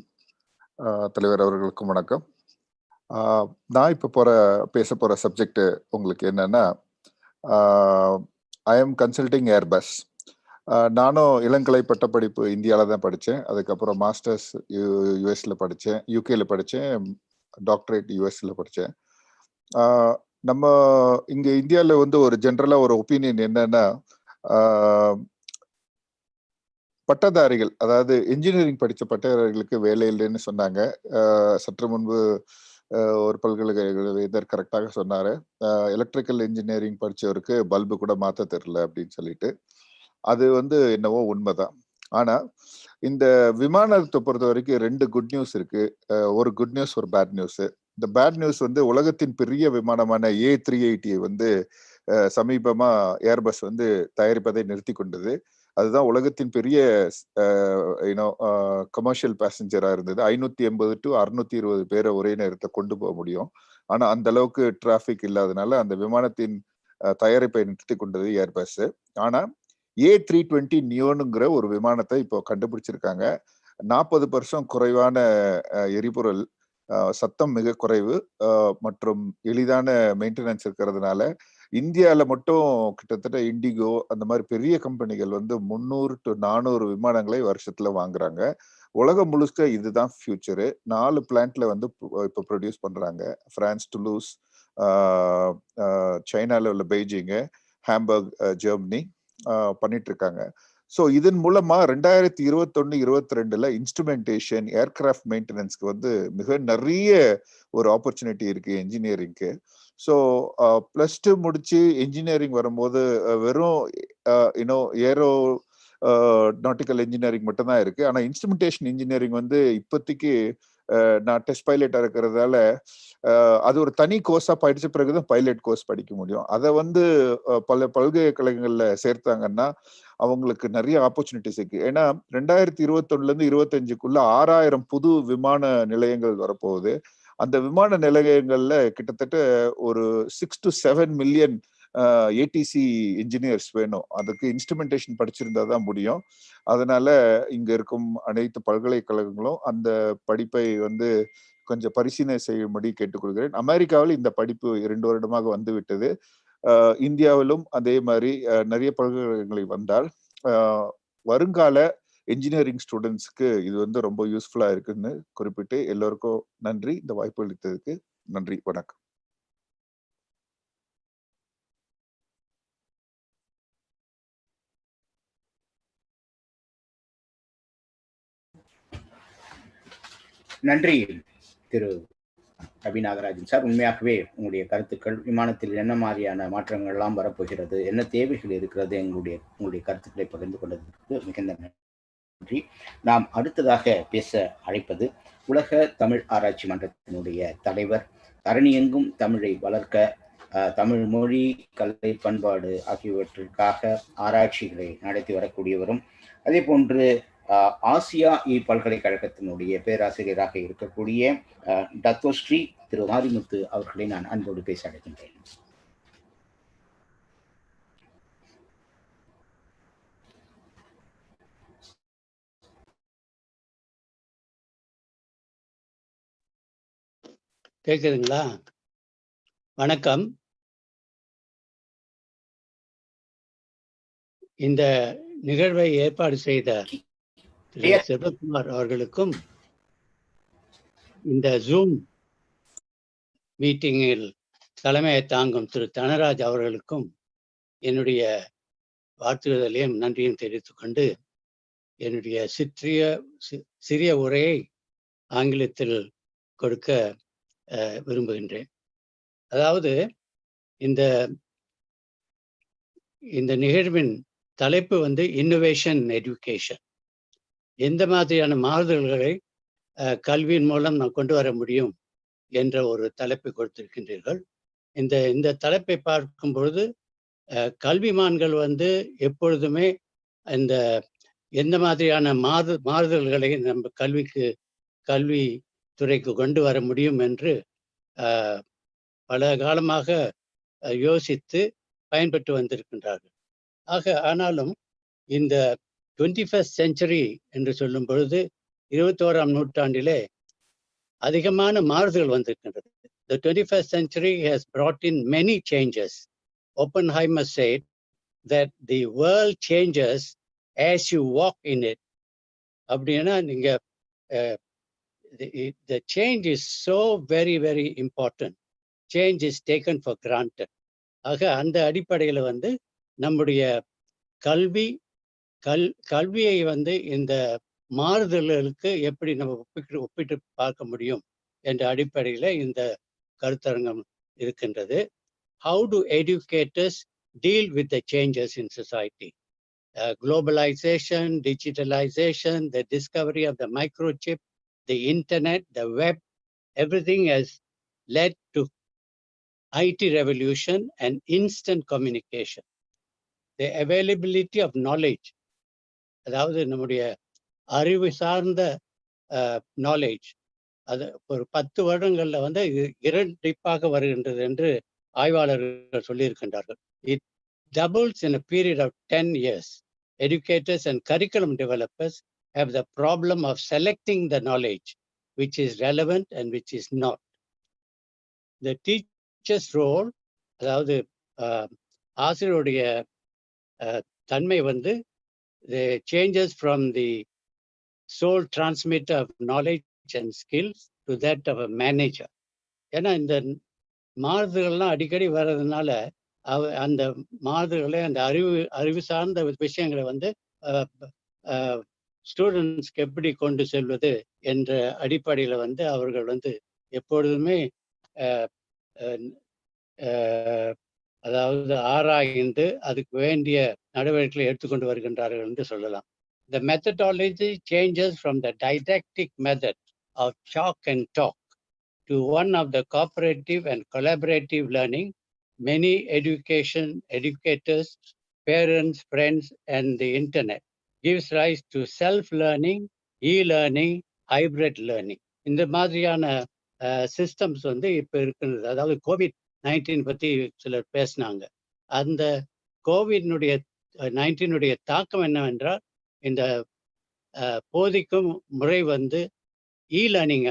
Speaker 15: தலைவர் அவர்களுக்கும் வணக்கம். நான் இப்போ பேச போற சப்ஜெக்ட் உங்களுக்கு என்னன்னா, ஐ எம் கன்சல்டிங் ஏர்பஸ். நானும் இளங்கலை பட்டப்படிப்பு இந்தியாவில் தான் படித்தேன். அதுக்கப்புறம் மாஸ்டர்ஸ் யூஎஸ்ல படித்தேன், யூகேல படித்தேன், டாக்டரேட் யூஎஸ்ல படித்தேன். நம்ம இங்கே இந்தியாவில் ஒரு ஜென்ரலாக ஒரு ஒப்பீனியன் என்னன்னா, பட்டதாரிகள், அதாவது இன்ஜினியரிங் படித்த பட்டதாரிகளுக்கு வேலை இல்லைன்னு சொன்னாங்க. சற்று முன்பு ஒரு பல்கலைக்கழக கரெக்டாக சொன்னாரு, எலக்ட்ரிக்கல் இன்ஜினியரிங் படிச்சவருக்கு பல்பு கூட மாற்ற தெரியல அப்படின்னு சொல்லிட்டு. அது என்னவோ உண்மைதான். ஆனா இந்த விமானத்தை பொறுத்த வரைக்கும் 2 குட் நியூஸ் இருக்கு. ஒரு குட் நியூஸ், ஒரு பேட் நியூஸ். இந்த பேட் நியூஸ் உலகத்தின் பெரிய விமானமான A380 சமீபமா ஏர்பஸ் தயாரிப்பதை நிறுத்தி கொண்டது. அதுதான் உலகத்தின் பெரிய கமர்ஷியல் பேசஞ்சரா இருந்தது. 580 to 620 பேரை ஒரே நேரத்தை கொண்டு போக முடியும். ஆனா அந்த அளவுக்கு டிராபிக் இல்லாதனால அந்த விமானத்தின் தயாரிப்பை நிறுத்தி கொண்டது ஏர்பஸ். ஆனா A320 நியோனுங்கிற ஒரு விமானத்தை இப்போ கண்டுபிடிச்சிருக்காங்க. 40% குறைவான எரிபொருள், சத்தம் மிக குறைவு மற்றும் எளிதான மெயின்டெனன்ஸ் இருக்கிறதுனால இந்தியாவில் மட்டும் கிட்டத்தட்ட இண்டிகோ அந்த மாதிரி பெரிய கம்பெனிகள் 300 to 400 விமானங்களை வருஷத்துல வாங்குறாங்க. உலகம் முழுக்க இதுதான் ஃபியூச்சரு. 4 பிளான்ட்ல இப்போ ப்ரொடியூஸ் பண்றாங்க. பிரான்ஸ் டுலூஸ், சைனால உள்ள பெய்ஜிங்கு, ஹாம்பர்க் ஜெர்மனி பண்ணிட்டு இருக்காங்க. ஸோ இதன் மூலமா 2021-22 இன்ஸ்ட்ருமெண்டேஷன், ஏர்கிராஃப்ட் மெயின்டெனன்ஸ்க்கு மிக நிறைய ஒரு ஆப்பர்ச்சுனிட்டி இருக்கு இன்ஜினியரிங்க்கு. ஸோ +2 முடிச்சு இன்ஜினியரிங் வரும்போது வெறும் ஏரோ நாட்டிக்கல் இன்ஜினியரிங் மட்டும்தான் இருக்கு. ஆனா இன்ஸ்ட்ருமெண்டேஷன் இன்ஜினியரிங் இப்போதைக்கு நான் டெஸ்ட் பைலட்டா இருக்கிறதால அது ஒரு தனி கோர்ஸா படிச்ச பிறகுதான் பைலட் கோர்ஸ் படிக்க முடியும். அதை பல பல்கலைக்கழகங்கள்ல சேர்த்தாங்கன்னா அவங்களுக்கு நிறைய ஆப்பர்ச்சுனிட்டிஸ் இருக்கு. ஏன்னா 2021-25 6000 புது விமான நிலையங்கள் வரப்போகுது. அந்த விமான நிலையங்கள்ல கிட்டத்தட்ட ஒரு 6 to 7 மில்லியன் ஏடிசி இன்ஜினியர்ஸ் வேணும். அதுக்கு இன்ஸ்ட்ருமெண்டேஷன் படிச்சிருந்தா தான் முடியும். அதனால இங்க இருக்கும் அனைத்து பல்கலைக்கழகங்களும் அந்த படிப்பை கொஞ்சம் பரிசீலனை செய்யும்படி கேட்டுக்கொள்கிறேன். அமெரிக்காவில் இந்த படிப்பு 2 வருடமாக வந்துவிட்டது. இந்தியாவிலும் அதே மாதிரி நிறைய பல்கலைக்கழகங்களை வந்தால் வருங்கால இன்ஜினியரிங் ஸ்டூடெண்ட்ஸ்க்கு இது ரொம்ப யூஸ்ஃபுல்லா இருக்குன்னு குறிப்பிட்டு எல்லோருக்கும் நன்றி. இந்த வாய்ப்பு அளித்ததுக்கு நன்றி, வணக்கம்.
Speaker 2: நன்றி திரு ரவி நாகராஜன் சார். உண்மையாகவே உங்களுடைய கருத்துக்கள், விமானத்தில் என்ன மாதிரியான மாற்றங்கள் எல்லாம் வரப்போகிறது, என்ன தேவைகள் இருக்கிறது, உங்களுடைய கருத்துக்களை பகிர்ந்து கொண்டதற்கு மிகுந்த நன்றி. நாம் அடுத்ததாக பேச அழைப்பது உலக தமிழ் ஆராய்ச்சி மன்றத்தினுடைய தலைவர், தரணியெங்கும் தமிழை வளர்க்க, தமிழ் மொழி, கலை, பண்பாடு ஆகியவற்றிற்காக ஆராய்ச்சிகளை நடத்தி வரக்கூடியவரும், அதே போன்று ஆசியா பல்கலைக்கழகத்தினுடைய பேராசிரியராக இருக்கக்கூடிய டாக்டர் ஸ்ரீ திரு மாரிமுத்து அவர்களை நான் அன்போடு பேச அழைக்கின்றேன்.
Speaker 16: கேக்குதுங்களா? வணக்கம். இந்த நிகழ்வை ஏற்பாடு செய்த திரு சிவகுமார் அவர்களுக்கும், இந்த ஜூம் மீட்டிங்கில் தலைமையை தாங்கும் திரு தனராஜ் அவர்களுக்கும் என்னுடைய வாழ்த்துதலையும் நன்றியும் தெரிவித்துக் கொண்டு என்னுடைய சிறிய உரையை ஆங்கிலத்தில் கொடுக்க விரும்புகின்றேன். அதாவது இந்த நிகழ்வின் தலைப்பு இன்னோவேஷன் எஜுகேஷன். எந்த மாதிரியான மாறுதல்களை கல்வியின் மூலம் நாம் கொண்டு வர முடியும் என்ற ஒரு தலைப்பை கொடுத்திருக்கின்றீர்கள். இந்த தலைப்பை பார்க்கும் பொழுது கல்விமான்கள் எப்பொழுதுமே எந்த மாதிரியான மாறுதல்களை நம்ம கல்வி துறைக்கு கொண்டு வர முடியும் என்று பல காலமாக யோசித்து பயன்பட்டு வந்திருக்கின்றார்கள். ஆனாலும் இந்த 21st century என்று சொல்லும் பொழுது 21ஆம் நூற்றாண்டிலே அதிகமான மாறுதல்கள் வந்திருக்கின்றது. The 21st century has brought in many changes. Oppenheimer said that the world changes as you walk in it. அப்படின்னா நீங்க the change is so very very important. Change is taken for granted. அந்த அடிப்படையில் நம்முடைய கல்வியை இந்த மாறுதல்களுக்கு எப்படி நம்ம ஒப்பிட்டு பார்க்க முடியும் என்ற அடிப்படையில் இந்த கருத்தரங்கம் இருக்கின்றது. How do educators deal with the changes in society? Globalization, digitalization, the discovery of the microchip, the internet, the web, everything has led to IT revolution and instant communication. The availability of knowledge, அதாவது நம்முடைய அறிவு சார்ந்த knowledge, அது ஒரு 10 வருடங்கள்ல இரட்டிப்பாக வருகின்றது என்று ஆய்வாளர்கள் சொல்லியிருக்கின்றார்கள். It doubles in a period of 10 years. Educators and curriculum developers have the problem of selecting the knowledge which is relevant and which is not. The teacher's role, அதாவது ஆசிரியருடைய தன்மை the changes from the sole transmitter of knowledge and skills to that of a manager. ஏன்னா இந்த மாறுதல்கள்லாம் அடிக்கடி வர்றதுனால அந்த மாறுதல்களை, அந்த அறிவு சார்ந்த விஷயங்களை ஸ்டூடெண்ட்ஸ்க்கு எப்படி கொண்டு செல்வது என்ற அடிப்படையில் அவர்கள் எப்பொழுதுமே அதாவது ஆராய்ந்து அதுக்கு வேண்டிய நடவடிக்கைகளை எடுத்துக்கொண்டு வருகின்றார்கள் என்று சொல்லலாம். The methodology changes from the didactic method of chalk and talk to one of the cooperative and collaborative learning. Many educators, parents, friends, and the internet gives rise to self-learning, e-learning, hybrid learning. இந்த மாதிரியான systems இப்போ இருக்கிறது. அதாவது COVID-19 பற்றி சிலர் பேசினாங்க. அந்த COVID-19 தாக்கம் என்னவென்றால், இந்த போதிக்கும் முறை e-learning,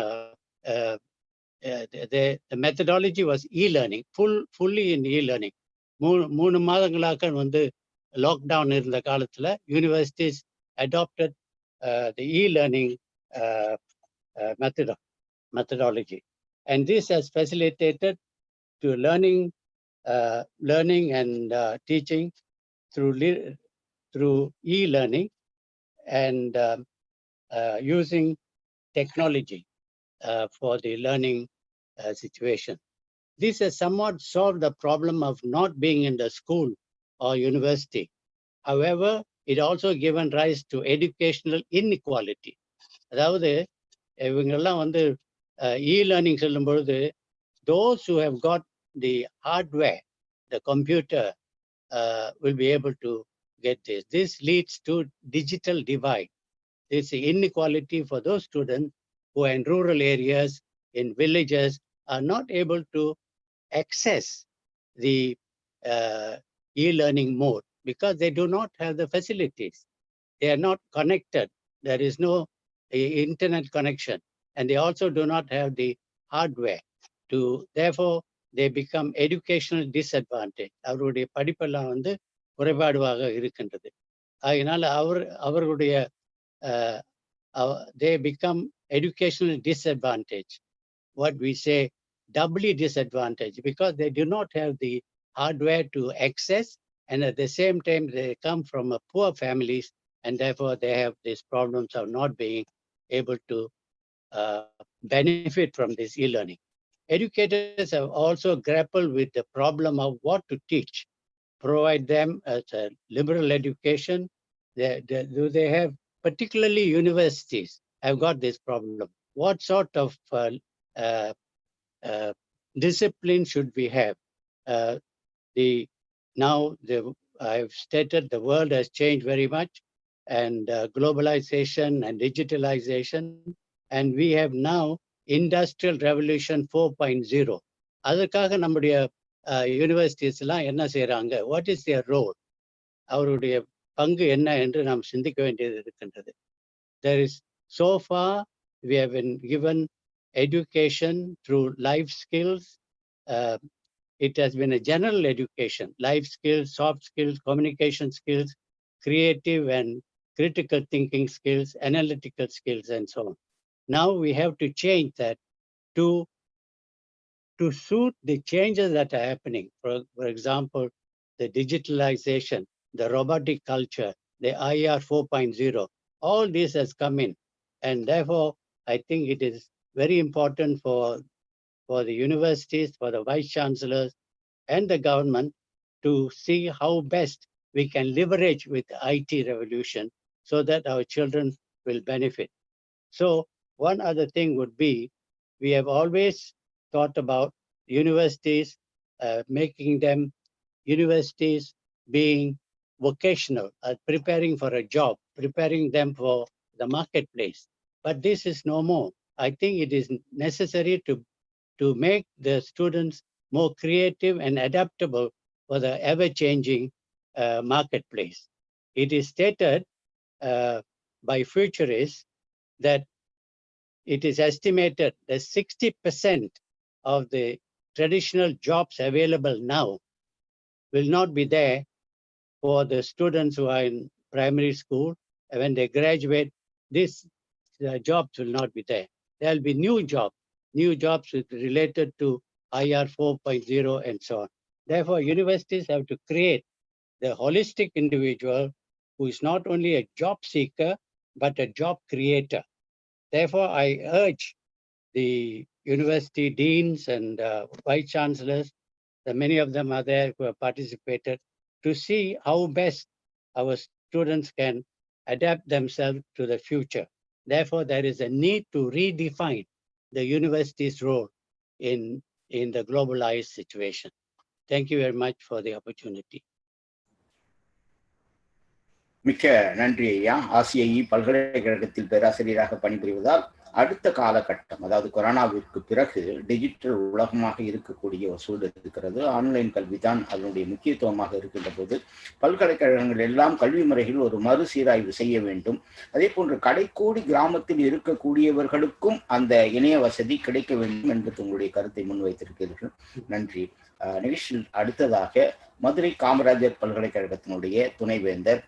Speaker 16: the methodology was e-learning, fully in e-learning. 3 மாதங்களாக லாக்டவுன் இருந்த காலத்துல universities adopted the e-learning methodology, and this has facilitated to learning and teaching through e-learning and using technology. for the learning situation. This has somewhat solved the problem of not being in the school or university. However, it also given rise to educational inequality. அதாவது இவங்கெல்லாம் வந்து e-learning சொல்லும் பொழுது those who have got the hardware, the computer, will be able to get this. This leads to digital divide. There's inequality for those students who are in rural areas, in villages, are not able to access the e-learning mode because they do not have the facilities. They are not connected. There is no internet connection, and they also do not have the hardware. Therefore, they become educational disadvantage. அவருடைய படிப்பெல்லாம் வந்து குறைபாடுவாக இருக்கின்றது. அதனால அவர்களுடைய they become educational disadvantage. What we say, doubly disadvantaged because they do not have the hardware to access, and at the same time they come from a poor families, and therefore they have these problems of not being able to benefit from this e-learning. Educators have also grappled with the problem of what to teach, provide them as a liberal education. They have, particularly universities, have got this problem. What sort of discipline should we have? I've stated the world has changed very much, and globalization and digitalization, and we have now industrial revolution 4.0. அதற்காக நம்முடைய universities எல்லாம் என்ன செய்யறாங்க? What is their role? அவருடைய பங்கு என்ன என்று நாம் சிந்திக்க வேண்டியது இருக்கின்றது. There is, so far we have been given education through life skills. It has been a general education, life skills, soft skills, communication skills, creative and critical thinking skills, analytical skills, and so on. Now we have to change that to suit the changes that are happening. For example, the digitalization, the robotic culture, the IR 4.0, all this has come in. And therefore, I think it is very important for the universities, for the vice chancellors and the government to see how best we can leverage with the IT revolution so that our children will benefit. So one other thing would be, we have always thought about universities, making them universities being vocational, preparing for a job, preparing them for the marketplace. But this is no more. I think it is necessary to make the students more creative and adaptable for the ever-changing marketplace. It is stated by futurists that it is estimated that 60% of the traditional jobs available now will not be there for the students who are in primary school. When they graduate, these jobs will not be there. There will be new jobs related to IR 4.0 and so on. Therefore, universities have to create the holistic individual who is not only a job seeker, but a job creator. Therefore, I urge the university deans and vice chancellors, many of them are there who have participated, to see how best our students can adapt themselves to the future. Therefore, there is a need to redefine the university's role in the globalized situation. Thank you very much for the opportunity.
Speaker 2: மிக்க நன்றி ஐயா. ஆசியை பல்கலைக்கழகத்தில் பேராசிரியராக பணிபுரிவதால் அடுத்த காலகட்டம், அதாவது கொரோனாவிற்கு பிறகு டிஜிட்டல் உலகமாக இருக்கக்கூடிய ஒரு சூழல் இருக்கிறது. ஆன்லைன் கல்வி தான் அதனுடைய முக்கியத்துவமாக இருக்கின்ற போது பல்கலைக்கழகங்கள் எல்லாம் கல்வி முறைகள் ஒரு மறுசீராய்வு செய்ய வேண்டும். அதே போன்று கடைக்கோடி கிராமத்தில் இருக்கக்கூடியவர்களுக்கும் அந்த இணைய வசதி கிடைக்க வேண்டும் என்று உங்களுடைய கருத்தை முன்வைத்திருக்கிறீர்கள். நன்றி. நிகழ்ச்சியில் அடுத்ததாக மதுரை காமராஜர் பல்கலைக்கழகத்தினுடைய துணைவேந்தர்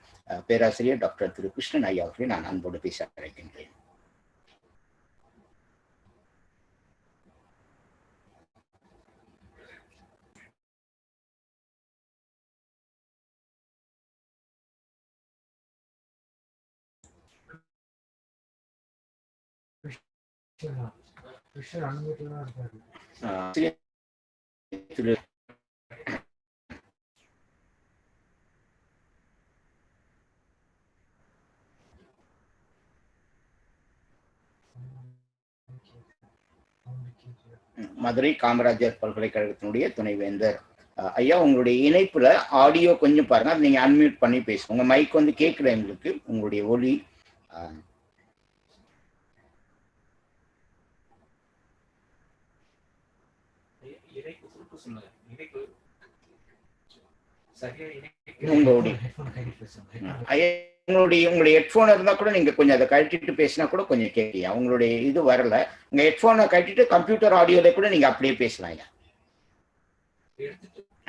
Speaker 2: பேராசிரியர் டாக்டர் திரு கிருஷ்ணன் ஐயா அவர்களை நான் அன்போடு பேச அழைக்கின்றேன். மதுரை காமராஜர் பல்கலைக்கழகத்தினுடைய துணைவேந்தர். ஐயா, உங்களுடைய இணைப்புல ஆடியோ கொஞ்சம் பாருங்க, அது நீங்க அன்மியூட் பண்ணி பேசுங்க. உங்க மைக் வந்து கேட்கல எங்களுக்கு, உங்களுடைய ஒலி. உங்களுடைய ஹெட்போன் இருந்தா கூட நீங்க கொஞ்சம் அதை கழட்டிட்டு பேசினா கூட கொஞ்சம் கேட்கலையா? உங்களுடைய இது வரல. உங்க ஹெட்போனை கழட்டிட்டு கம்ப்யூட்டர் ஆடியோல கூட நீங்க அப்படியே பேசலாம்.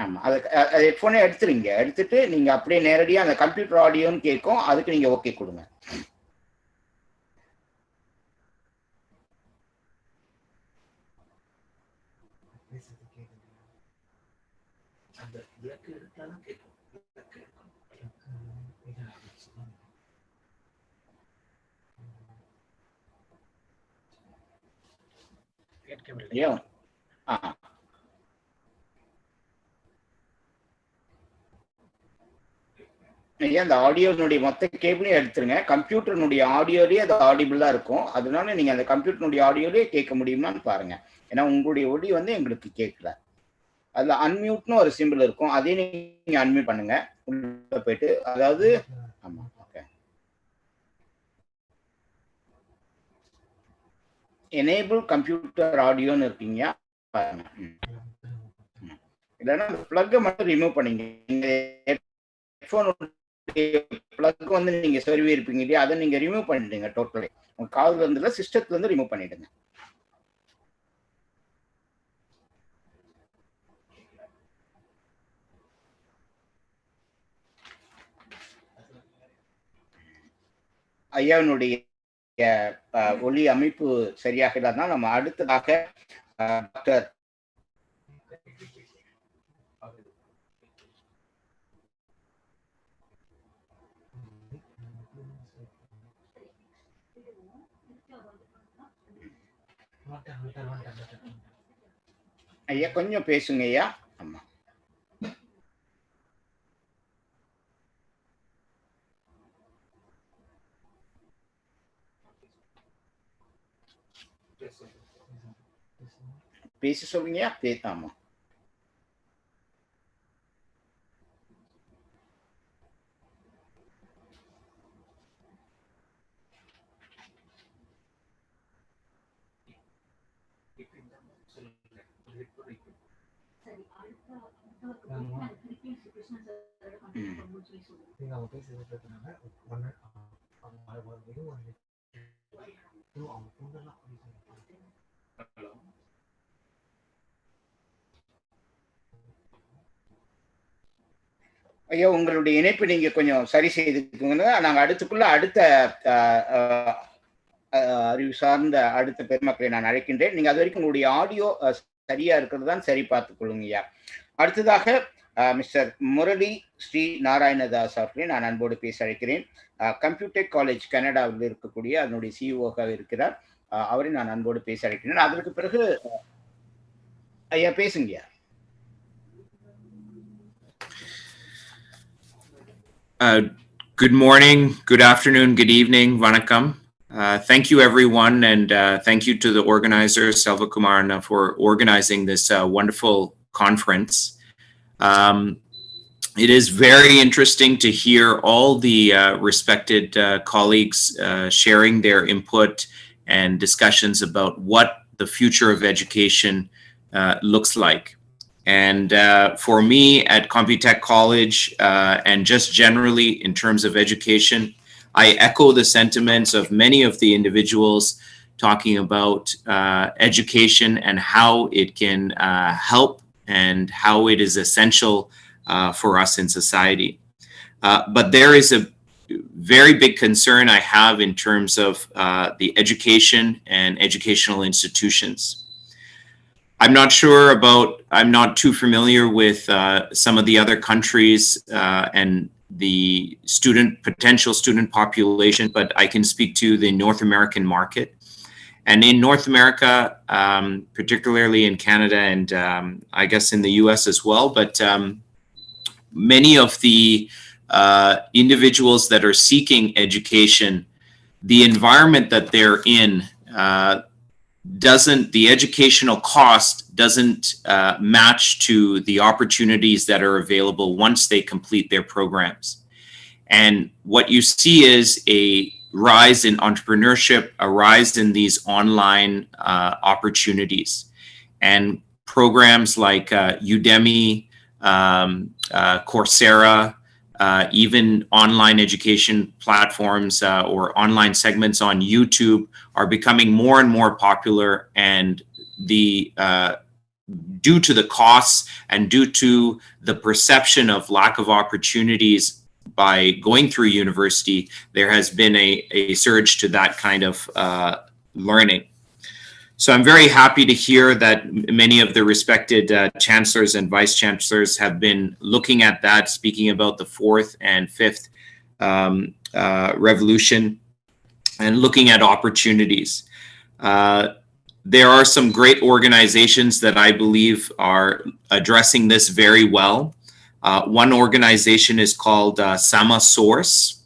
Speaker 2: ஆமா, அதை ஹெட்போனே எடுத்துருங்க. எடுத்துட்டு நீங்க அப்படியே நேரடியா அந்த கம்ப்யூட்டர் ஆடியோன்னு கேட்கும், அதுக்கு நீங்க ஓகே கொடுங்க. அந்த ஆடியோனுடைய மொத்த கேபிளையும் எடுத்துருங்க. கம்ப்யூட்டர்னுடைய ஆடியோலயே அது ஆடிபிளா இருக்கும். அதனால நீங்க அந்த கம்ப்யூட்டர்னுடைய ஆடியோலயே கேட்க முடியுமான்னு பாருங்க. ஏன்னா உங்களுடைய ஒலி வந்து எங்களுக்கு கேட்கல. அதுல அன்மியூட்னு ஒரு சிம்பிள் இருக்கும், அதையும் நீங்க அன்மியூட் பண்ணுங்க உள்ள போயிட்டு. அதாவது ஆமா, ஓகே, எனேபிள் கம்ப்யூட்டர் ஆடியோன்னு இருக்கீங்க பாருங்க. இல்லைன்னா அந்த பிளக்கை மட்டும் ரிமூவ் பண்ணீங்க. ஹெட்ஃபோன் பிளக் வந்து நீங்க சொருவி இருப்பீங்க இல்லையா, அதை நீங்க ரிமூவ் பண்ணிடுங்க. டோட்டலி உங்க காதுல இருந்து சிஸ்டத்துல இருந்து ரிமூவ் பண்ணிடுங்க. ஐயாவினுடைய ஒலி அமைப்பு சரியாக இல்லாதனால் நம்ம அடுத்ததாக டாக்டர் ஐயா கொஞ்சம் பேசுங்க ஐயா. ஆமா, பேச சொல்லுங்கய்யா. ஆமா, ஐயா உங்களுடைய இணைப்பு நீங்க கொஞ்சம் சரி செய்துக்குங்க. நாங்க அடுத்த அறிவு சார்ந்த அடுத்த பெருமக்களை நான் அழைக்கின்றேன். நீங்க அது வரைக்கும் உங்களுடைய ஆடியோ சரியா இருக்கிறது தான் சரி பார்த்துக் கொள்ளுங்க ஐயா. அடுத்ததாக மிஸ்டர் முரளி ஸ்ரீ நாராயணதாஸ் அவர்களை நான் அன்போடு பேச அழைக்கிறேன். கம்ப்யூட்டர் காலேஜ் கனடாவில் இருக்கக்கூடிய அதனுடைய சிஇஓவாக இருக்கிறார். அவரை நான் அன்போடு பேச அழைக்கிறேன். அதற்கு பிறகு ஐயா பேசுங்கய்யா.
Speaker 17: Good morning, good afternoon, good evening, vanakkam. Thank you everyone, and thank you to the organizers, Selva Kumarna, for organizing this wonderful conference. It is very interesting to hear all the respected colleagues sharing their input and discussions about what the future of education looks like. And for me at Computech College and just generally in terms of education, I echo the sentiments of many of the individuals talking about education and how it can help and how it is essential for us in society. But there is a very big concern I have in terms of the education and educational institutions. I'm not too familiar with some of the other countries and the potential student population, but I can speak to the North American market. And in North America, particularly in Canada and I guess in the US as well, but many of the individuals that are seeking education, the environment that they're in, the educational cost doesn't match to the opportunities that are available once they complete their programs. And what you see is a rise in entrepreneurship, a rise in these online opportunities. And programs like Udemy, Coursera, even online education platforms or online segments on YouTube are becoming more and more popular, and due to the costs and due to the perception of lack of opportunities by going through university, there has been a surge to that kind of learning. So I'm very happy to hear that many of the respected chancellors and vice chancellors have been looking at that, speaking about the fourth and fifth revolution and looking at opportunities. There are some great organizations that I believe are addressing this very well. One organization is called Sama Source.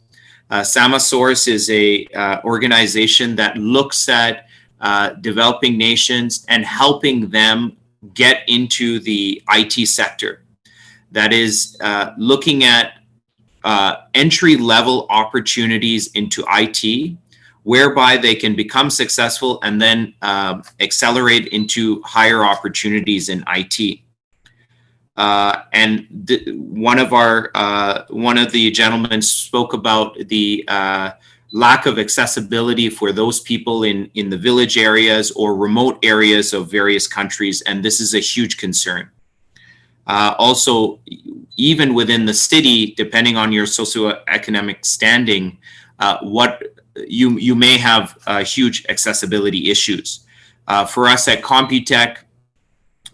Speaker 17: Sama Source is a organization that looks at developing nations and helping them get into the IT sector. That is looking at entry-level opportunities into IT, whereby they can become successful and then accelerate into higher opportunities in IT. And one of the gentlemen spoke about the lack of accessibility for those people in the village areas or remote areas of various countries, and this is a huge concern. Also, even within the city, depending on your socioeconomic standing, you may have huge accessibility issues. For us at Computech,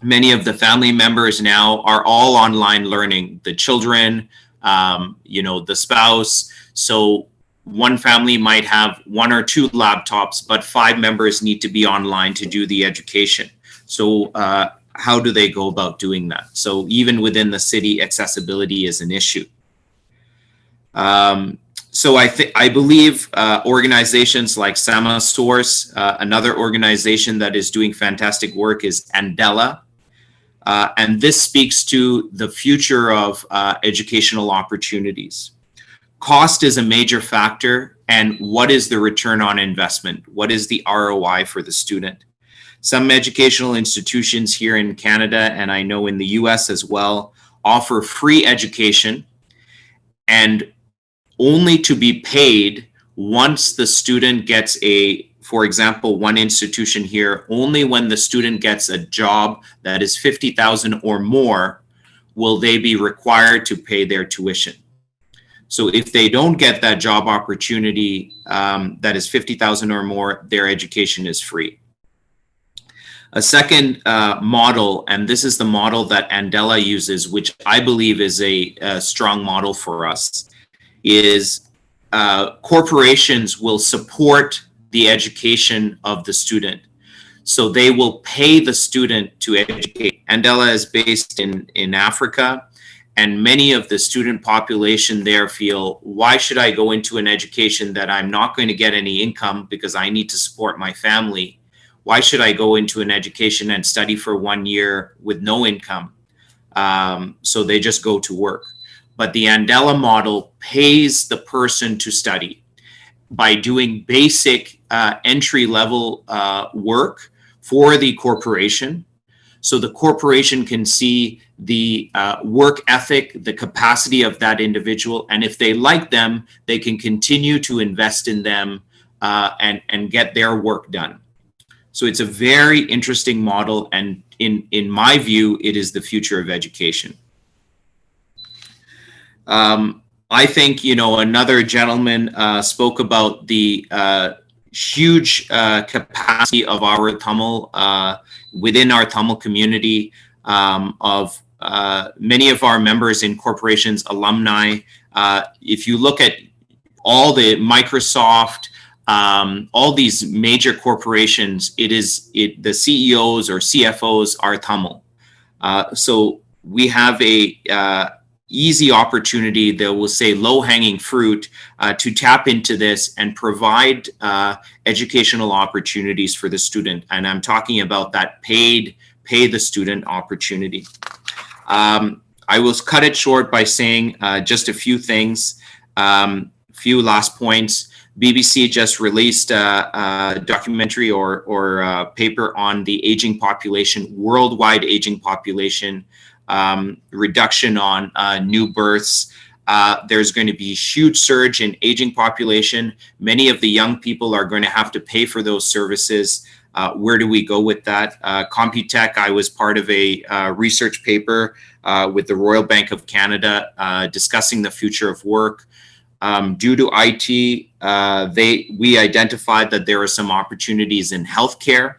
Speaker 17: many of the family members now are all online learning, the children, the spouse. So one family might have 1 or 2 laptops, but 5 members need to be online to do the education. So how do they go about doing that? So even within the city, accessibility is an issue. So I believe organizations like Sama Source, another organization that is doing fantastic work is Andela. And this speaks to the future of educational opportunities. Cost is a major factor, and what is the return on investment? What is the ROI for the student? Some educational institutions here in Canada, and I know in the US as well, offer free education and only to be paid once the student gets for example, one institution here, only when the student gets a job that is $50,000 or more will they be required to pay their tuition. So if they don't get that job opportunity that is $50,000 or more, their education is free. A second model, and this is the model that Andela uses, which I believe is a strong model for us, is corporations will support the education of the student. So they will pay the student to educate. Andela is based in Africa, and many of the student population there feel, why should I go into an education that I'm not going to get any income because I need to support my family? Why should I go into an education and study for 1 year with no income? So they just go to work. But the Andela model pays the person to study by doing basic entry-level work for the corporation. So the corporation can see the work ethic, the capacity of that individual, and if they like them, they can continue to invest in them and get their work done. So it's a very interesting model, and in my view, it is the future of education. I think, another gentleman spoke about the huge capacity of our Tamil, within our Tamil community, of many of our members in corporations, alumni. If you look at all the Microsoft, all these major corporations, the CEOs or CFOs are Tamil. So we have a easy opportunity that will say low-hanging fruit to tap into this and provide educational opportunities for the student. And I'm talking about that pay the student opportunity. I will cut it short by saying just a few things, few last points. BBC just released a documentary or paper on the aging population, worldwide aging population, reduction on new births. There's going to be a huge surge in aging population. Many of the young people are going to have to pay for those services. Where do we go with that? Computech, I was part of a research paper with the Royal Bank of Canada discussing the future of work. Due to IT, we identified that there are some opportunities in healthcare.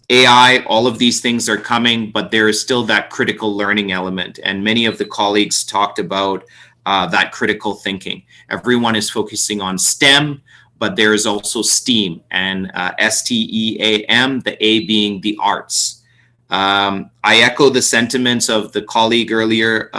Speaker 17: AI, all of these things are coming, but there is still that critical learning element. And many of the colleagues talked about that critical thinking. Everyone is focusing on STEM, but there is also STEAM and STEAM, the A being the arts. I echo the sentiments of the colleague earlier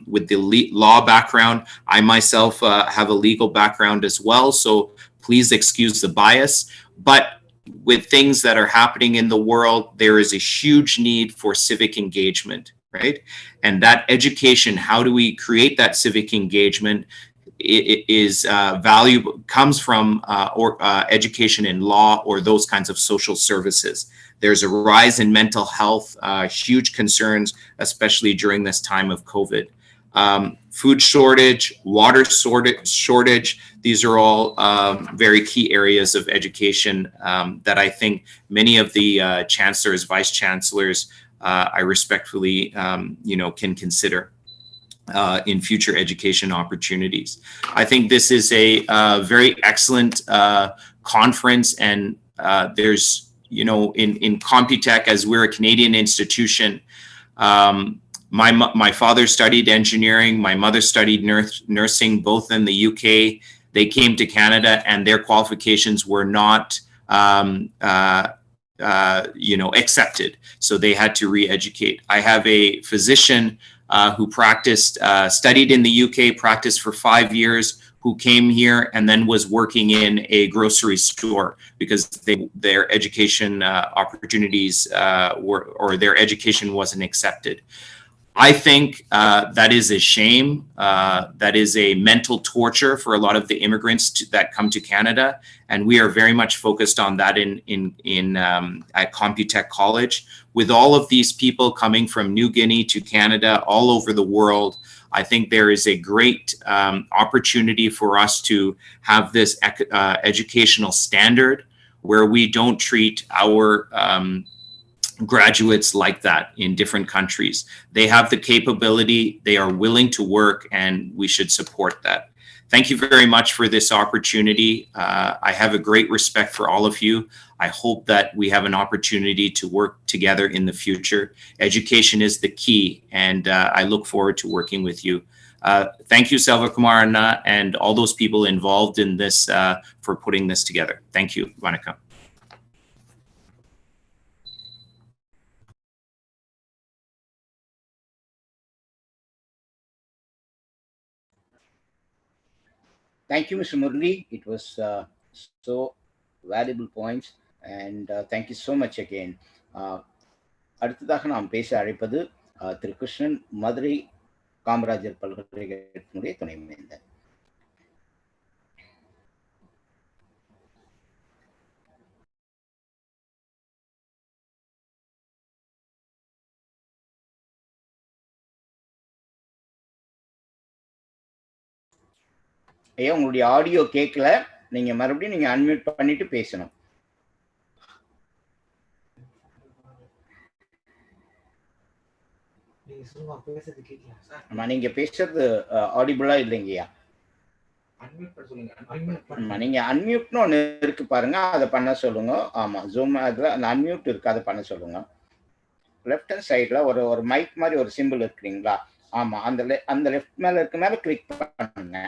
Speaker 17: with the law background. I myself have a legal background as well, so please excuse the bias. But with things that are happening in the world, there is a huge need for civic engagement, right? And that education, how do we create that civic engagement, is valuable, comes from education in law or those kinds of social services. There's a rise in mental health, huge concerns, especially during this time of COVID. Food shortage, water shortage, these are all very key areas of education that I think many of the chancellors, vice chancellors, I respectfully, can consider in future education opportunities. I think this is a very excellent conference, and there's, in Computech, as we're a Canadian institution, my father studied engineering, my mother studied nursing, both in the UK. They came to Canada and their qualifications were not accepted. So they had to re-educate. I have a physician who studied in the UK, practiced for 5 years, who came here and then was working in a grocery store because their education opportunities their education wasn't accepted. I think that is a shame. That is a mental torture for a lot of the immigrants that come to Canada, and we are very much focused on that at Computech College. With all of these people coming from New Guinea to Canada, all over the world, I think there is a great opportunity for us to have this educational standard where we don't treat our graduates like that in different countries. They have the capability, they are willing to work, and we should support that. Thank you very much for this opportunity. I have a great respect for all of you. I hope that we have an opportunity to work together in the future. Education is the key, and I look forward to working with you. Thank you, Selvakumar and all those people involved in this for putting this together. Thank you. Vanakkam.
Speaker 2: Thank you, Mr. Murli. It was so valuable points, and thank you so much again. அடுத்ததாக நாம் பேச அழைப்பது திரு கிருஷ்ணன், மதுரை காமராஜர் பல்கலைக்கழகத்தினுடைய துணைவேந்தர். ஐயா, உங்களுடைய audio கேட்கல, நீங்க மறுபடியும் நீங்க அன்மியூட் பண்ணிட்டு பேசணும். நீங்க பேசுறது ஆடிபிளா இல்லைங்கய்யா. நீங்க அன்மியூட்னு ஒண்ணு இருக்கு பாருங்க, அதை பண்ண சொல்லுங்க. ஆமா, ஜூம் அதுல அந்த அன்மியூட் இருக்கு, அதை பண்ண சொல்லுங்க. லெஃப்ட் ஹேண்ட் சைட்ல ஒரு மைக் மாதிரி ஒரு சிம்பிள் இருக்குங்களா? ஆமா, அந்த லெஃப்ட் மேல இருக்க மேல கிளிக் பண்ணுங்க.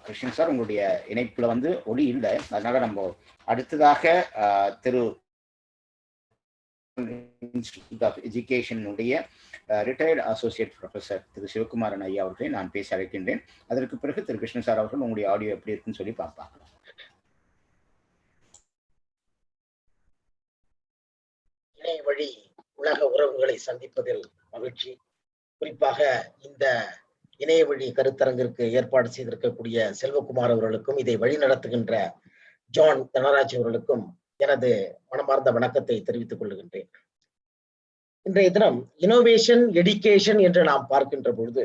Speaker 2: கிருஷ்ணன் சார், உங்களுடைய இணைப்புல ஒளி இல்லை, அதனால நம்ம அடுத்ததாக திரு இன்ஸ்டிடியூட் ஆஃப் எஜுகேஷனுடைய ரிட்டையர்டு அசோசியேட் ப்ரொஃபசர் திரு சிவகுமாரன் ஐயா அவர்களை நான் பேச அழைக்கின்றேன். அதற்கு பிறகு திரு கிருஷ்ணன் சார் அவர்கள் உங்களுடைய ஆடியோ எப்படி இருக்குன்னு சொல்லி பார்ப்பாங்க.
Speaker 18: இணைய வழி உலக உறவுகளை சந்திப்பதில் மகிழ்ச்சி. குறிப்பாக இந்த இணைய வழி கருத்தரங்கிற்கு ஏற்பாடு செய்திருக்கக்கூடிய செல்வகுமார் அவர்களுக்கும் இதை வழி நடத்துகின்ற ஜான் தனராஜ் அவர்களுக்கும் எனது மனமார்ந்த வணக்கத்தை தெரிவித்துக் கொள்கின்றேன். இன்றைய தினம் இனோவேஷன் எடுகேஷன் என்று நாம் பார்க்கின்ற பொழுது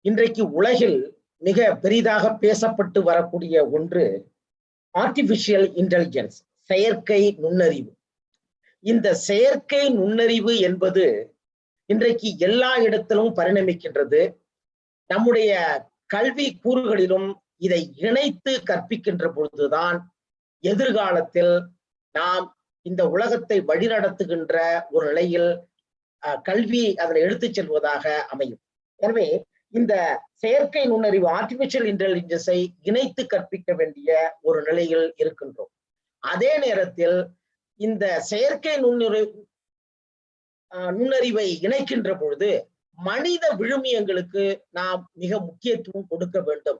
Speaker 18: இன்றைக்கு உலகில் மிக பெரிதாக பேசப்பட்டு வரக்கூடிய ஒன்று ஆர்டிபிஷியல் இன்டெலிஜென்ஸ், செயற்கை நுண்ணறிவு. இந்த செயற்கை நுண்ணறிவு என்பது இன்றைக்கு எல்லா இடத்திலும் பரிணமிக்கின்றது. நம்முடைய கல்வி கூறுகளிலும் இதை இணைத்து கற்பிக்கின்ற பொழுதுதான் எதிர்காலத்தில் நாம் இந்த உலகத்தை வழிநடத்துகின்ற ஒரு நிலையில் கல்வி அதனை எடுத்துச் செல்வதாக அமையும். எனவே இந்த செயற்கை நுண்ணறிவு ஆர்டிபிஷியல் இன்டெலிஜென்ஸை இணைத்து கற்பிக்க வேண்டிய ஒரு நிலையில் இருக்கின்றோம். அதே நேரத்தில் இந்த செயற்கை நுண்ணறிவை இணைக்கின்ற பொழுது மனித விழுமியங்களுக்கு நாம் மிக முக்கியத்துவம் கொடுக்க வேண்டும்.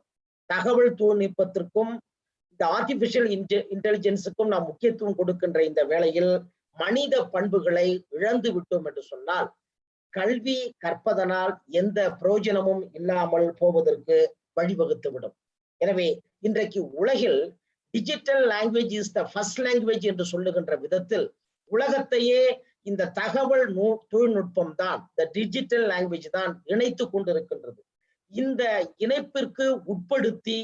Speaker 18: தகவல் தொழில்நுட்பத்திற்கும் இந்த ஆர்டிபிஷியல் இன்டெலிஜென்ஸுக்கும் நாம் முக்கியத்துவம் கொடுக்கின்ற இந்த வேளையில் மனித பண்புகளை இழந்து விட்டோம் என்று சொன்னால் கல்வி கற்பதனால் எந்த பிரயோஜனமும் இல்லாமல் போவதற்கு வழிவகுத்துவிடும். எனவே இன்றைக்கு உலகில் digital language is the first language என்று சொல்லுகின்ற விதத்தில் உலகத்தையே இந்த தகவல் தொழில்நுட்பம் தான், இந்த டிஜிட்டல் லாங்குவேஜ் தான் இணைத்து கொண்டிருக்கின்றது. இந்த இணைப்பிற்கு உட்படுத்தி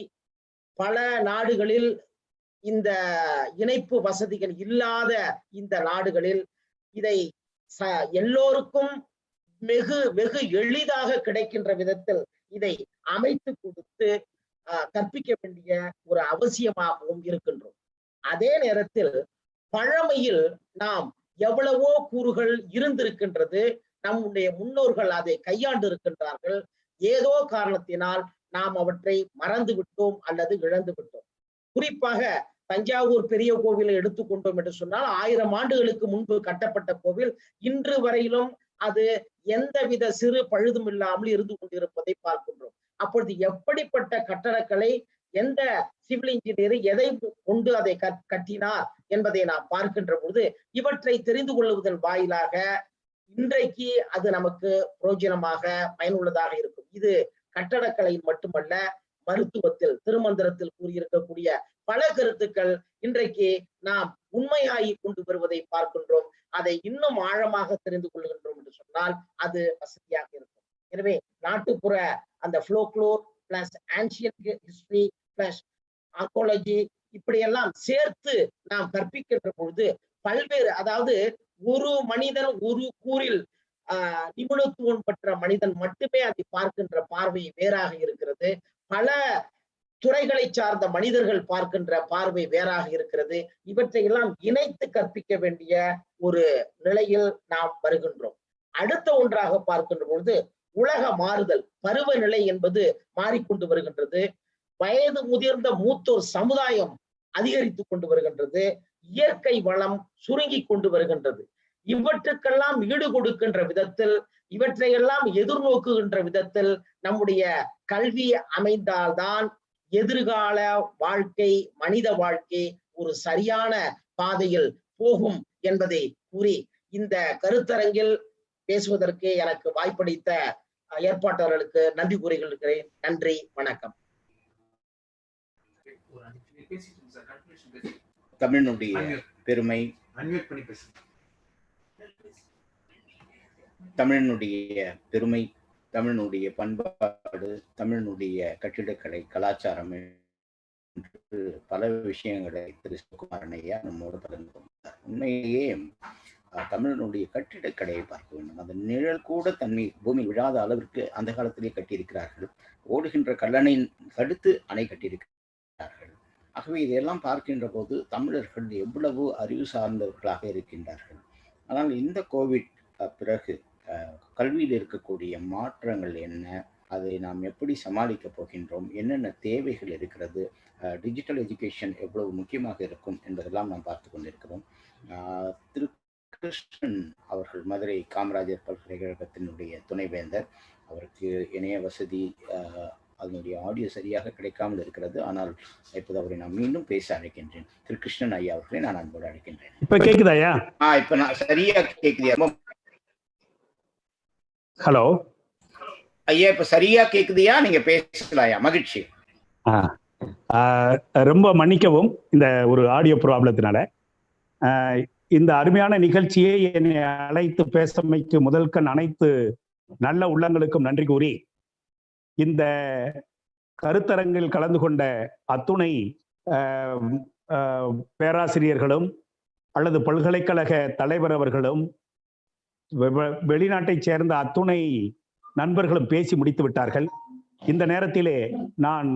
Speaker 18: பல நாடுகளில் இந்த இணைப்பு வசதிகள் இல்லாத இந்த நாடுகளில் இதை எல்லோருக்கும் வெகு எளிதாக கிடைக்கின்ற விதத்தில் இதை அமைத்து கொடுத்து கற்பிக்க வேண்டிய ஒரு அவசியமாகவும் இருக்கின்றோம். அதே நேரத்தில் பழமையில் நாம் எவ்வளவோ கூறுகள் இருந்திருக்கின்றது, நம்முடைய முன்னோர்கள் அதை கையாண்டு இருக்கின்றார்கள். ஏதோ காரணத்தினால் நாம் அவற்றை மறந்து விட்டோம் அல்லது இழந்து விட்டோம். குறிப்பாக தஞ்சாவூர் பெரிய கோவிலை எடுத்துக்கொண்டோம் என்று சொன்னால் 1000 ஆண்டுகளுக்கு முன்பு கட்டப்பட்ட கோவில் இன்று வரையிலும் அது எந்தவித சிறு பழுதும் இல்லாமல் இருந்து கொண்டிருப்பதை பார்க்கின்றோம். அப்பொழுது எப்படிப்பட்ட கட்டடக்கலை, எந்த சிவில் இன்ஜினியர் எதை கொண்டு அதை கட்டினார் என்பதை நாம் பார்க்கின்ற பொழுது இவற்றை தெரிந்து கொள்வதன் வாயிலாக இன்றைக்கு அது நமக்கு பிரயோஜனமாக பயனுள்ளதாக இருக்கும். இது கட்டடக்கலையில் மட்டுமல்ல, மருத்துவத்தில் திருமந்திரத்தில் கூறியிருக்கக்கூடிய பல கருத்துக்கள் இன்றைக்கு நாம் உண்மையாகி கொண்டு வருவதை பார்க்கின்றோம். அதை இன்னும் ஆழமாக தெரிந்து கொள்கின்றோம் என்று சொன்னால் அது வசதியாக இருக்கும். எனவே நாட்டுப்புற அந்த folklore plus ancient history plus archaeology இப்படியெல்லாம் சேர்த்து நாம் கற்பிக்கின்ற பொழுது பல்வேறு, அதாவது ஒரு மனிதன் ஒரு கூறில் நிபுணத்துவம் பெற்ற மனிதன் மட்டுமே அதை பார்க்கின்ற பார்வை வேறாக இருக்கிறது. பல துறைகளை சார்ந்த மனிதர்கள் பார்க்கின்ற பார்வை வேறாக இருக்கிறது. இவற்றையெல்லாம் இணைத்து கற்பிக்க வேண்டிய ஒரு நிலையில் நாம் வருகின்றோம். அடுத்த ஒன்றாக பார்க்கின்ற பொழுது உலக மாறுதல், பருவநிலை என்பது மாறிக்கொண்டு வருகின்றது. வயது முதிர்ந்த மூத்தோர் சமுதாயம் அதிகரித்து கொண்டு வருகின்றது. இயற்கை வளம் சுருங்கி கொண்டு வருகின்றது. இவற்றுக்கெல்லாம் ஈடு கொடுக்கின்ற விதத்தில், இவற்றையெல்லாம் எதிர்நோக்குகின்ற விதத்தில் நம்முடைய கல்வி அமைந்தால்தான் எதிர்கால வாழ்க்கை, மனித வாழ்க்கை ஒரு சரியான பாதையில் போகும் என்பதை கூறி இந்த கருத்தரங்கில் பேசுவதற்கு எனக்கு வாய்ப்பளித்த ஏற்பாட்டாளர்களுக்கு நன்றி கூறுகிறேன். நன்றி, வணக்கம்.
Speaker 2: தமிழினுடைய பெருமை, தமிழினுடைய பெருமை, தமிழினுடைய பண்பாடு, தமிழினுடைய கட்டிடக்கலை, கலாச்சாரம் பல விஷயங்களை திரு குமாரன் ஐயா நம்மோடு பகிர்ந்து கொண்டார். உண்மையிலேயே தமிழனுடைய கட்டிடக்கடையை பார்க்க வேண்டும். அந்த நிழல் கூட தன்மை பூமி விழாத அளவிற்கு அந்த காலத்திலே கட்டியிருக்கிறார்கள். ஓடுகின்ற கல்லணை தடுத்து அணை கட்டியிருக்கிறார்கள். ஆகவே இதையெல்லாம் பார்க்கின்ற போது தமிழர்கள் எவ்வளவு அறிவு சார்ந்தவர்களாக இருக்கின்றார்கள். ஆனால் இந்த கோவிட் பிறகு கல்வியில் இருக்கக்கூடிய மாற்றங்கள் என்ன, அதை நாம் எப்படி சமாளிக்க போகின்றோம், என்னென்ன தேவைகள் இருக்கிறது, டிஜிட்டல் எஜுகேஷன் எவ்வளவு முக்கியமாக இருக்கும் என்பதெல்லாம் நாம் பார்த்து கொண்டிருக்கிறோம். திரு கிருஷ்ணன் அவர்கள் மதுரை காமராஜர் பல்கலைக்கழகத்தினுடைய துணைவேந்தர். அவருக்கு இணைய வசதி அதனுடைய ஆடியோ சரியாக கிடைக்காமல் இருக்கிறது. ஆனால் இப்போது அவரை நான் மீண்டும் பேச அழைக்கின்றேன். திரு கிருஷ்ணன் ஐயா அவர்களை நான் அன்போடு அழைக்கின்றேன்.
Speaker 19: இப்ப கேக்குதா ஐயா?
Speaker 2: இப்ப நான் சரியா கேக்குதியா?
Speaker 19: ஹலோ
Speaker 2: ஐயா, இப்ப சரியா கேக்குதியா? நீங்க பேசலாயா? மகிழ்ச்சி.
Speaker 19: ரொம்ப மன்னிக்கவும் இந்த ஒரு ஆடியோ ப்ராப்ளத்தினால. இந்த அருமையான நிகழ்ச்சியை என்னை அழைத்து பேசமைக்கு முதல்கண் அனைத்து நல்ல உள்ளங்களுக்கும் நன்றி கூறி, இந்த கருத்தரங்கில் கலந்து கொண்ட அத்துணை பேராசிரியர்களும் அல்லது பல்கலைக்கழக தலைவர் அவர்களும் வெளிநாட்டைச் சேர்ந்த அத்துணை நண்பர்களும் பேசி முடித்து விட்டார்கள். இந்த நேரத்திலே நான்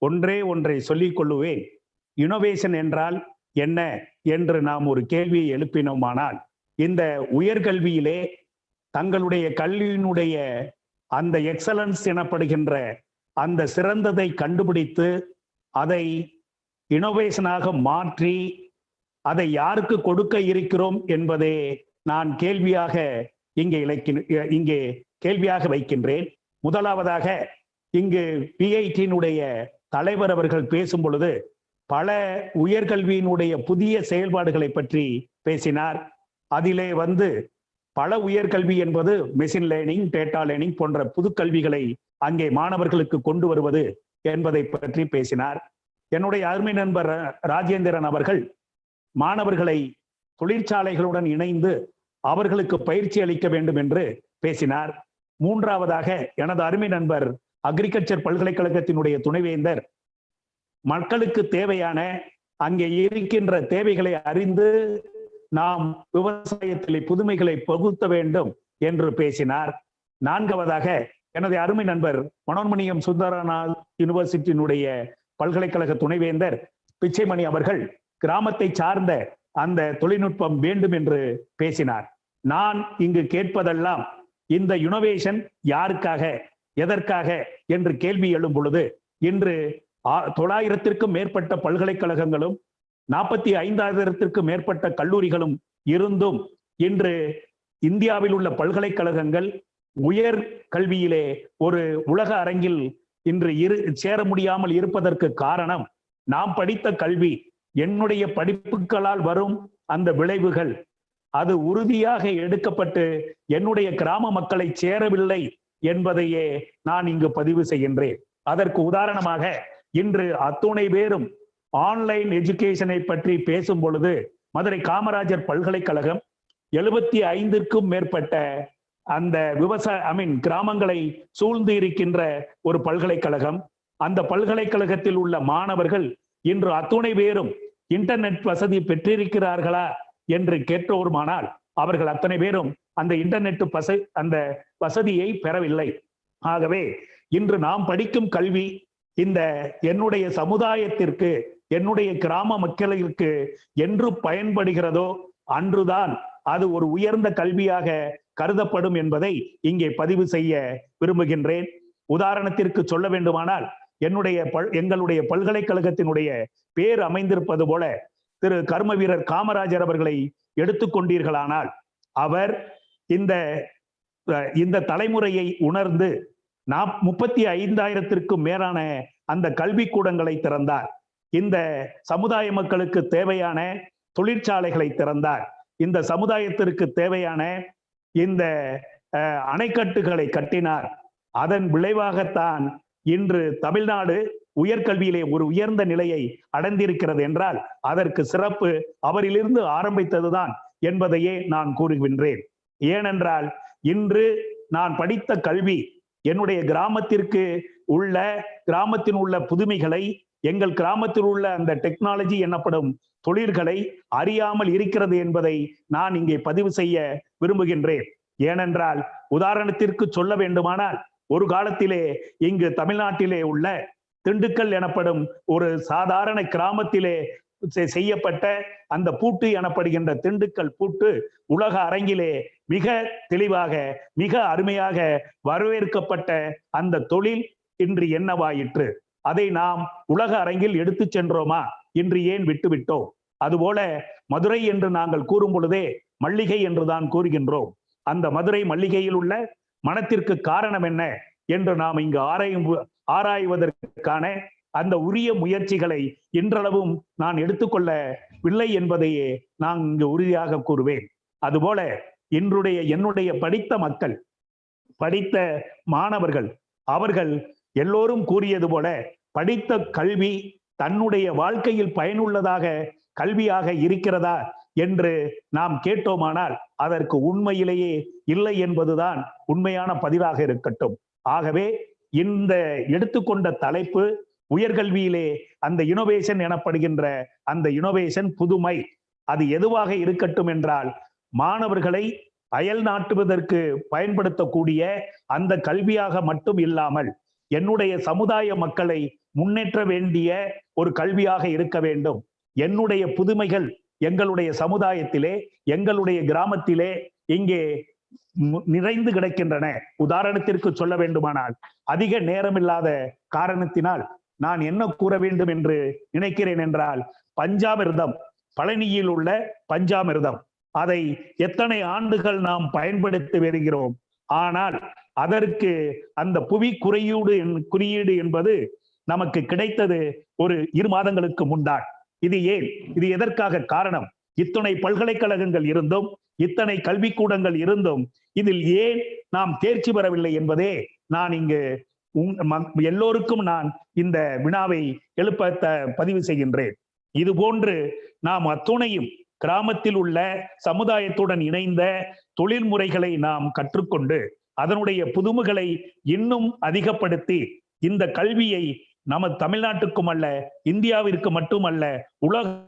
Speaker 19: ஒன்றை சொல்லிக் கொள்ளுவேன். இனோவேஷன் என்றால் என்ன என்று நாம் ஒரு கேள்வியை எழுப்பினோமானால், இந்த உயர்கல்வியிலே தங்களுடைய கல்வியினுடைய அந்த எக்ஸலன்ஸ் எனப்படுகின்ற அந்த சிறந்ததை கண்டுபிடித்து அதை இனோவேஷனாக மாற்றி அதை யாருக்கு கொடுக்க இருக்கிறோம் என்பதே நான் கேள்வியாக இங்கே கேள்வியாக வைக்கின்றேன். முதலாவதாக இங்கு பிஐடியினுடைய தலைவர் அவர்கள் பேசும் பொழுது பல உயர்கல்வியினுடைய புதிய செயல்பாடுகளை பற்றி பேசினார். அதிலே பல உயர்கல்வி என்பது மெஷின் லேர்னிங், டேட்டா லேர்னிங் போன்ற புது கல்விகளை அங்கே மாணவர்களுக்கு கொண்டு வருவது என்பதை பற்றி பேசினார். என்னுடைய அருமை நண்பர் ராஜேந்திரன் அவர்கள் மாணவர்களை தொழிற்சாலைகளுடன் இணைந்து அவர்களுக்கு பயிற்சி அளிக்க வேண்டும் என்று பேசினார். மூன்றாவதாக எனது அருமை நண்பர் அக்ரிகல்ச்சர் பல்கலைக்கழகத்தினுடைய துணைவேந்தர் மக்களுக்கு தேவையான அங்கே இருக்கின்ற தேவைகளை அறிந்து நாம் விவசாயத்திலே புதுமைகளை பகுத்த வேண்டும் என்று பேசினார். நான்காவதாக எனது அருமை நண்பர் மனோன்மணியம் சுந்தரநாத் யூனிவர்சிட்டியினுடைய பல்கலைக்கழக துணைவேந்தர் பிச்சைமணி அவர்கள் கிராமத்தை சார்ந்த அந்த தொழில்நுட்பம் வேண்டும் என்று பேசினார். நான் இங்கு கேட்பதெல்லாம் இந்த இனோவேஷன் யாருக்காக, எதற்காக என்று கேள்வி எழும் பொழுது, இன்று 900க்கும் மேற்பட்ட பல்கலைக்கழகங்களும் 45,000க்கும் மேற்பட்ட கல்லூரிகளும் இருந்தும் இன்று இந்தியாவில் உள்ள பல்கலைக்கழகங்கள் உயர் கல்வியிலே ஒரு உலக அரங்கில் இன்று சேர முடியாமல் இருப்பதற்கு காரணம், நாம் படித்த கல்வி, என்னுடைய படிப்புகளால் வரும் அந்த விளைவுகள் அது உறுதியாக எடுக்கப்பட்டு என்னுடைய கிராம மக்களை சேரவில்லை என்பதையே நான் இங்கு பதிவு செய்கின்றேன். அதற்கு உதாரணமாக இன்று அத்துணை பேரும் ஆன்லைன் எஜுகேஷனை பற்றி பேசும் பொழுது மதுரை காமராஜர் பல்கலைக்கழகம் 75க்கும் மேற்பட்ட அந்த கிராமங்களை சூழ்ந்து இருக்கின்ற ஒரு பல்கலைக்கழகம். அந்த பல்கலைக்கழகத்தில் உள்ள மாணவர்கள் இன்று அத்துணை பேரும் இன்டர்நெட் வசதி பெற்றிருக்கிறார்களா என்று கேட்டோருமானால் அவர்கள் அத்தனை பேரும் அந்த இன்டர்நெட் அந்த வசதியை பெறவில்லை. ஆகவே இன்று நாம் படிக்கும் கல்வி இந்த என்னுடைய சமுதாயத்திற்கு, என்னுடைய கிராம மக்களுக்கு என்று பயன்படுகிறதோ அன்றுதான் அது ஒரு உயர்ந்த கல்வியாக கருதப்படும் என்பதை இங்கே பதிவு செய்ய விரும்புகின்றேன். உதாரணத்திற்கு சொல்ல வேண்டுமானால் எங்களுடைய பல்கலைக்கழகத்தினுடைய பேர் அமைந்திருப்பது போல திரு கர்ம வீரர் காமராஜர் அவர்களை எடுத்துக்கொண்டீர்களானால் அவர் இந்த தலைமுறையை உணர்ந்து 35,000க்கும் மேலான அந்த கல்வி கூடங்களை திறந்தார். இந்த சமுதாய மக்களுக்கு தேவையான தொழிற்சாலைகளை திறந்தார். இந்த சமுதாயத்திற்கு தேவையான இந்த அணைக்கட்டுகளை கட்டினார். அதன் விளைவாகத்தான் இன்று தமிழ்நாடு உயர்கல்வியிலே ஒரு உயர்ந்த நிலையை அடைந்திருக்கிறது என்றால் அதற்கு சிறப்பு அவரிலிருந்து ஆரம்பித்ததுதான் என்பதையே நான் கூறுகின்றேன். ஏனென்றால் இன்று நான் படித்த கல்வி என்னுடைய கிராமத்தின் உள்ள புதுமைகளை எங்கள் கிராமத்தில் உள்ள அந்த டெக்னாலஜி எனப்படும் தொழில்களை அறியாமல் இருக்கிறது என்பதை நான் இங்கே பதிவு செய்ய விரும்புகின்றேன். ஏனென்றால் உதாரணத்திற்கு சொல்ல வேண்டுமானால் ஒரு காலத்திலே இங்கு தமிழ்நாட்டிலே உள்ள திண்டுக்கல் எனப்படும் ஒரு சாதாரண கிராமத்திலே செய்யப்பட்ட அந்த பூட்டு எனப்படுகின்ற திண்டுக்கல் பூட்டு உலக அரங்கிலே மிக தெளிவாக மிக அருமையாக வரவேற்கப்பட்ட அந்த தொழில் இன்று என்னவாயிற்று? அதை நாம் உலக அரங்கில் எடுத்து சென்றோமா? இன்று ஏன் விட்டுவிட்டோம்? அதுபோல மதுரை என்று நாங்கள் கூறும் பொழுதே மல்லிகை என்றுதான் கூறுகின்றோம். அந்த மதுரை மல்லிகையில் உள்ள மனத்திற்கு காரணம் என்ன என்று நாம் இங்கு ஆராய்வதற்கான அந்த உரிய முயற்சிகளை இன்றளவும் நான் எடுத்துக்கொள்ளவில்லை என்பதையே நான் இங்கு உறுதியாக கூறுவேன். அதுபோல என்னுடைய படித்த மக்கள், படித்த மாணவர்கள், அவர்கள் எல்லோரும் கூறியது போல படித்த கல்வி தன்னுடைய வாழ்க்கையில் பயனுள்ளதாக கல்வியாக இருக்கிறதா என்று நாம் கேட்டோமானால் அதற்கு உண்மையிலேயே இல்லை என்பதுதான் உண்மையான பதிவாக இருக்கட்டும். ஆகவே இந்த எடுத்துக்கொண்ட தலைப்பு உயர்கல்வியிலே அந்த இனோவேஷன் எனப்படுகின்ற அந்த இனோவேஷன் புதுமை, அது எதுவாக இருக்கட்டும் என்றால் மாணவர்களை அயல் நாட்டுவதற்கு பயன்படுத்தக்கூடிய அந்த கல்வியாக மட்டும் இல்லாமல் என்னுடைய சமுதாய மக்களை முன்னேற்ற வேண்டிய ஒரு கல்வியாக இருக்க வேண்டும். என்னுடைய புதுமைகள் எங்களுடைய சமுதாயத்திலே, எங்களுடைய கிராமத்திலே இங்கே நிறைந்து கிடக்கின்றன. உதாரணத்திற்கு சொல்ல வேண்டுமானால் அதிக நேரமில்லாத காரணத்தினால் நான் என்ன கூற வேண்டும் என்று நினைக்கிறேன் என்றால், பஞ்சாமிர்தம், பழனியில் உள்ள பஞ்சாமிர்தம், அதை எத்தனை ஆண்டுகள் நாம் பயன்படுத்தி வருகிறோம். ஆனால் அதற்கு அந்த புவி குறியீடு என்பது நமக்கு கிடைத்தது ஒரு 2 மாதங்களுக்கு முன்தான். இது ஏன்? இது எதற்காக காரணம்? இத்தனை பல்கலைக்கழகங்கள் இருந்தும் இத்தனை கல்விக்கூடங்கள் இருந்தும் இதில் ஏன் நாம் தேர்ச்சி பெறவில்லை என்பதே நான் இங்கு எல்லோருக்கும் நான் இந்த வினாவை எழுப்ப பதிவு செய்கின்றேன். இது போன்று நாம் அத்துணையும் கிராமத்தில் உள்ள சமுதாயத்துடன் இணைந்த தொழில் முறைகளை நாம் கற்றுக்கொண்டு அதனுடைய புதுமைகளை இன்னும் அதிகப்படுத்தி இந்த கல்வியை நம்ம தமிழ்நாட்டுக்கும் அல்ல, இந்தியாவிற்கு மட்டுமல்ல, உலக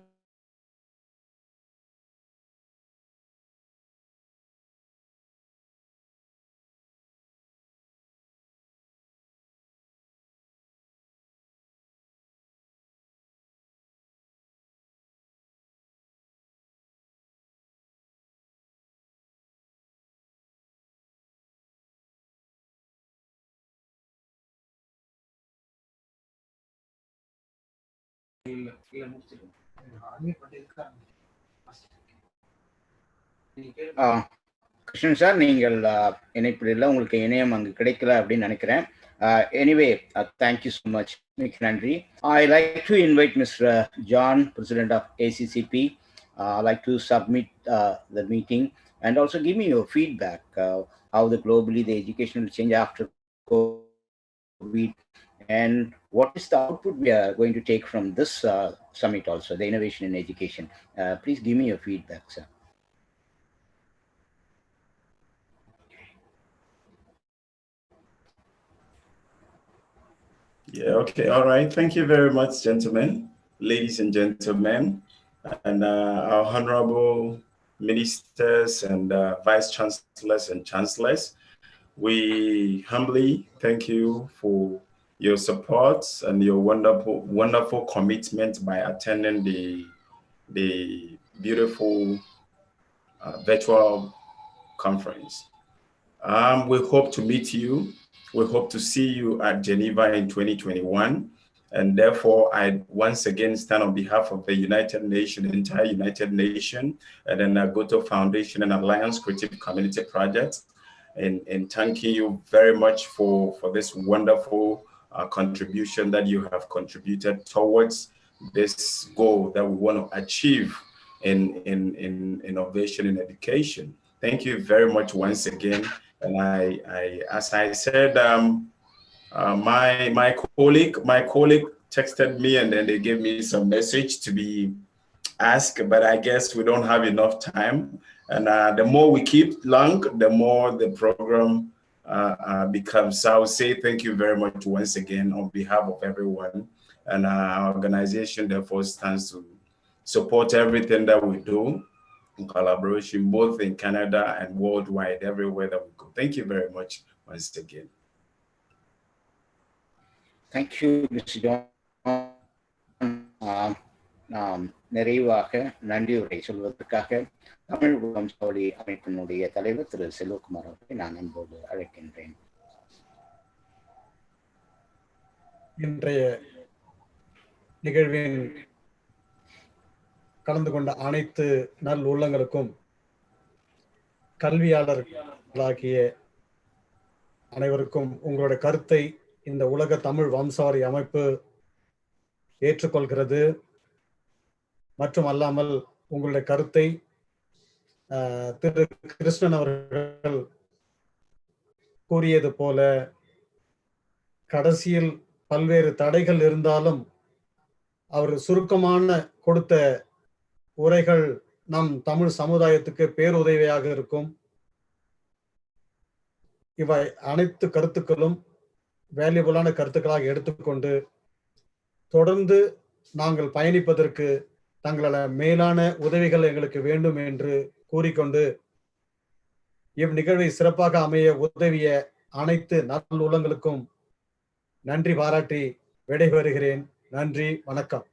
Speaker 2: கிருஷ்ணன் சார், நீங்கள் இணைப்பில் இல்லை, உங்களுக்கு இணையம் அங்கு கிடைக்கல அப்படின்னு நினைக்கிறேன். எனிவே, தேங்க்யூ ஸோ மச், மிக்க நன்றி. I like to invite mister John, president of ACCP. I like to submit the meeting and also give me your feedback, how the globally the education will change after COVID, and what is the output we are going to take from this summit also, the innovation in education. Please give me your feedback, sir.
Speaker 3: Yeah, okay, all right. Thank you very much, gentlemen, ladies and gentlemen, and our honorable ministers and vice chancellors and chancellors. We humbly thank you for your support and your wonderful commitment by attending the beautiful virtual conference. We hope to meet you. We hope to see you at Geneva in 2021. And therefore, I once again stand on behalf of the United Nations, entire United Nations, and then Goto Foundation and Alliance Creative Community Project, and thanking you very much for this wonderful contribution that you have contributed towards this goal that we want to achieve in innovation in education. Thank you very much once again. And I as I said, my colleague texted me and then they gave me some message to be asked, but I guess we don't have enough time. And the more we keep long, the more the program becomes. So I would say thank you very much once again on behalf of everyone. And our organization therefore stands to support everything that we do in collaboration, both in Canada and worldwide, everywhere that we go. Thank you very much once again.
Speaker 2: Thank you, Mr. John. நாம் நிறைவாக நன்றியுரை சொல்வதற்காக தமிழ் வம்சாவளி அமைப்பினுடைய தலைவர் திரு செல்வகுமார் அவர்களை நான் அன்போடு அழைக்கின்றேன்.
Speaker 8: இன்றைய நிகழ்வின் கலந்து கொண்ட அனைத்து நல் உள்ளங்களுக்கும் கல்வியாளர்களாகிய அனைவருக்கும் உங்களுடைய கருத்தை இந்த உலக தமிழ் வம்சாவளி அமைப்பு ஏற்றுக்கொள்கிறது. மற்றும் அல்லாமல் உங்களுடைய கருத்தை திரு கிருஷ்ணன் அவர்கள் கூறியது போல கடைசியில் பல்வேறு தடைகள் இருந்தாலும் அவர் சுருக்கமான கொடுத்த உரைகள் நம் தமிழ் சமுதாயத்துக்கு பேருதவியாக இருக்கும். இவை அனைத்து கருத்துக்களும் வேல்யூபிளான கருத்துக்களாக எடுத்துக்கொண்டு தொடர்ந்து நாங்கள் பயணிப்பதற்கு தங்கள மேலான உதவிகள் எங்களுக்கு வேண்டும் என்று கூறிக்கொண்டு இந்நிகழ்வை சிறப்பாக அமைய உதவிய அனைத்து நல்லுள்ளங்களுக்கும் நன்றி பாராட்டி விடைபெறுகிறேன். நன்றி, வணக்கம்.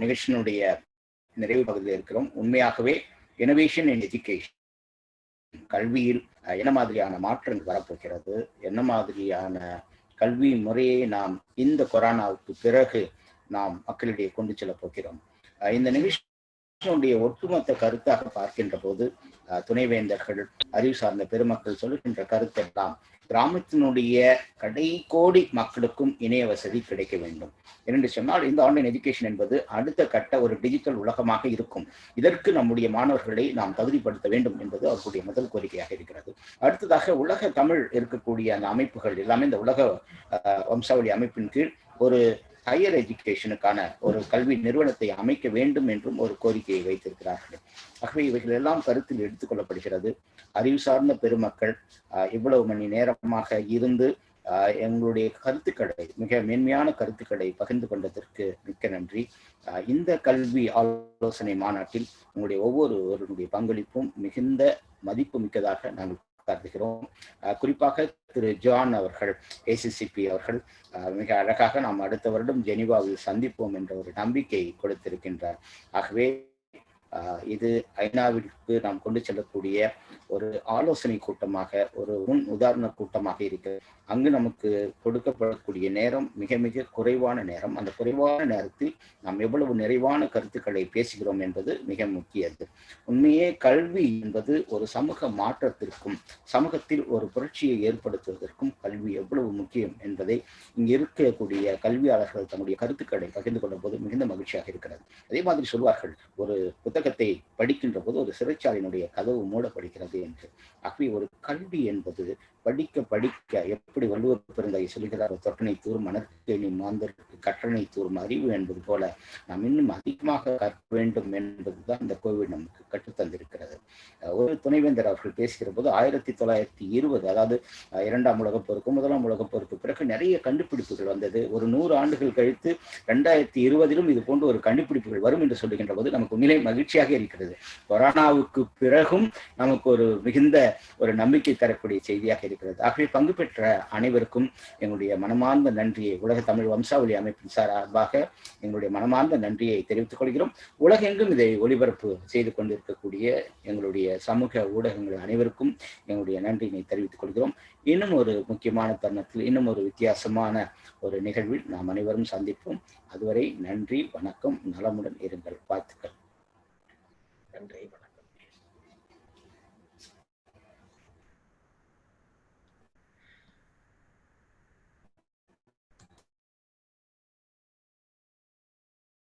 Speaker 2: நிகழ்ச்சியினுடைய நிறைவு பகுதியில் இருக்கிறோம். உண்மையாகவே இனோவேஷன் இன் எஜுகேஷன், கல்வியில் என்ன மாதிரியான மாற்றங்கள் வரப்போகிறது, என்ன மாதிரியான கல்வி முறையை நாம் இந்த கொரோனாவுக்கு பிறகு நாம் மக்களிடையே கொண்டு செல்ல போகிறோம். இந்த நிகழ்ச்சியினுடைய ஒட்டுமொத்த கருத்தாக பார்க்கின்ற போது துணைவேந்தர்கள், அறிவு சார்ந்த பெருமக்கள் சொல்லுகின்ற கருத்தெல்லாம் கிராமத்தினுடைய கடைக்கோடி மக்களுக்கும் இணைய வசதி கிடைக்க வேண்டும் என்று சொன்னால் இந்த ஆன்லைன் எஜுகேஷன் என்பது அடுத்த கட்ட ஒரு டிஜிட்டல் உலகமாக இருக்கும். இதற்கு நம்முடைய மாணவர்களை நாம் தகுதிப்படுத்த வேண்டும் என்பது அவர்களுடைய முதல் கோரிக்கையாக இருக்கிறது. அடுத்ததாக உலக தமிழ் இருக்கக்கூடிய அந்த அமைப்புகள் எல்லாமே இந்த உலக வம்சாவளி அமைப்பின் கீழ் ஒரு ஹையர் எஜுகேஷனுக்கான ஒரு கல்வி நிறுவனத்தை அமைக்க வேண்டும் என்றும் ஒரு கோரிக்கையை வைத்திருக்கிறார்கள். ஆகவே இவைகள் எல்லாம் கருத்தில் எடுத்துக்கொள்ளப்படுகிறது. அறிவு சார்ந்த பெருமக்கள் இவ்வளவு மணி நேரமாக இருந்து எங்களுடைய கருத்துக்களை, மிக மேன்மையான கருத்துக்களை பகிர்ந்து கொண்டதற்கு மிக்க நன்றி. இந்த கல்வி ஆலோசனை மாநாட்டில் உங்களுடைய ஒவ்வொருவருடைய பங்களிப்பும் மிகுந்த மதிப்பு மிக்கதாக நாங்கள் கருதுகிறோம். குறிப்பாக திரு ஜான் அவர்கள், ஏசிசிபி அவர்கள் மிக அழகாக நாம் அடுத்த வருடம் ஜெனீவாவில் சந்திப்போம் என்ற ஒரு நம்பிக்கை கொடுத்திருக்கின்றார். ஆகவே இது ஐநாவிற்கு நாம் கொண்டு செல்லக்கூடிய ஒரு ஆலோசனை கூட்டமாக, ஒரு முன் உதாரண கூட்டமாக இருக்கிறது. அங்கு நமக்கு கொடுக்கப்படக்கூடிய நேரம் மிக மிக குறைவான நேரம். அந்த குறைவான நேரத்தில் நாம் எவ்வளவு நிறைவான கருத்துக்களை பேசுகிறோம் என்பது மிக முக்கியது. உண்மையே கல்வி என்பது ஒரு சமூக மாற்றத்திற்கும் சமூகத்தில் ஒரு புரட்சியை ஏற்படுத்துவதற்கும் கல்வி எவ்வளவு முக்கியம் என்பதை இங்கு இருக்கக்கூடிய கல்வியாளர்கள் தன்னுடைய கருத்துக்களை பகிர்ந்து கொள்ளும் போது மிகுந்த மகிழ்ச்சியாக இருக்கிறது. அதே மாதிரி சொல்வார்கள், ஒரு புத்தகத்தை படிக்கின்ற போது ஒரு சிறைச்சாலையினுடைய கதவு மூடப்படுகிறது என்று. ஆகவே ஒரு கல்வி என்பது படிக்க படிக்க, எப்படி வள்ளுவர் பெருந்தகை சொல்கிறார், தொட்டனை தூரும் மணற்கேணி மாந்தருக்கு கற்றனை தூரும் அறிவு என்பது போல நாம் இன்னும் அதிகமாக கற்க வேண்டும் என்பதுதான் இந்த கோவிட் நமக்கு கற்றுத்தந்திருக்கிறது. ஒரு துணைவேந்தர் அவர்கள் பேசுகிற போது 1920, அதாவது 2ஆம் உலகப் போருக்கு 1ஆம் உலகப் போருக்கு பிறகு நிறைய கண்டுபிடிப்புகள் வந்தது. ஒரு 100 ஆண்டுகள் கழித்து 2020 இது போன்ற ஒரு கண்டுபிடிப்புகள் வரும் என்று சொல்லுகின்ற போது நமக்கு உண்மையிலே மகிழ்ச்சியாக இருக்கிறது. கொரோனாவுக்கு பிறகும் நமக்கு ஒரு மிகுந்த ஒரு நம்பிக்கை தரக்கூடிய செய்தியாக இருக்கிறது. ஆகவே பங்கு பெற்ற அனைவருக்கும் எங்களுடைய மனமார்ந்த நன்றியை, உலக தமிழ் வம்சாவளி அமைப்பின் சார்பாக எங்களுடைய மனமார்ந்த நன்றியை தெரிவித்துக் கொள்கிறோம். உலகெங்கும் இதை ஒளிபரப்பு செய்து கொண்டிருக்கக்கூடிய எங்களுடைய சமூக ஊடகங்கள் அனைவருக்கும் எங்களுடைய நன்றியினை தெரிவித்துக் கொள்கிறோம். இன்னும் ஒரு முக்கியமான தருணத்தில், இன்னும் ஒரு வித்தியாசமான ஒரு நிகழ்வில் நாம் அனைவரும் சந்திப்போம். அதுவரை நன்றி, வணக்கம், நலமுடன் இருங்கள். வாழ்த்துக்கள்.
Speaker 18: நன்றி, வணக்கம்.